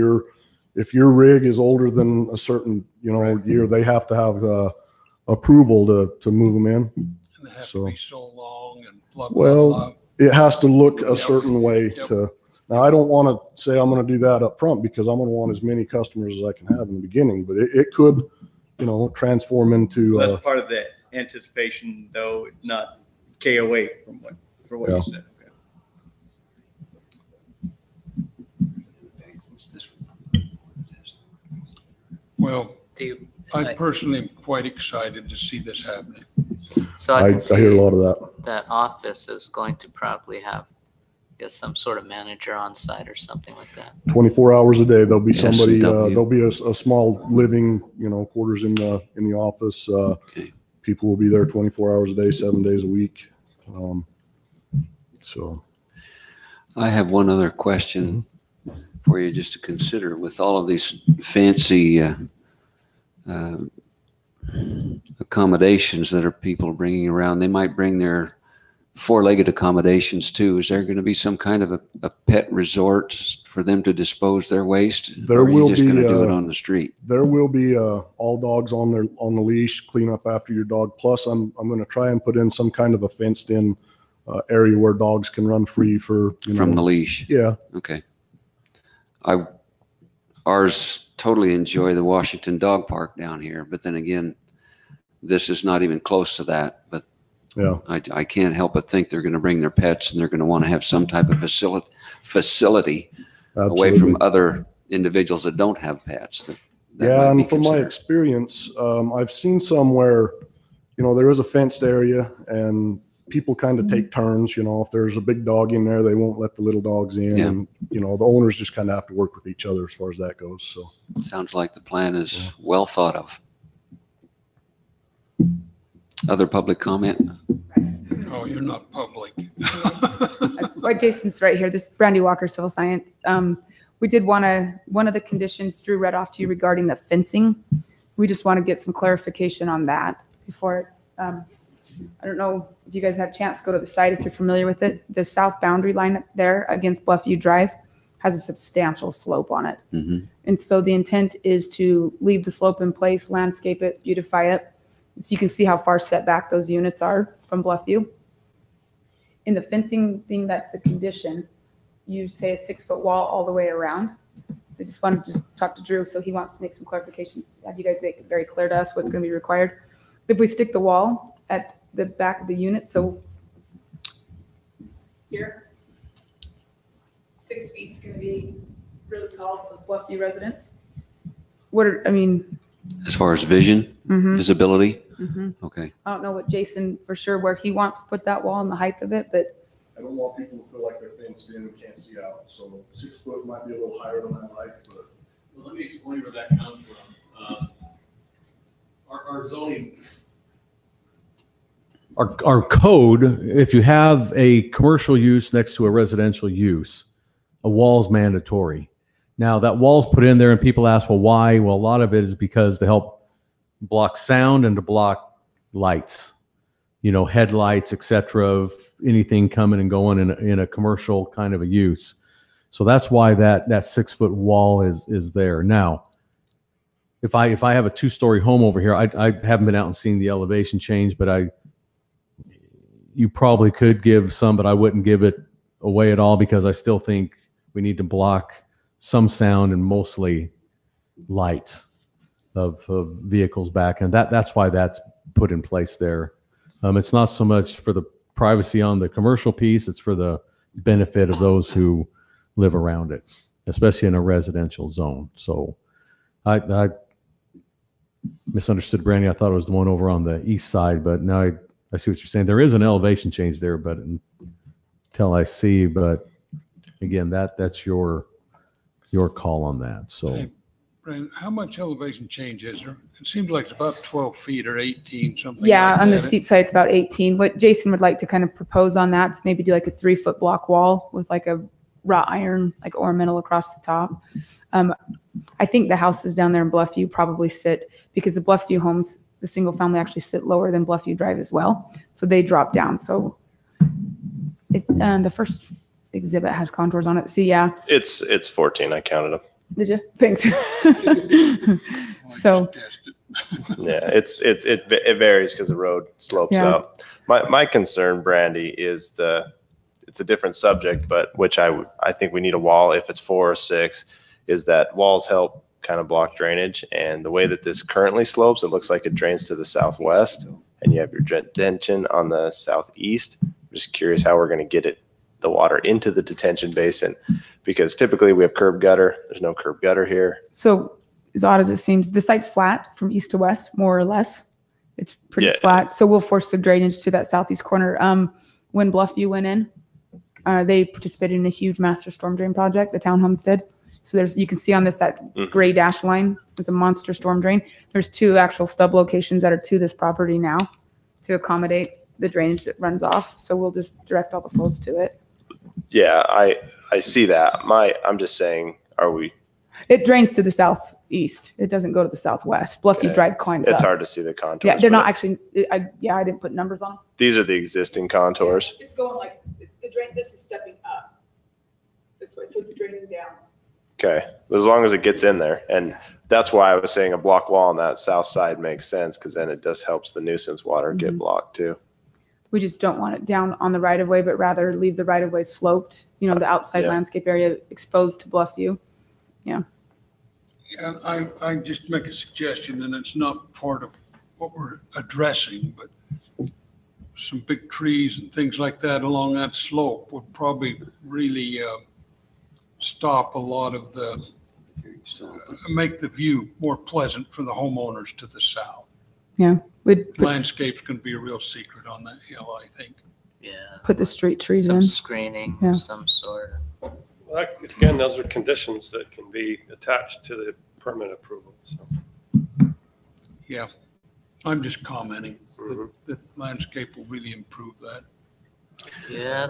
your rig is older than a certain, year, they have to have approval to move them in. And they have to be so long and blah, blah, Well, blah. it has to look a Yep. certain way Yep. now I don't want to say I'm going to do that up front because I'm going to want as many customers as I can have in the beginning, but it could, transform into, Well, that's part of the anticipation, though, not KOA from what Yeah. you said. Okay. Well, Do you, I personally am quite excited to see this happening. so I I can see hear a lot of that. that office is going to probably have, I guess, some sort of manager on site or something like that. 24 hours a day, there'll be somebody, S&W. there'll be a small living, quarters in the office. Okay. People will be there 24 hours a day, 7 days a week. So, I have one other question for you just to consider. With all of these fancy accommodations that are people bringing around, they might bring their four-legged accommodations too. Is there going to be some kind of a pet resort for them to dispose their waste? There or are you will just be, going to do it on the street? there will be all dogs on the leash, clean up after your dog. Plus, I'm going to try and put in some kind of a fenced-in area where dogs can run free for From the leash? Yeah, Okay. Ours totally enjoy the Washington Dog Park down here, but then again, this is not even close to that. But yeah. I can't help but think they're going to bring their pets and they're going to want to have some type of facility away Absolutely. from other individuals that don't have pets. That Yeah, might be and from my considered. experience, I've seen some where, there is a fenced area and people kind of take turns. If there's a big dog in there, they won't let the little dogs in. Yeah. And, the owners just kind of have to work with each other as far as that goes. So, Sounds like the plan is well thought of. Other public comment? Oh, you're not public. Right, Jason's right here. This is Brandy Walker, Civil Science. We did one of the conditions Drew read off to you regarding the fencing. We just want to get some clarification on that before. I don't know if you guys had a chance to go to the site if you're familiar with it. The south boundary line up there against Bluffview Drive has a substantial slope on it. Mhm. And so the intent is to leave the slope in place, landscape it, beautify it. So you can see how far set back those units are from Bluffview. In the fencing thing, that's the condition. You say a 6-foot wall all the way around. I just wanted to just talk to Drew, so he wants to make some clarifications. Have you guys make it very clear to us what's going to be required? If we stick the wall at the back of the unit, so here, 6 feet is going to be really tall for those Bluffview residents. As far as vision, Mhm. visibility? Mhm. Okay. I don't know what Jason for sure where he wants to put that wall and the height of it, but I don't want people to feel like they're fenced in and can't see out. So 6 foot might be a little higher than I like, but. Well, let me explain where that comes from. Our zoning, Our code, if you have a commercial use next to a residential use, a wall's mandatory. Now, that wall's put in there and people ask, well, why? Well, a lot of it is because to help block sound and to block lights. headlights, et cetera, of anything coming and going in a commercial kind of a use. So that's why that 6-foot wall is there. Now, if I have a 2-story home over here, I haven't been out and seen the elevation change, but you probably could give some, but I wouldn't give it away at all, because I still think we need to block some sound and mostly lights of vehicles back. And that's why that's put in place there. It's not so much for the privacy on the commercial piece, it's for the benefit of those who live around it, especially in a residential zone. So I misunderstood Brandy. I thought it was the one over on the east side, but now I see what you're saying. There is an elevation change there, but until I see, but again, that's your call on that. So. Hey, Brandon, how much elevation change is there? It seems like it's about 12 feet or 18, something Yeah, like on the that. steep side, it's about 18. What Jason would like to kind of propose on that is maybe do like a 3-foot block wall with like a wrought iron, like ornamental across the top. I think the houses down there in Bluffview probably sit, because the Bluffview homes, the single family actually sit lower than Bluffview Drive as well. So they drop down. So the first exhibit has contours on it. See, yeah. It's 14. I counted them. Did you? Thanks. So Yeah, it varies because the road slopes Yeah. up. My concern, Brandy, is it's a different subject, but which I think we need a wall if it's 4 or 6, is that walls help kind of block drainage. And the way that this currently slopes, it looks like it drains to the southwest, and you have your detention on the southeast. I'm just curious how we're going to get the water into the detention basin, because typically we have curb gutter. There's no curb gutter here. So as odd as it seems, the site's flat from east to west, more or less. It's pretty Yeah. flat. So we'll force the drainage to that southeast corner. When Bluffview went in, they participated in a huge master storm drain project, the townhomes did. So you can see on this, that gray dash line is a monster storm drain. There's 2 actual stub locations that are to this property now to accommodate the drainage that runs off. So we'll just direct all the flows to it. Yeah, I see that. I'm just saying, It drains to the southeast. It doesn't go to the southwest. Bluffview Okay. Drive climbs it's up. hard to see the contours. Yeah, they're but not actually, I didn't put numbers on them. These are the existing contours. It's going like, the drain, this is stepping up this way, so it's draining down. Okay, as long as it gets in there. And that's why I was saying a block wall on that south side makes sense, because then it just helps the nuisance water get blocked too. We just don't want it down on the right of way, but rather leave the right of way sloped, the outside Yeah. landscape area exposed to Bluffview. Yeah. Yeah, I just make a suggestion, and it's not part of what we're addressing, but some big trees and things like that along that slope would probably really stop a lot of make the view more pleasant for the homeowners to the south. Yeah. We'd Landscape's going to be a real secret on that hill, I think. Yeah. put the street trees Some in. screening Yeah. of some sort. Well, again, those are conditions that can be attached to the permit approval. So. Yeah, I'm just commenting that the landscape will really improve that. Yeah,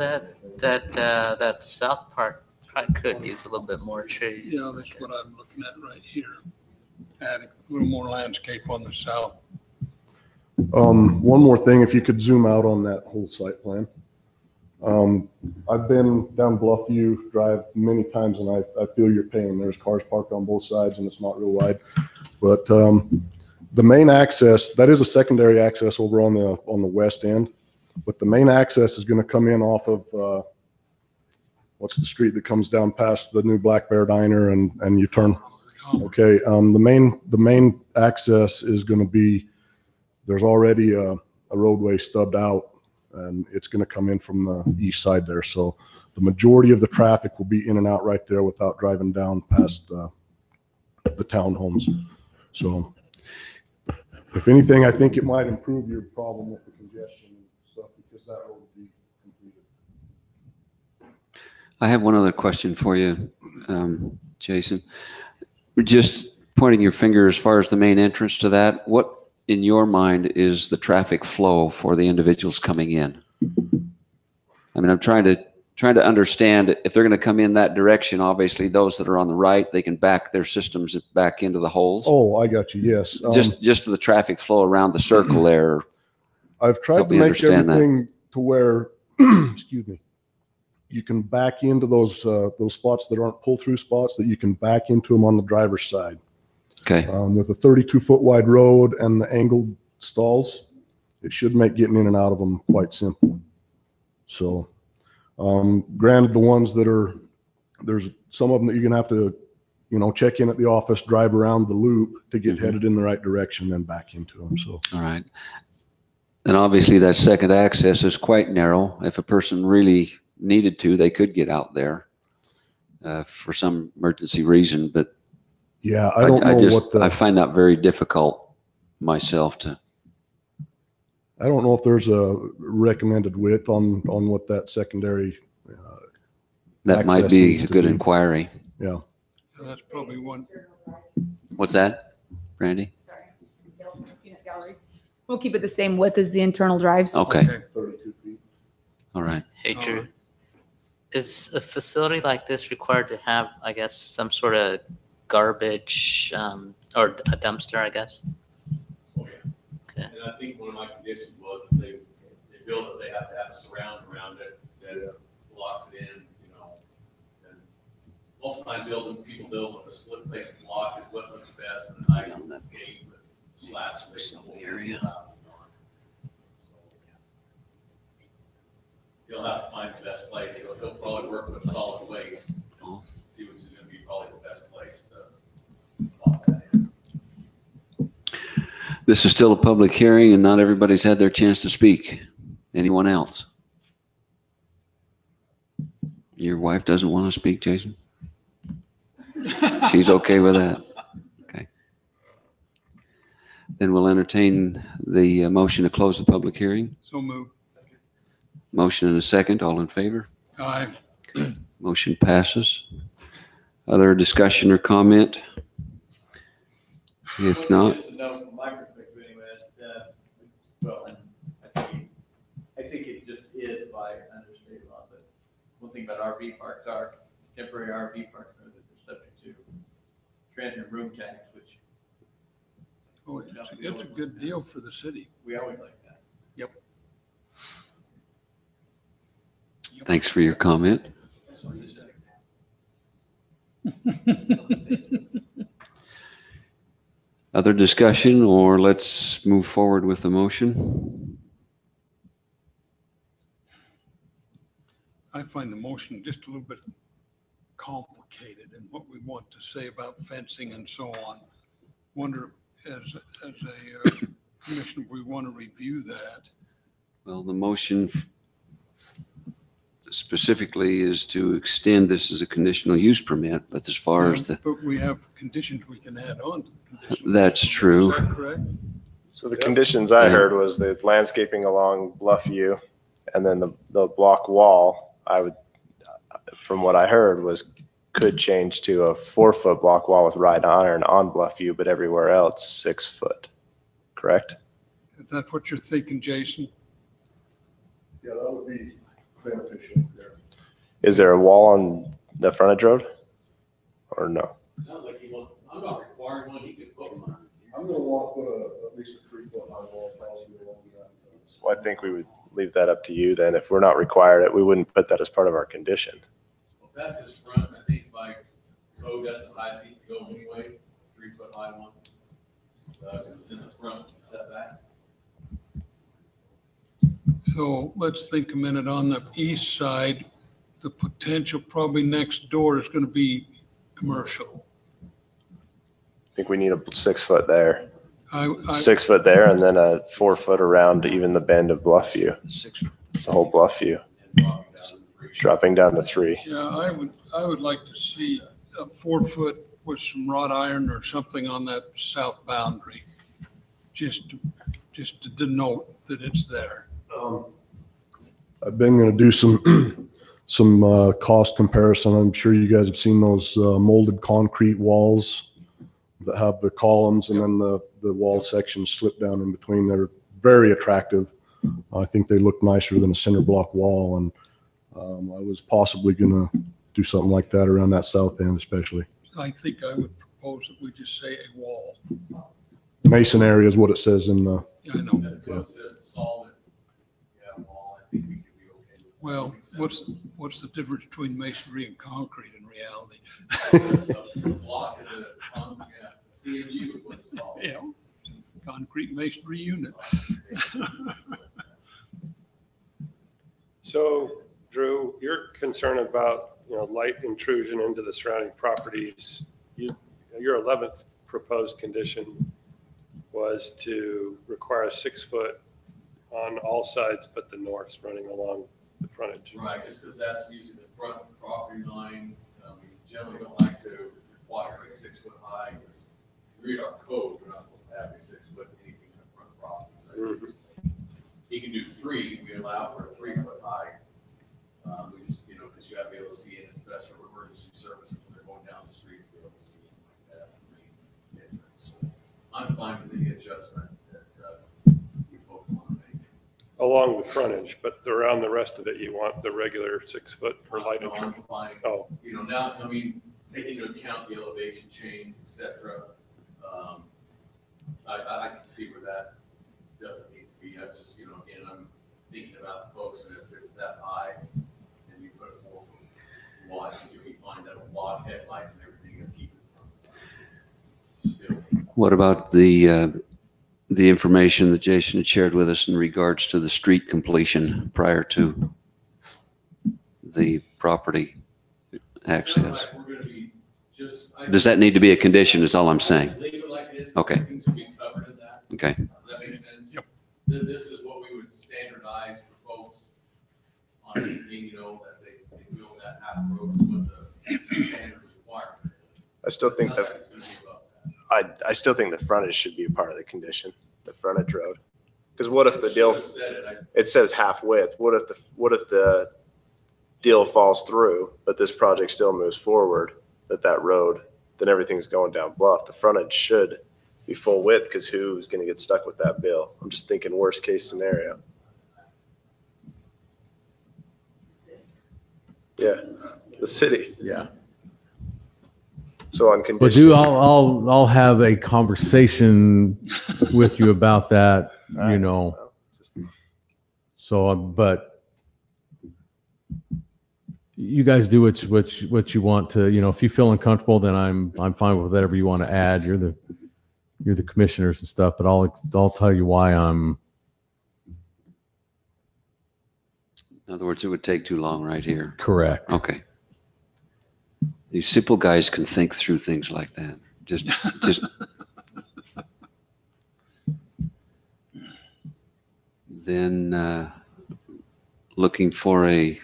that south part probably could use a little bit more trees. Yeah, that's what I'm looking at right here. Add a little more landscape on the south. One more thing, if you could zoom out on that whole site plan. I've been down Bluffview Drive many times, and I feel your pain. There's cars parked on both sides and it's not real wide. But the main access, that is a secondary access over on the west end. But the main access is going to come in off of, what's the street that comes down past the new Black Bear Diner and you turn? Okay, the main access is going to be, there's already a roadway stubbed out, and it's going to come in from the east side there. So the majority of the traffic will be in and out right there without driving down past the townhomes. So if anything, I think it might improve your problem with the congestion and stuff, because that road will be completed. I have one other question for you, Jason. Just pointing your finger as far as the main entrance to that, what in your mind is the traffic flow for the individuals coming in? I mean, I'm trying to understand if they're going to come in that direction. Obviously, those that are on the right, they can back their systems back into the holes. Oh, I got you. Yes. Just to the traffic flow around the circle there. I've tried Help to me make understand that. everything to where, excuse me, you can back into those spots that aren't pull-through spots, that you can back into them on the driver's side. Okay. With a 32-foot wide road and the angled stalls, it should make getting in and out of them quite simple. So, granted, the ones that are, there's some of them that you're gonna have to, check in at the office, drive around the loop to get headed in the right direction, then back into them. So, All right. And obviously that second access is quite narrow. If a person really needed to, they could get out there for some emergency reason, but yeah, I don't know I find that very difficult myself to. I don't know if there's a recommended width on what that secondary. That might access be needs a to good be. inquiry. Yeah. That's probably one. What's that, Brandy? Sorry. Peanut gallery. We'll keep it the same width as the internal drives. Okay. 32 feet. All right. Hey, Drew, is a facility like this required to have, I guess, some sort of garbage or a dumpster, I guess? Oh, yeah. And I think one of my conditions was if they build it, they have to have a surround around it that blocks it in, And most of the time people build with a split face block is what looks best, and a nice gate with slats. Area. You'll have to find the best place. He'll probably work with solid waste. See what's going to be probably the best place to plop that in. This is still a public hearing and not everybody's had their chance to speak. Anyone else? Your wife doesn't want to speak, Jason? She's okay with that? Okay. Then we'll entertain the motion to close the public hearing. So moved. Motion and a second. All in favor? Aye. Motion passes. Other discussion or comment? If not, No, from my perspective anyway, well, and I think it just is by under state law, but one thing about RV parks are, temporary RV parks are that they're subject to transient room tax, which Oh, it's a good deal for the city. we always like that. Yep. thanks for your comment. Other discussion, or let's move forward with the motion? I find the motion just a little bit complicated in what we want to say about fencing and so on. Wonder, as a commission, if we want to review that. Well, the motion specifically is to extend this as a conditional use permit, but as far as the, But we have conditions we can add on to the conditions. that's true. Is that correct? So the conditions I heard was the landscaping along Bluffview, and then the block wall, from what I heard, could change to a 4-foot block wall with wrought iron on Bluffview, but everywhere else 6 foot. Correct? Is that what you're thinking, Jason? Yeah, that would be beneficial there. Is there a wall on the frontage road, or no? Sounds like he wants, I'm not requiring one, he could put one on. I'm gonna want to put at least a 3-foot high wall possibly along that. Well, I think we would leave that up to you then. If we're not required it, we wouldn't put that as part of our condition. Well, if that's his front, I think by code, that's as high as he can go anyway, 3-foot high one. Because it's in the front setback. So let's think a minute on the east side. The potential probably next door is going to be commercial. I think we need a 6 foot there, I 6 foot there, and then a 4 foot around even the bend of Bluffview. The whole Bluffview, dropping down to 3. Yeah, I would like to see a 4 foot with some wrought iron or something on that south boundary. Just to denote that it's there. I've been going to do some cost comparison. I'm sure you guys have seen those molded concrete walls that have the columns and then the wall sections slip down in between. They're very attractive. I think they look nicer than a cinder block wall, and I was possibly going to do something like that around that south end especially. I think I would propose that we just say a wall. Mason area is what it says in the, Yeah, I know. That says solid Well, what's the difference between masonry and concrete in reality? The block is a CMU, what it's called. Yeah, concrete masonry unit. So Drew, you're concerned about, light intrusion into the surrounding properties. Your 11th proposed condition was to require 6 foot on all sides but the north running along the frontage. Right, just because that's usually the front property line. We generally don't like to require a 6 foot high, because if you read our code, we're not supposed to have a 6 foot anything in the front property side. He can do 3, we allow for a 3 foot high. We just, because you have to be able to see it, it's best for emergency services when they're going down the street, to be able to see it like that. So I'm fine with any adjustment that you folks want to make. Along the frontage, but around the rest of it, you want the regular 6 foot for light No, I'm intrusion. fine. Oh, Now, taking into account the elevation change, et cetera, I can see where that doesn't need to be. I just, again, I'm thinking about the folks, and if it's that high, and you put a 4 foot wide, you find that a lot of headlights and everything is keeping it from still. What about the information that Jason had shared with us in regards to the street completion prior to the property access? Sounds like we're gonna be just. Does that need to be a condition is all I'm saying? Just leave it like it is. Okay. Things will be covered in that. Okay. Does that make sense? Yep. This is what we would standardize for folks on anything, that they build that half road is what the standard requirement is. I still think Sounds like that, it's gonna be above that. I still think the frontage should be a part of the condition, the frontage road. Because what if the deal, Should've said it. it says half width, what if the deal falls through, but this project still moves forward, that road, then everything's going down bluff, the frontage should be full width, because who's gonna get stuck with that bill? I'm just thinking worst case scenario. Yeah, the city. Yeah. So on But condition. I'll have a conversation with you about that, So, but you guys do what you want to, if you feel uncomfortable, then I'm fine with whatever you want to add. You're the commissioners and stuff, but I'll tell you why I'm. In other words, it would take too long right here. Correct. Okay. These simple guys can think through things like that. Just then looking for a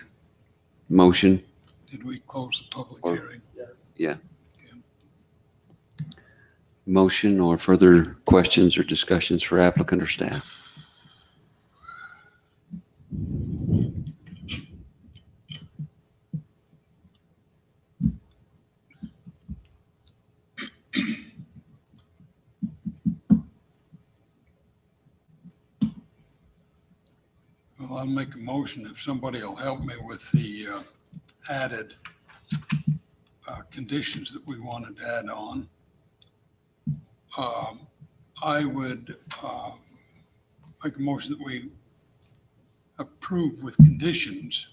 motion. Did we close the public Or- hearing? Yeah. Motion or further questions or discussions for applicant or staff? Well, I'll make a motion if somebody will help me with the added conditions that we wanted to add on. I would make a motion that we approve with conditions.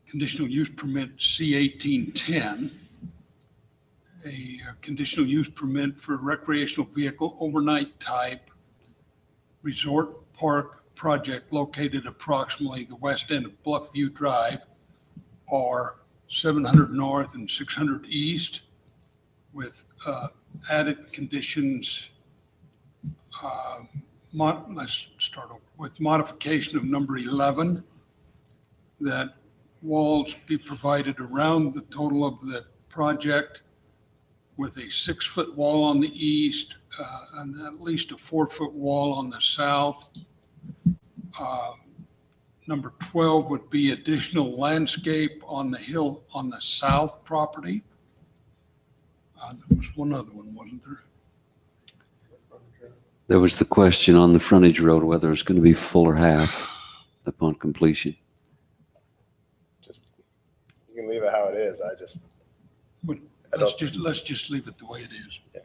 Conditional use permit C1810, a conditional use permit for recreational vehicle overnight type resort park project located approximately the west end of Bluffview Drive, or 700 north and 600 east, with added conditions. Let's start with modification of number 11, that walls be provided around the total of the project with a 6-foot wall on the east and at least a 4-foot wall on the south. Number 12 would be additional landscape on the hill on the south property. There was one other one, wasn't there? There was the question on the frontage road, whether it's going to be full or half upon completion. You can leave it how it is. Let's just leave it the way it is. Yeah.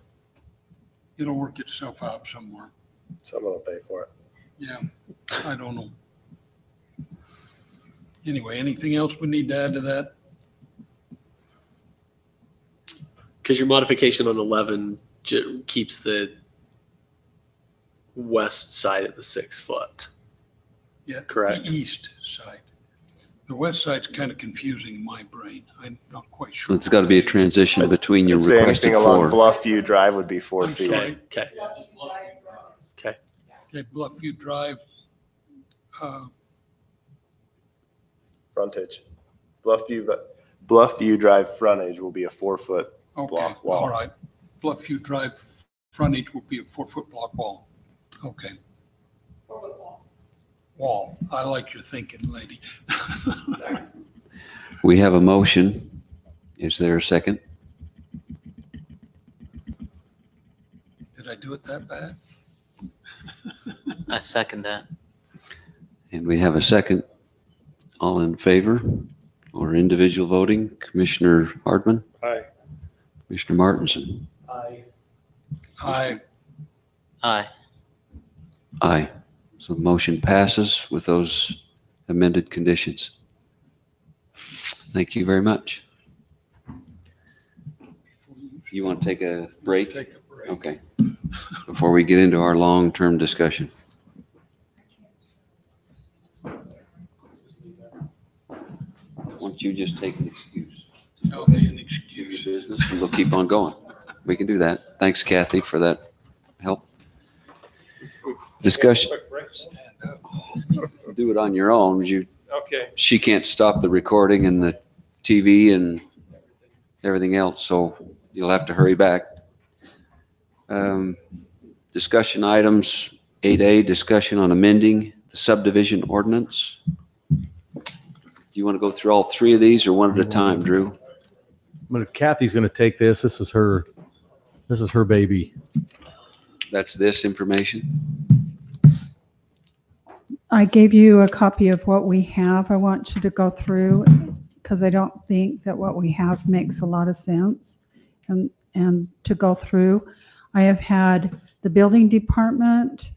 It'll work itself out somewhere. Someone will pay for it. Yeah. I don't know. Anyway, anything else we need to add to that? Because your modification on 11 keeps the west side at the 6 foot. Yeah. Correct. The east side. The west side's kind of confusing in my brain. I'm not quite sure. It's got to be a transition between your I'd say requested anything along floor. Bluffview Drive would be 4 I'm feet. sorry. Okay. Okay. Okay, Bluffview Drive, Frontage. Bluffview Drive frontage will be a 4-foot okay, block wall. all right. Bluffview Drive frontage will be a 4-foot block wall. Okay. Wall. I like your thinking, lady. We have a motion. Is there a second? Did I do it that bad? I second that. And we have a second. All in favor or individual voting? Commissioner Hardman, Aye. Commissioner Martinson. I, Aye. Aye. So the motion passes with those amended conditions. Thank you very much. You want to take a break? take a break. Okay. Before we get into our long-term discussion. Why don't you just take an excuse? That'll be an Do excuse. your business and we'll keep on going. We can do that. Thanks, Kathy, for that help. Discussion. Quick break, stand up. Do it on your own. Okay. She can't stop the recording and the TV and everything else, so you'll have to hurry back. Discussion items, 8A, discussion on amending the subdivision ordinance. Do you want to go through all three of these or one at a time, Drew? Kathy's going to take this. This is her baby. That's this information? I gave you a copy of what we have. I want you to go through because I don't think that what we have makes a lot of sense. And to go through, I have had the building department,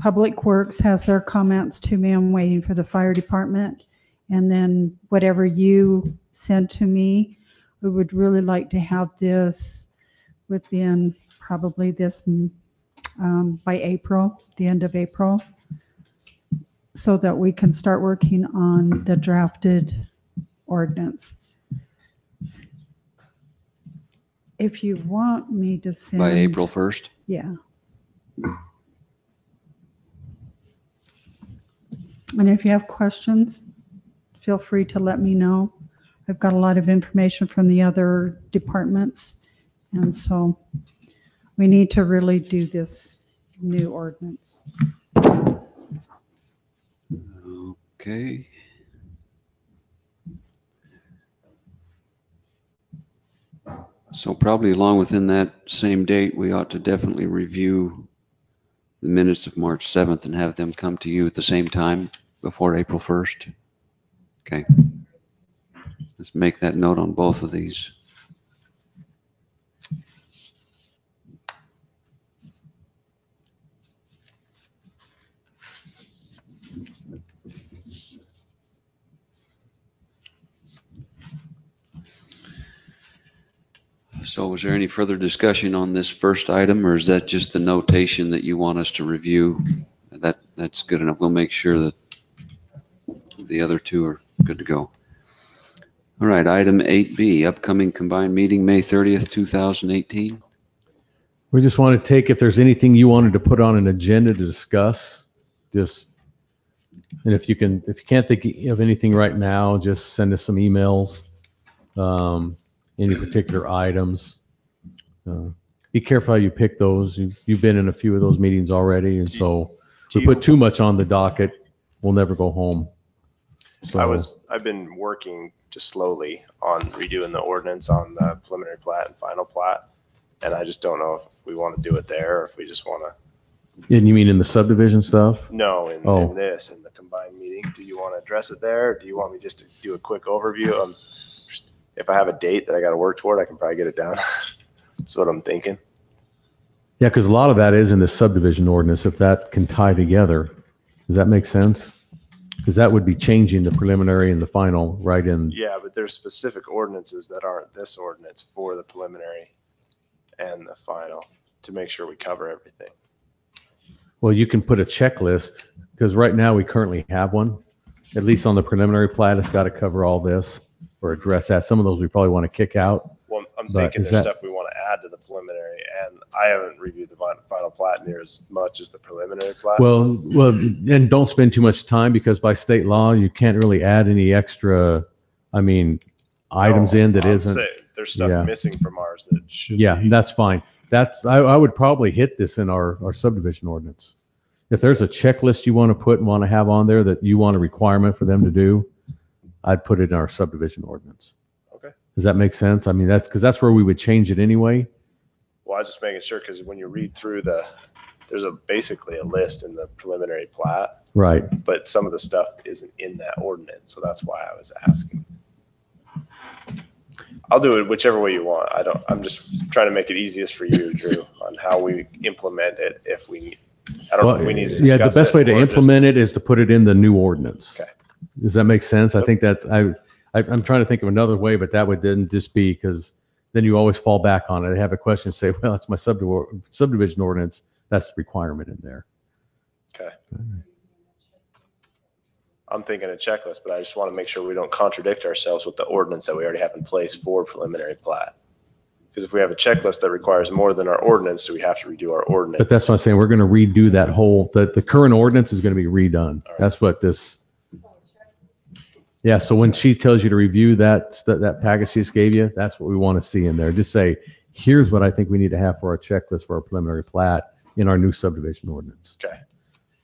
Public Works has their comments to me. I'm waiting for the fire department. And then whatever you send to me, we would really like to have this within probably this by April, the end of April, so that we can start working on the drafted ordinance. If you want me to send. By April 1st? Yeah. And if you have questions, feel free to let me know. I've got a lot of information from the other departments. And so we need to really do this new ordinance. Okay. So probably along within that same date, we ought to definitely review the minutes of March 7th and have them come to you at the same time before April 1st. Okay. Let's make that note on both of these. So is there any further discussion on this first item, or is that just the notation that you want us to review? That's good enough. We'll make sure that the other two are good to go. All right, item 8B, upcoming combined meeting, May 30th, 2018. We just want to take, if there's anything you wanted to put on an agenda to discuss, and if you can't think of anything right now, just send us some emails. Any particular items. Be careful how you pick those. You've been in a few of those meetings already, and so if we put too much on the docket, we'll never go home. So, I've been working just slowly on redoing the ordinance on the preliminary plat and final plat, and I just don't know if we want to do it there or if we just want to. And you mean in the subdivision stuff? No, in this, in the combined meeting. Do you want to address it there? Or do you want me just to do a quick overview? If I have a date that I got to work toward, I can probably get it down. That's what I'm thinking. Yeah, because a lot of that is in the subdivision ordinance, if that can tie together. Does that make sense? Because that would be changing the preliminary and the final right in. Yeah, but there's specific ordinances that aren't this ordinance for the preliminary and the final to make sure we cover everything. Well, you can put a checklist, because right now we currently have one. At least on the preliminary plat, it's got to cover all this or address that. Some of those we probably want to kick out. Well, I'm But thinking is there's that- stuff we want to add to the preliminary, and I haven't reviewed the final plat near as much as the preliminary plat. Well, and don't spend too much time, because by state law, you can't really add any extra, items in that I'm isn't. saying there's stuff yeah. missing from ours that should. Yeah, that's fine. I would probably hit this in our subdivision ordinance. If there's a checklist you want to put and want to have on there that you want a requirement for them to do, I'd put it in our subdivision ordinance. Okay. Does that make sense? I mean, that's where we would change it anyway. Well, I was just making sure, because when you read through there's basically a list in the preliminary plat, Right. but some of the stuff isn't in that ordinance, so that's why I was asking. I'll do it whichever way you want. I'm just trying to make it easiest for you, Drew, on how we implement it if we need. I don't know if we need to discuss Yeah, the best it way to or just- implement it is to put it in the new ordinance. Okay. Does that make sense? I think that's, I'm trying to think of another way, but that would then just be, because then you always fall back on it. Have a question, say, well, that's my subdivision ordinance. That's the requirement in there. Okay. I'm thinking a checklist, but I just want to make sure we don't contradict ourselves with the ordinance that we already have in place for preliminary plat. Because if we have a checklist that requires more than our ordinance, do we have to redo our ordinance? But that's what I'm saying. We're going to redo that whole, the current ordinance is going to be redone. That's what this. Yeah. So when she tells you to review that package she just gave you, that's what we want to see in there. Just say, here's what I think we need to have for our checklist for our preliminary plat in our new subdivision ordinance. Okay.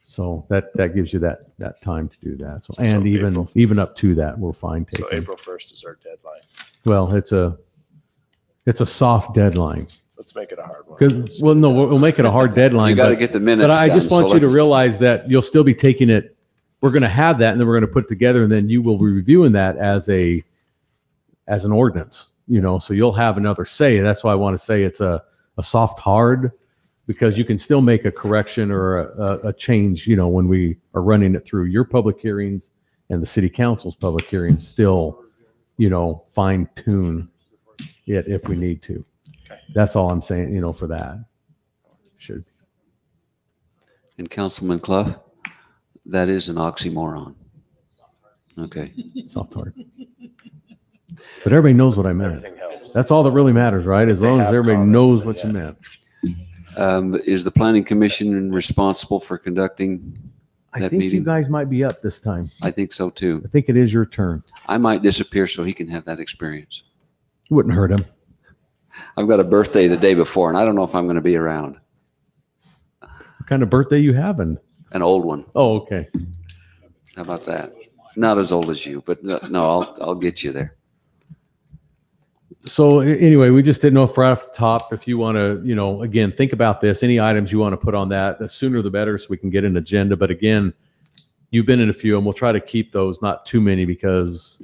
So that gives you that time to do that. So, and even up to that, we're fine taking. So April 1st is our deadline. Well, it's a soft deadline. Let's make it a hard one. Because, well, no, we'll make it a hard deadline. You got to but- get the minutes But I done, just want so you to let's- realize that you'll still be taking it. We're going to have that, and then we're going to put it together, and then you will be reviewing that as an ordinance. So you'll have another say. That's why I want to say it's a soft hard, because you can still make a correction or a change. When we are running it through your public hearings and the city council's public hearings, still, fine tune it if we need to. Okay. That's all I'm saying. For that. Should. And Councilman Clough, that is an oxymoron. Okay. Soft hard. But everybody knows what I meant. Everything helps. That's all that really matters, right? As They long as have everybody comments, knows then what you meant. Is the planning commission responsible for conducting I that think you meeting? guys might be up this time. I think so too. I think it is your turn. I might disappear so he can have that experience. It wouldn't hurt him. I've got a birthday the day before, and I don't know if I'm going to be around. What kind of birthday you having? An old one. Oh, okay. How about that? Not as old as you, but no, I'll get you there. So anyway, we just didn't know if right off the top, if you want to, again, think about this, any items you want to put on that, the sooner the better so we can get an agenda. But again, you've been in a few and we'll try to keep those not too many, because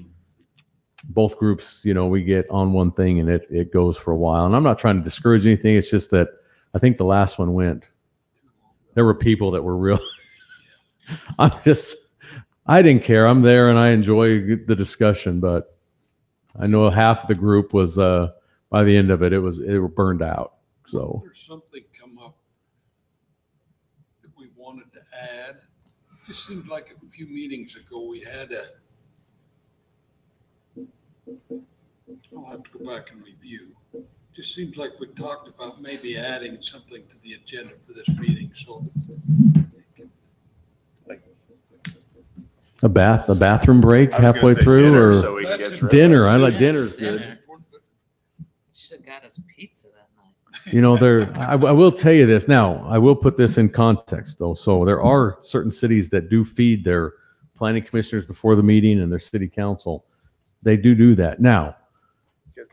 both groups, we get on one thing and it goes for a while. And I'm not trying to discourage anything. It's just that I think the last one there were people that were real. I didn't care. I'm there and I enjoy the discussion, but I know half of the group was, by the end of it, it were burned out. So There's something come up that we wanted to add. Just seems like a few meetings ago, we had I'll have to go back and review. Just seems like we talked about maybe adding something to the agenda for this meeting, so a bathroom break I was gonna halfway say through, dinner, or so we can get through it. dinner. I like dinner's good. Dinner. Should have got us pizza that night. I will tell you this now. I will put this in context though. So there are certain cities that do feed their planning commissioners before the meeting and their city council. They do that. Now,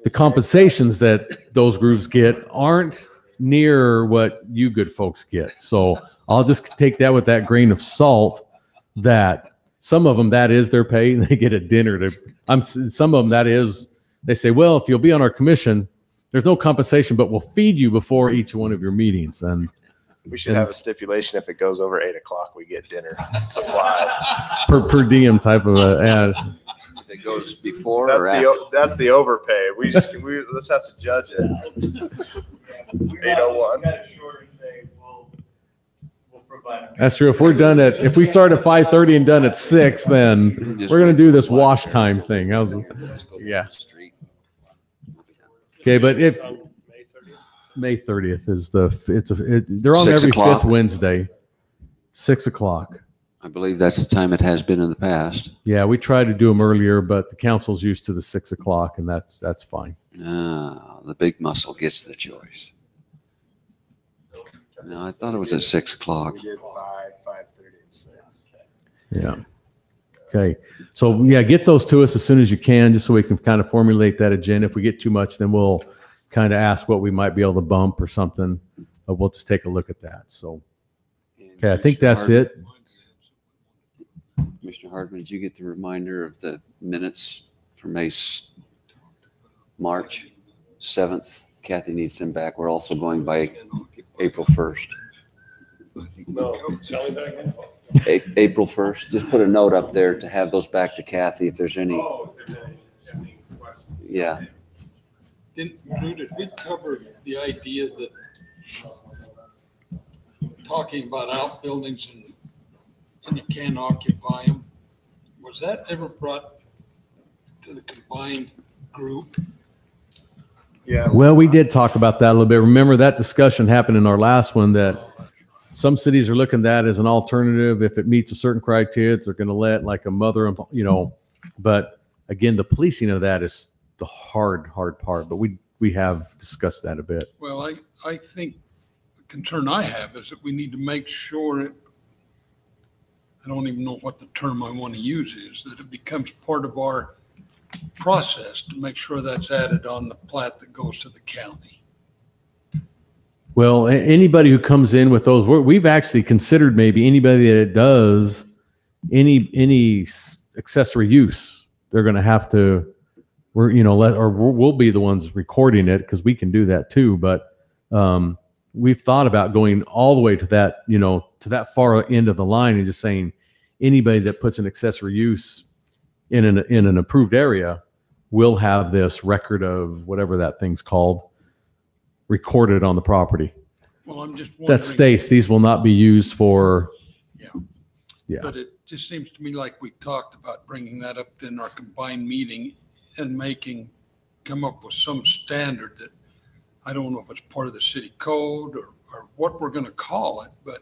the compensations that those groups get aren't near what you good folks get. So I'll just take that with that grain of salt, that some of them, that is their pay, and they get a dinner. Some of them, that is, they say, well, if you'll be on our commission, there's no compensation, but we'll feed you before each one of your meetings. And We should have a stipulation if it goes over 8 o'clock, we get dinner supply. per diem type of a ad. If it goes before or after. That's the overpay. Let's have to judge it. 8:01. That's true. If we start at 5:30 and done at 6, then we're going to do this wash time thing. Yeah. Okay, but if May 30th is they're on 6 every o'clock. fifth Wednesday, 6 o'clock. I believe that's the time it has been in the past. Yeah, we tried to do them earlier, but the council's used to the 6 o'clock, and that's fine. The big muscle gets the choice. No, I thought it was at 6 o'clock. We did 5:30, and 6. Yeah. Okay. So yeah, get those to us as soon as you can, just so we can kind of formulate that agenda. If we get too much, then we'll kind of ask what we might be able to bump or something. We'll just take a look at that. So, okay, I think that's it. Commissioner Hardman, did you get the reminder of the minutes for March 7th? Kathy needs them back. We're also going by April 1st. No, tell me that again. April 1st. Just put a note up there to have those back to Kathy if there's any. Oh, if there's any questions. Yeah. Drew, did we cover the idea that talking about outbuildings and you can't occupy them, was that ever brought to the combined group? Yeah. Well, we did talk about that a little bit. Remember that discussion happened in our last one that some cities are looking at that as an alternative. If it meets a certain criteria, they're going to let like a mother, but again, the policing of that is the hard part, but we have discussed that a bit. Well, I think the concern I have is that we need to make sure I don't even know what the term I want to use is, that it becomes part of our process to make sure that's added on the plat that goes to the county. Well, anybody who comes in with those, we've actually considered maybe anybody that does any accessory use, they're going to have to, we'll be the ones recording it because we can do that too. But we've thought about going all the way to that, to that far end of the line and just saying anybody that puts an accessory use in an approved area will have this record of whatever that thing's called recorded on the property. Well, I'm just wondering. That states these will not be used for. Yeah. But it just seems to me like we talked about bringing that up in our combined meeting and come up with some standard that, I don't know if it's part of the city code or what we're going to call it, but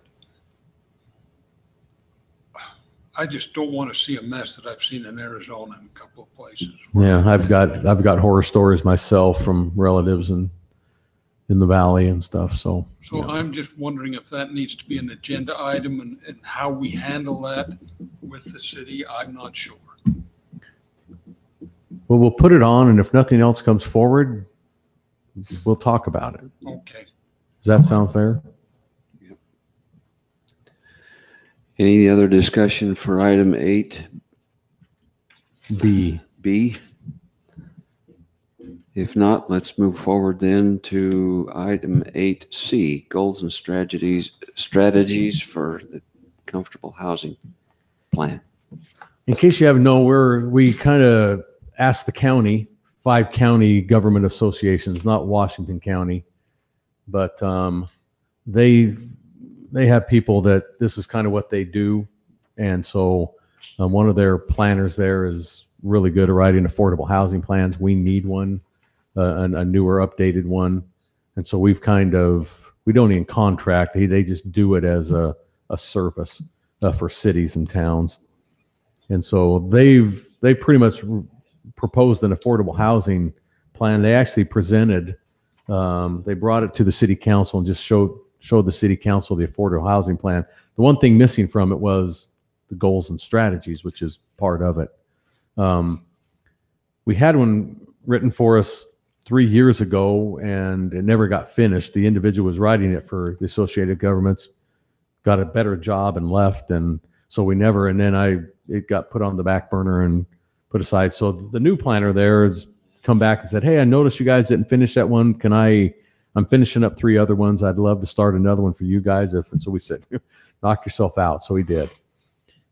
I just don't want to see a mess that I've seen in Arizona in a couple of places. Yeah, I've got horror stories myself from relatives in the valley and stuff. So yeah. I'm just wondering if that needs to be an agenda item and how we handle that with the city. I'm not sure. Well, we'll put it on, and if nothing else comes forward, we'll talk about it. Okay. Does that sound fair? Any other discussion for item 8B? If not, let's move forward then to item 8C, goals and strategies for the comfortable housing plan. In case you haven't known, we kind of asked the county, 5 county government associations, not Washington County, but they have people that this is kind of what they do. And so one of their planners there is really good at writing affordable housing plans. We need one, a newer, updated one. And so we don't even contract. They just do it as a service for cities and towns. And so they pretty much proposed an affordable housing plan. They actually presented, they brought it to the city council and just showed the city council the affordable housing plan. The one thing missing from it was the goals and strategies, which is part of it. We had one written for us 3 years ago and it never got finished. The individual was writing it for the Associated Governments, got a better job and left. And so it got put on the back burner and put aside. So the new planner there is come back and said, hey, I noticed you guys didn't finish that one. I'm finishing up 3 other ones. I'd love to start another one for you guys. So we said, knock yourself out. So we did.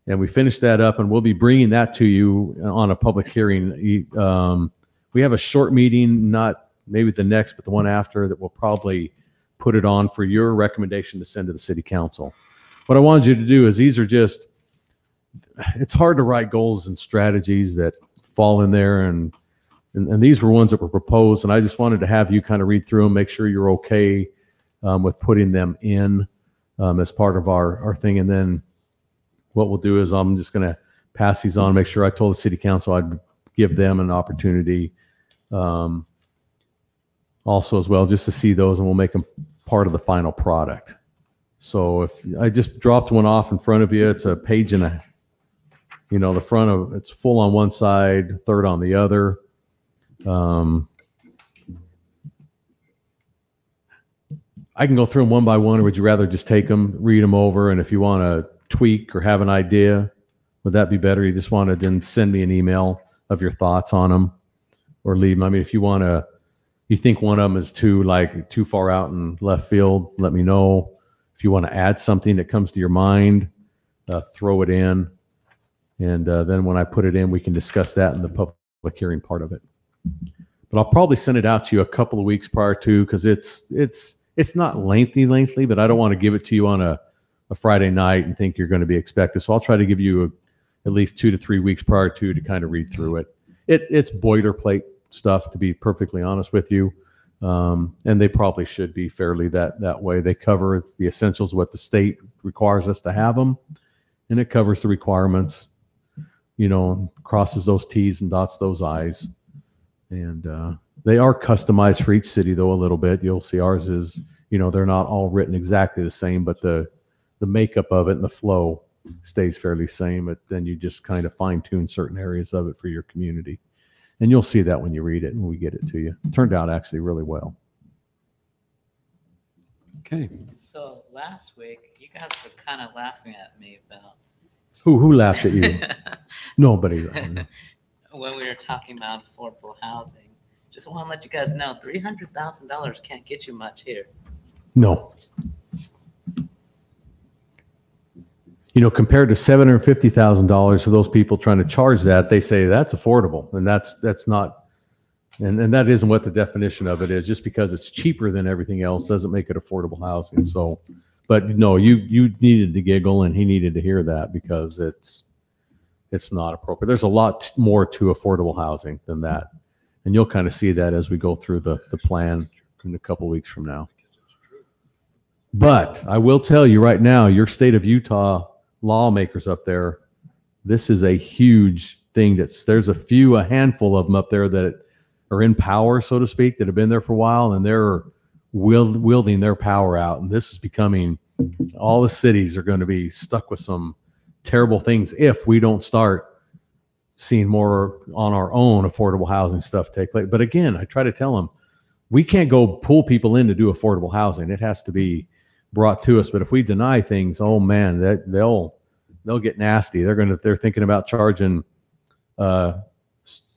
And we finished that up, and we'll be bringing that to you on a public hearing. We have a short meeting, not maybe the next, but the one after, that we'll probably put it on for your recommendation to send to the city council. What I wanted you to do is it's hard to write goals and strategies that fall in there, and these were ones that were proposed, and I just wanted to have you kind of read through them, make sure you're okay with putting them in as part of our thing. And then what we'll do is I'm just going to pass these on, make sure I told the city council I'd give them an opportunity also as well, just to see those, and we'll make them part of the final product. So if I just dropped one off in front of you, it's a page and a, the front of it's full on one side, third on the other. I can go through them one by one, or would you rather just take them, read them over, and if you want to tweak or have an idea, would that be better? You just want to then send me an email of your thoughts on them, or leave them. I mean, if you want to, you think one of them is too far out in left field, let me know. If you want to add something that comes to your mind, throw it in. And then when I put it in, we can discuss that in the public hearing part of it. But I'll probably send it out to you a couple of weeks prior to, because it's not lengthy, but I don't want to give it to you on a Friday night and think you're going to be expected. So I'll try to give you at least 2 to 3 weeks prior to kind of read through it. It's boilerplate stuff, to be perfectly honest with you. And they probably should be fairly that way. They cover the essentials, what the state requires us to have them, and it covers the requirements, crosses those T's and dots those I's. And they are customized for each city, though, a little bit. You'll see ours is, they're not all written exactly the same, but the makeup of it and the flow stays fairly same. But then you just kind of fine tune certain areas of it for your community. And you'll see that when you read it and we get it to you. It turned out actually really well. Okay. So last week, you guys were kind of laughing at me about Who laughed at you? Nobody. when we were talking about affordable housing. Just want to let you guys know, $300,000 can't get you much here. No. Compared to $750,000 for those people trying to charge that, they say that's affordable, and that's not, and that isn't what the definition of it is. Just because it's cheaper than everything else doesn't make it affordable housing. So, but no, you needed to giggle, and he needed to hear that, because it's not appropriate. There's a lot more to affordable housing than that, and you'll kind of see that as we go through the plan in a couple weeks from now. But I will tell you right now, your state of Utah lawmakers up there, this is a huge thing. There's a handful of them up there that are in power, so to speak, that have been there for a while, and they're wielding their power out. And this is becoming, all the cities are going to be stuck with some terrible things if we don't start seeing more on our own affordable housing stuff take place. But again, I try to tell them, we can't go pull people in to do affordable housing. It has to be brought to us. But if we deny things, oh man, they'll get nasty. They're thinking about charging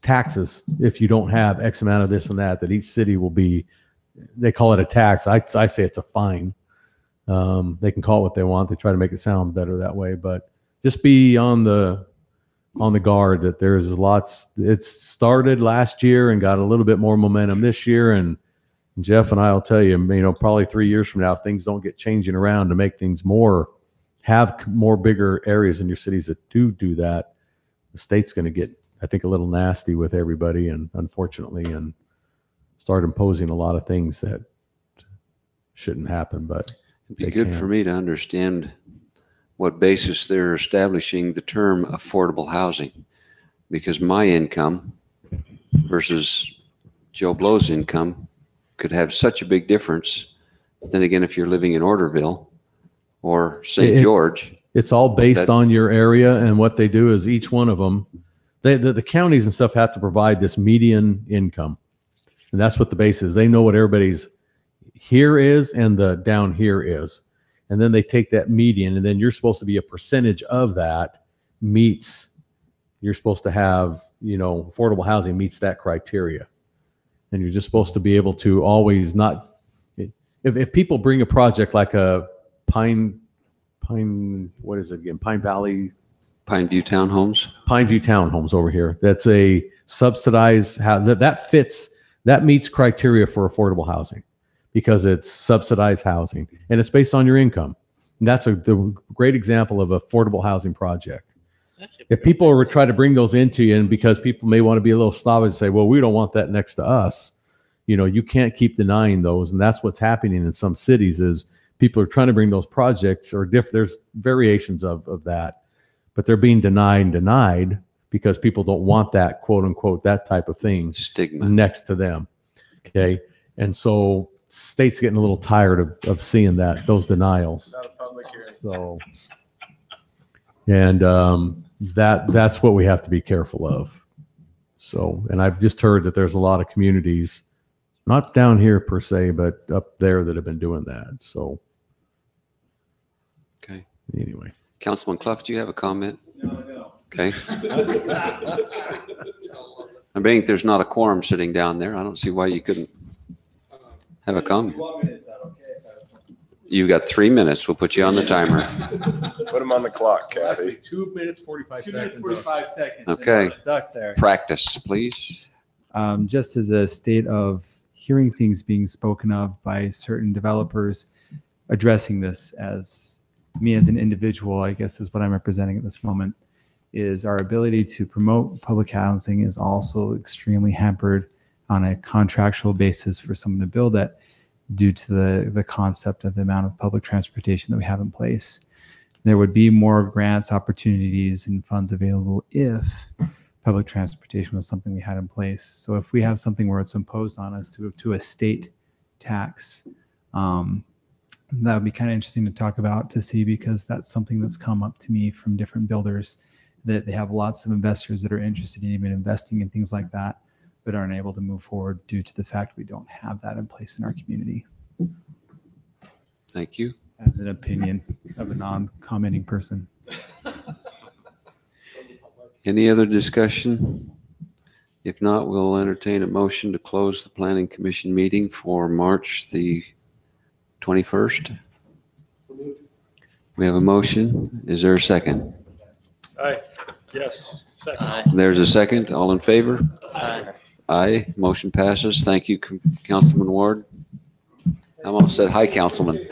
taxes if you don't have X amount of this and that each city will be, they call it a tax. I say it's a fine. They can call it what they want. They try to make it sound better that way, but just be on the guard that there's lots. It's started last year and got a little bit more momentum this year. And Jeff and I will tell you, probably 3 years from now, if things don't get changing around to make things have more bigger areas in your cities that do that, the state's going to get, I think, a little nasty with everybody, and unfortunately, and start imposing a lot of things that shouldn't happen. But it'd be good for me to understand what basis they're establishing the term affordable housing, because my income versus Joe Blow's income could have such a big difference. But then again, if you're living in Orderville or St. George, it's all based on your area. And what they do is each one of them, the counties and stuff have to provide this median income. And that's what the base is. They know what everybody's here is and the down here is. And then they take that median, and then you're supposed to be a percentage of that you're supposed to have, affordable housing meets that criteria. And you're just supposed to be able to always not, if people bring a project like a Pine, what is it again? Pine Valley, Pineview Townhomes. Pineview Townhomes over here. That's a subsidized, that meets criteria for affordable housing because it's subsidized housing and it's based on your income. And that's the great example of affordable housing project. If people were try to bring those into you, and because people may want to be a little snobbish and say, well, we don't want that next to us, you can't keep denying those. And that's what's happening in some cities is people are trying to bring those projects or there's variations of that, but they're being denied because people don't want that, quote unquote, that type of thing Stigma. next to them. Okay. And so state's getting a little tired of seeing those denials. Not a public hearing. So, and that's what we have to be careful of. So, and I've just heard that there's a lot of communities, not down here per se, but up there that have been doing that. So, Okay. anyway. Councilman Clough, do you have a comment? No. Okay. I think there's not a quorum sitting down there. I don't see why you couldn't have a comment. You got 3 minutes. We'll put you on the timer. Put them on the clock, Kathy. 2 minutes, 45 seconds. 45 seconds. Okay. Stuck there. Practice, please. Just as a state of hearing things being spoken of by certain developers, addressing this as me as an individual, I guess is what I'm representing at this moment, is our ability to promote public housing is also extremely hampered on a contractual basis for someone to build it due to the concept of the amount of public transportation that we have in place. There would be more grants, opportunities, and funds available if public transportation was something we had in place. So if we have something where it's imposed on us to a state tax, that would be kind of interesting to talk about to see, because that's something that's come up to me from different builders, that they have lots of investors that are interested in even investing in things like that, but aren't able to move forward due to the fact we don't have that in place in our community. Thank you. As an opinion of a non-commenting person. Any other discussion? If not, we'll entertain a motion to close the Planning Commission meeting for March the 21st. We have a motion. Is there a second? Aye. Yes. Second. Aye. There's a second. All in favor? Aye. Aye. Motion passes. Thank you, Councilman Ward. I almost said hi, Councilman.